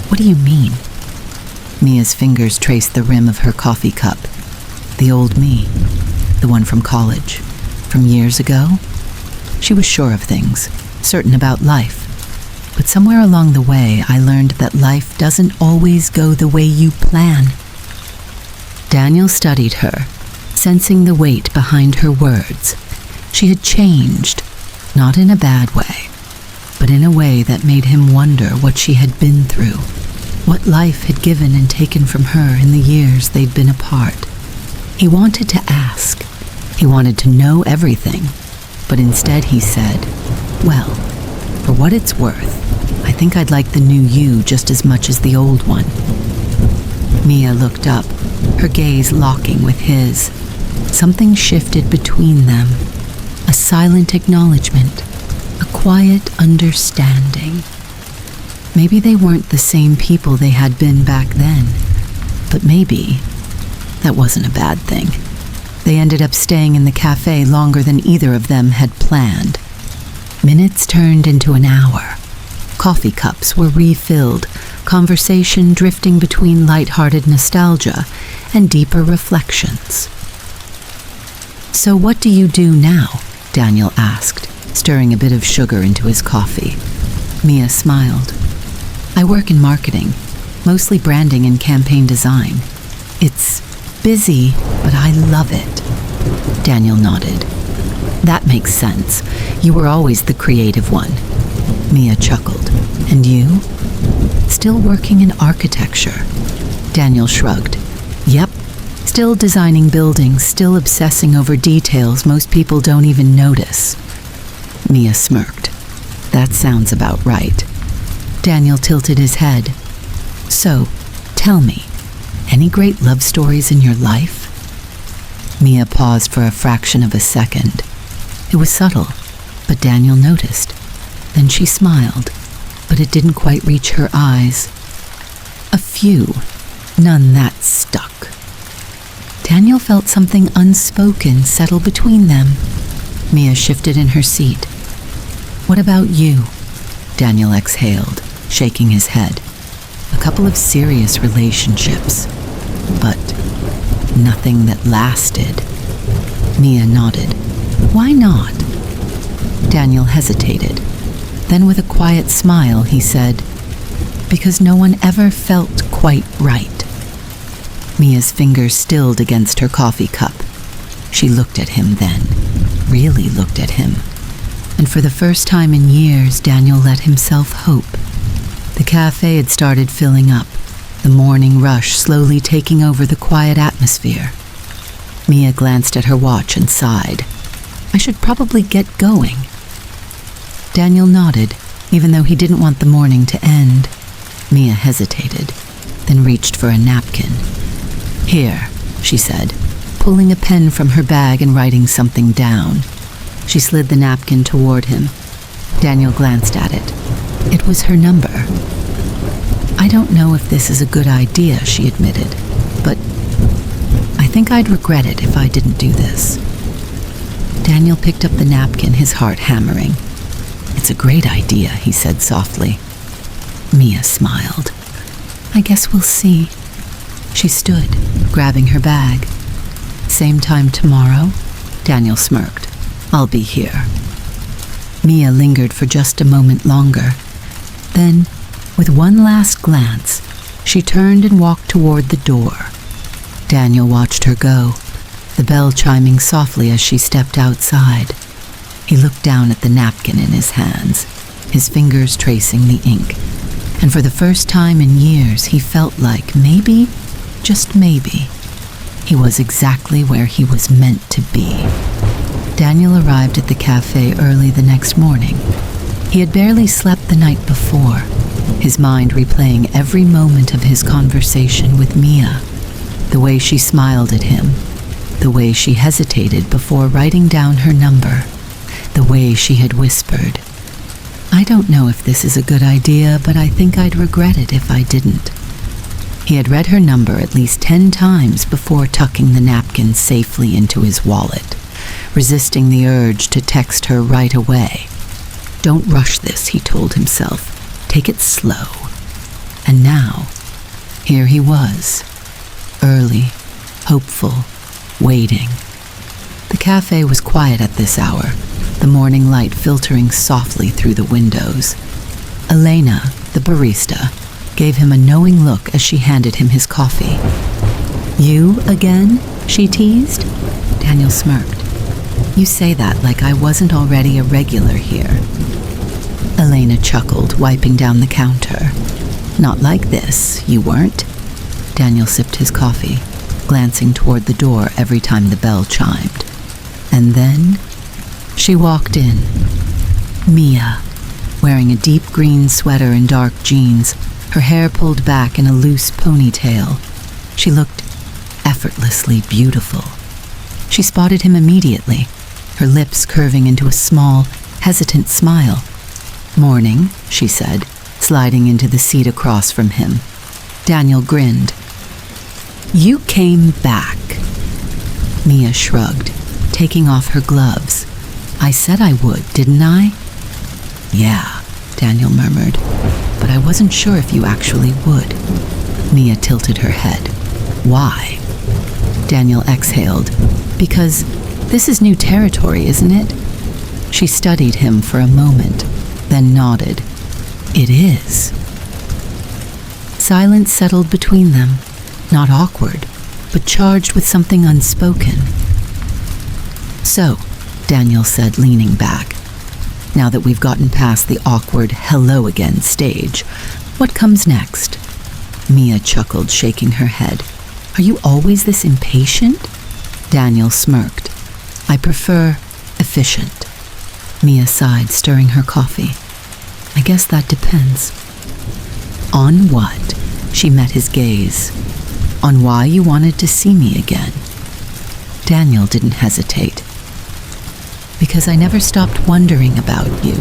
What do you mean? Mia's fingers traced the rim of her coffee cup. The old me. The one from college. From years ago? She was sure of things, certain about life. But somewhere along the way, I learned that life doesn't always go the way you plan. Daniel studied her, sensing the weight behind her words. She had changed, not in a bad way, but in a way that made him wonder what she had been through, what life had given and taken from her in the years they'd been apart. He wanted to ask. He wanted to know everything, but instead he said, well, for what it's worth, I think I'd like the new you just as much as the old one. Mia looked up, her gaze locking with his. Something shifted between them, a silent acknowledgement, a quiet understanding. Maybe they weren't the same people they had been back then, but maybe that wasn't a bad thing. They ended up staying in the cafe longer than either of them had planned. Minutes turned into an hour. Coffee cups were refilled, conversation drifting between light-hearted nostalgia and deeper reflections. So what do you do now? Daniel asked, stirring a bit of sugar into his coffee. Mia smiled. I work in marketing, mostly branding and campaign design. It's busy, but I love it. Daniel nodded. That makes sense. You were always the creative one. Mia chuckled. And you? Still working in architecture. Daniel shrugged. Yep. Still designing buildings, still obsessing over details most people don't even notice. Mia smirked. That sounds about right. Daniel tilted his head. So, tell me, any great love stories in your life? Mia paused for a fraction of a second. It was subtle, but Daniel noticed. Then she smiled, but it didn't quite reach her eyes. A few, none that stuck. Daniel felt something unspoken settle between them. Mia shifted in her seat. What about you? Daniel exhaled, shaking his head. A couple of serious relationships, but nothing that lasted. Mia nodded. Why not? Daniel hesitated. Then with a quiet smile, he said, because no one ever felt quite right. Mia's fingers stilled against her coffee cup. She looked at him then, really looked at him. And for the first time in years, Daniel let himself hope. The cafe had started filling up, the morning rush slowly taking over the quiet atmosphere. Mia glanced at her watch and sighed. I should probably get going. Daniel nodded, even though he didn't want the morning to end. Mia hesitated, then reached for a napkin. Here, she said, pulling a pen from her bag and writing something down. She slid the napkin toward him. Daniel glanced at it. It was her number. I don't know if this is a good idea, she admitted, but I think I'd regret it if I didn't do this. Daniel picked up the napkin, his heart hammering. It's a great idea, he said softly. Mia smiled. I guess we'll see. She stood, grabbing her bag. Same time tomorrow? Daniel smirked. I'll be here. Mia lingered for just a moment longer. Then, with one last glance, she turned and walked toward the door. Daniel watched her go, the bell chiming softly as she stepped outside. He looked down at the napkin in his hands, his fingers tracing the ink. And for the first time in years, he felt like maybe, just maybe, he was exactly where he was meant to be. Daniel arrived at the cafe early the next morning. He had barely slept the night before, his mind replaying every moment of his conversation with Mia, the way she smiled at him, the way she hesitated before writing down her number, the way she had whispered, I don't know if this is a good idea, but I think I'd regret it if I didn't. He had read her number at least 10 times before tucking the napkin safely into his wallet, resisting the urge to text her right away. Don't rush this, he told himself. Take it slow. And now, here he was, early, hopeful, waiting. The cafe was quiet at this hour, the morning light filtering softly through the windows. Elena, the barista, gave him a knowing look as she handed him his coffee. You again? She teased. Daniel smirked. You say that like I wasn't already a regular here. Elena chuckled, wiping down the counter. Not like this, you weren't? Daniel sipped his coffee, glancing toward the door every time the bell chimed. And then she walked in. Mia, wearing a deep green sweater and dark jeans, her hair pulled back in a loose ponytail. She looked effortlessly beautiful. She spotted him immediately, her lips curving into a small, hesitant smile. Morning, she said, sliding into the seat across from him. Daniel grinned. You came back. Mia shrugged, taking off her gloves. I said I would, didn't I? Yeah, Daniel murmured, but I wasn't sure if you actually would. Mia tilted her head. Why? Daniel exhaled. Because this is new territory, isn't it? She studied him for a moment, then nodded. It is. Silence settled between them, not awkward, but charged with something unspoken. So, Daniel said, leaning back, now that we've gotten past the awkward hello again stage, what comes next? Mia chuckled, shaking her head. Are you always this impatient? Daniel smirked. I prefer efficient. Mia sighed, stirring her coffee. I guess that depends. On what? She met his gaze. On why you wanted to see me again. Daniel didn't hesitate. Because I never stopped wondering about you.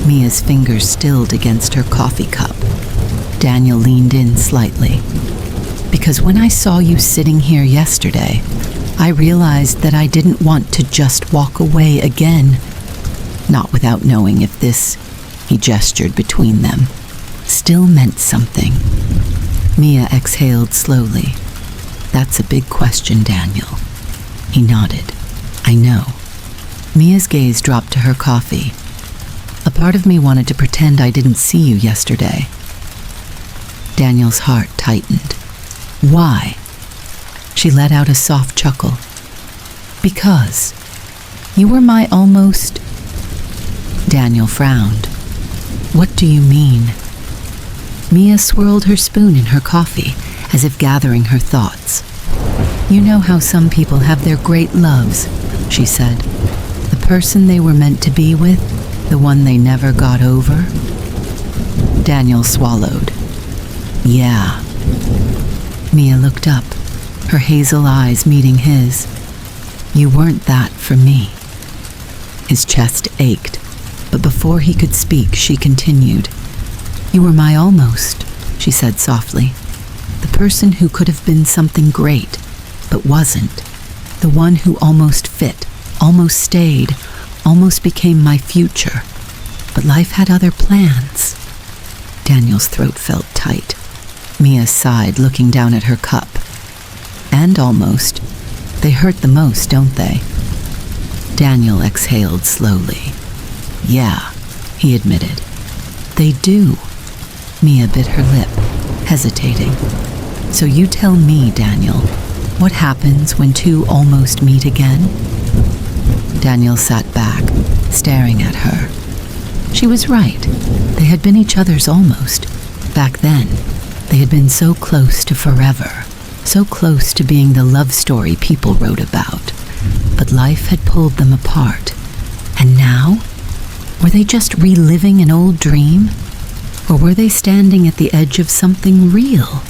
Mia's fingers stilled against her coffee cup. Daniel leaned in slightly. Because when I saw you sitting here yesterday, I realized that I didn't want to just walk away again. Not without knowing if this, he gestured between them, still meant something. Mia exhaled slowly. That's a big question, Daniel. He nodded. I know. Mia's gaze dropped to her coffee. A part of me wanted to pretend I didn't see you yesterday. Daniel's heart tightened. Why? She let out a soft chuckle. Because you were my almost... Daniel frowned. What do you mean? Mia swirled her spoon in her coffee, as if gathering her thoughts. You know how some people have their great loves, she said. The person they were meant to be with, the one they never got over. Daniel swallowed. Yeah. Mia looked up, her hazel eyes meeting his. You weren't that for me. His chest ached, but before he could speak, she continued. You were my almost, she said softly. The person who could have been something great, but wasn't. The one who almost fit, almost stayed, almost became my future. But life had other plans. Daniel's throat felt tight. Mia sighed, looking down at her cup. And almost. They hurt the most, don't they? Daniel exhaled slowly. Yeah, he admitted. They do. Mia bit her lip, hesitating. So you tell me, Daniel, what happens when two almost meet again? Daniel sat back, staring at her. She was right. They had been each other's almost. Back then, they had been so close to forever, so close to being the love story people wrote about. But life had pulled them apart. And now? Were they just reliving an old dream? Or were they standing at the edge of something real?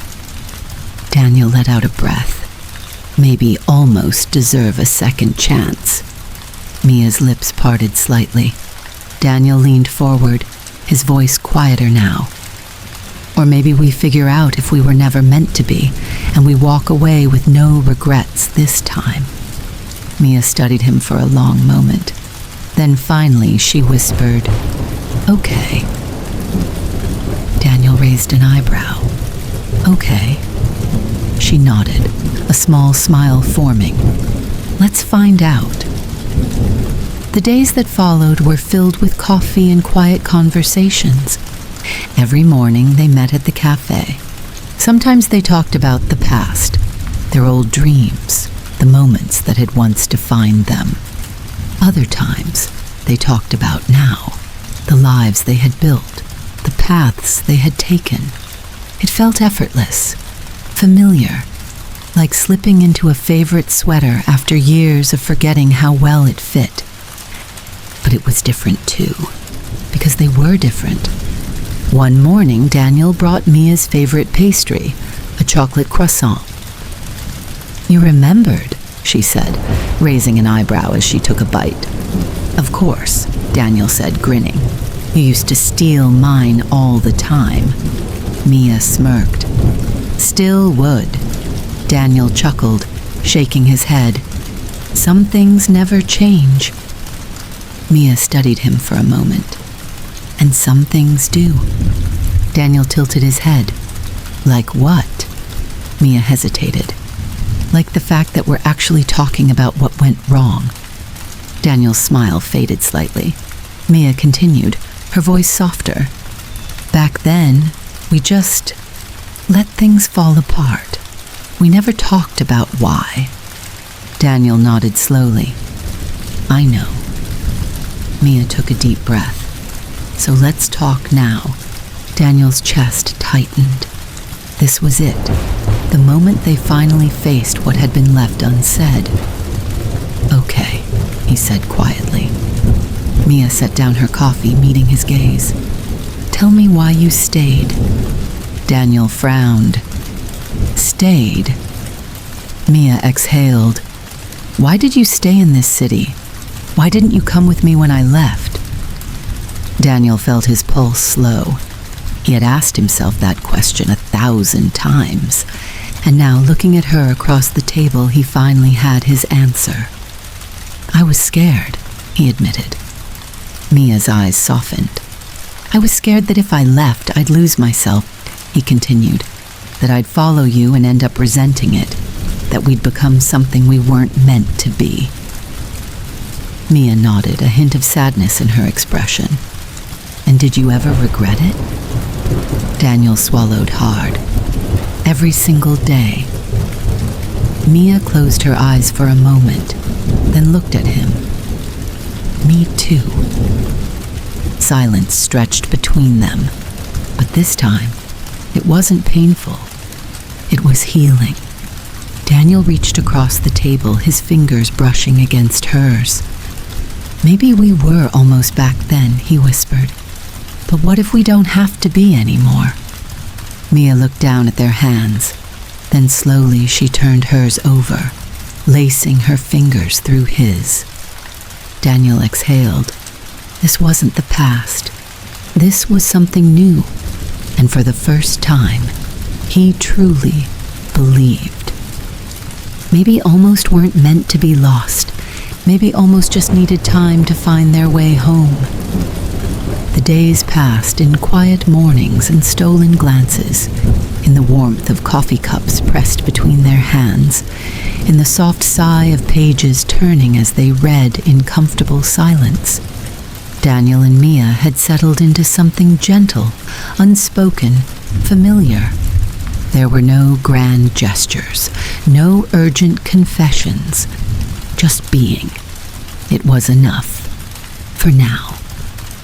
Daniel let out a breath. Maybe almost deserve a second chance. Mia's lips parted slightly. Daniel leaned forward, his voice quieter now. Or maybe we figure out if we were never meant to be, and we walk away with no regrets this time. Mia studied him for a long moment. Then finally she whispered, Okay. Daniel raised an eyebrow. Okay. She nodded, a small smile forming. Let's find out. The days that followed were filled with coffee and quiet conversations. Every morning they met at the cafe. Sometimes they talked about the past, their old dreams, the moments that had once defined them. Other times they talked about now, the lives they had built, the paths they had taken. It felt effortless, familiar, like slipping into a favorite sweater after years of forgetting how well it fit. But it was different too, because they were different. One morning, Daniel brought Mia's favorite pastry, a chocolate croissant. You remembered, she said, raising an eyebrow as she took a bite. Of course, Daniel said, grinning. You used to steal mine all the time. Mia smirked. Still would. Daniel chuckled, shaking his head. Some things never change. Mia studied him for a moment. And some things do. Daniel tilted his head. Like what? Mia hesitated. Like the fact that we're actually talking about what went wrong. Daniel's smile faded slightly. Mia continued, her voice softer. Back then, we just let things fall apart. We never talked about why. Daniel nodded slowly. I know. Mia took a deep breath. So let's talk now. Daniel's chest tightened. This was it. The moment they finally faced what had been left unsaid. Okay, he said quietly. Mia set down her coffee, meeting his gaze. Tell me why you stayed. Daniel frowned. Stayed? Mia exhaled. Why did you stay in this city? Why didn't you come with me when I left? Daniel felt his pulse slow. He had asked himself that question 1,000 times, and now looking at her across the table, he finally had his answer. I was scared, he admitted. Mia's eyes softened. I was scared that if I left, I'd lose myself, he continued, that I'd follow you and end up resenting it, that we'd become something we weren't meant to be. Mia nodded, a hint of sadness in her expression. And did you ever regret it? Daniel swallowed hard. every single day. Mia closed her eyes for a moment, then looked at him. Me too. Silence stretched between them, but this time, it wasn't painful. It was healing. Daniel reached across the table, his fingers brushing against hers. Maybe we were almost back then, he whispered. But what if we don't have to be anymore? Mia looked down at their hands. Then slowly she turned hers over, lacing her fingers through his. Daniel exhaled. This wasn't the past. This was something new. And for the first time, he truly believed. Maybe almost weren't meant to be lost. Maybe almost just needed time to find their way home. The days passed in quiet mornings and stolen glances, in the warmth of coffee cups pressed between their hands, in the soft sigh of pages turning as they read in comfortable silence. Daniel and Mia had settled into something gentle, unspoken, familiar. There were no grand gestures, no urgent confessions, just being. It was enough. For now.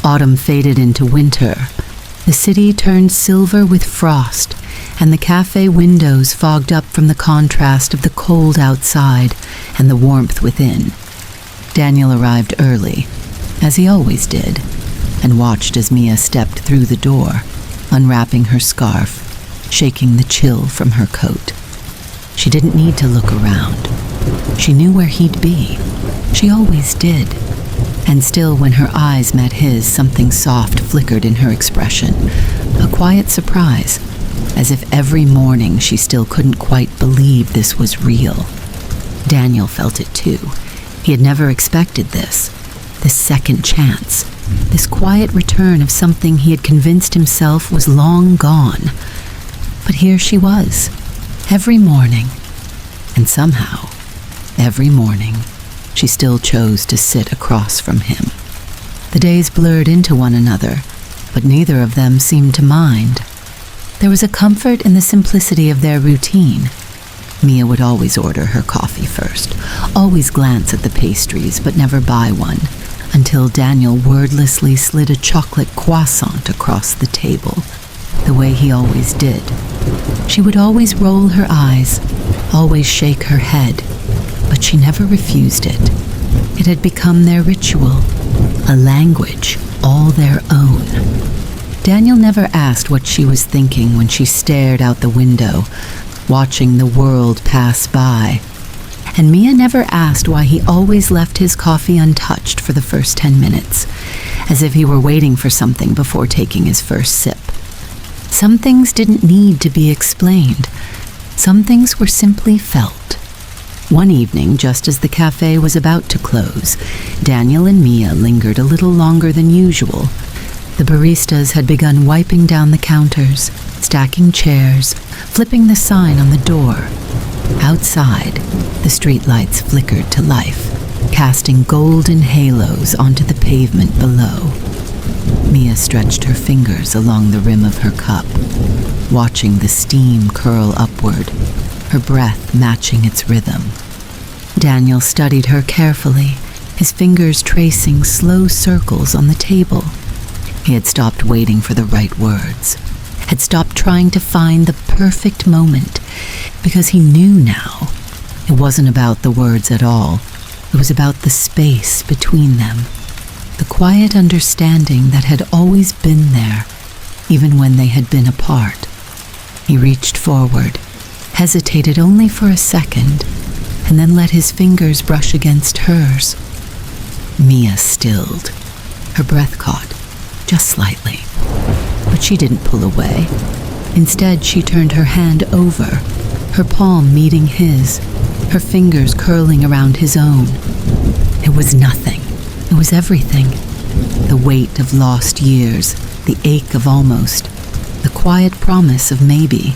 Autumn faded into winter. The city turned silver with frost, and the cafe windows fogged up from the contrast of the cold outside and the warmth within. Daniel arrived early, as he always did, and watched as Mia stepped through the door, unwrapping her scarf, shaking the chill from her coat. She didn't need to look around. She knew where he'd be. She always did. And still, when her eyes met his, something soft flickered in her expression, a quiet surprise, as if every morning she still couldn't quite believe this was real. Daniel felt it too. He had never expected this second chance, this quiet return of something he had convinced himself was long gone. But here she was, every morning, and somehow, every morning, she still chose to sit across from him. The days blurred into one another, but neither of them seemed to mind. There was a comfort in the simplicity of their routine. Mia would always order her coffee first, always glance at the pastries but never buy one, until Daniel wordlessly slid a chocolate croissant across the table, the way he always did. She would always roll her eyes, always shake her head, but she never refused it. It had become their ritual, a language all their own. Daniel never asked what she was thinking when she stared out the window, watching the world pass by. And Mia never asked why he always left his coffee untouched for the first 10 minutes, as if he were waiting for something before taking his first sip. Some things didn't need to be explained. Some things were simply felt. One evening, just as the cafe was about to close, Daniel and Mia lingered a little longer than usual. The baristas had begun wiping down the counters, stacking chairs, flipping the sign on the door. Outside, the streetlights flickered to life, casting golden halos onto the pavement below. Mia stretched her fingers along the rim of her cup, watching the steam curl upward, her breath matching its rhythm. Daniel studied her carefully, his fingers tracing slow circles on the table. He had stopped waiting for the right words, had stopped trying to find the perfect moment, because he knew now it wasn't about the words at all. It was about the space between them, the quiet understanding that had always been there, even when they had been apart. He reached forward, hesitated only for a second, and then let his fingers brush against hers. Mia stilled. Her breath caught, just slightly. But she didn't pull away. Instead, she turned her hand over, her palm meeting his, her fingers curling around his own. It was nothing. It was everything. The weight of lost years, the ache of almost, the quiet promise of maybe.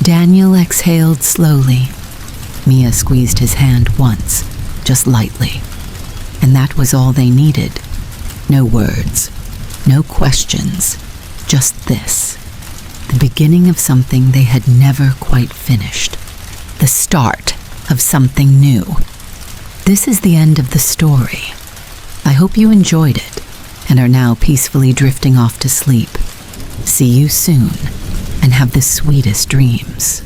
Daniel exhaled slowly. Mia squeezed his hand once, just lightly. And that was all they needed. No words, no questions, just this. The the beginning of something they had never quite finished, the start of something new. This is the end of the story. I hope you enjoyed it and are now peacefully drifting off to sleep. See you soon, and have the sweetest dreams.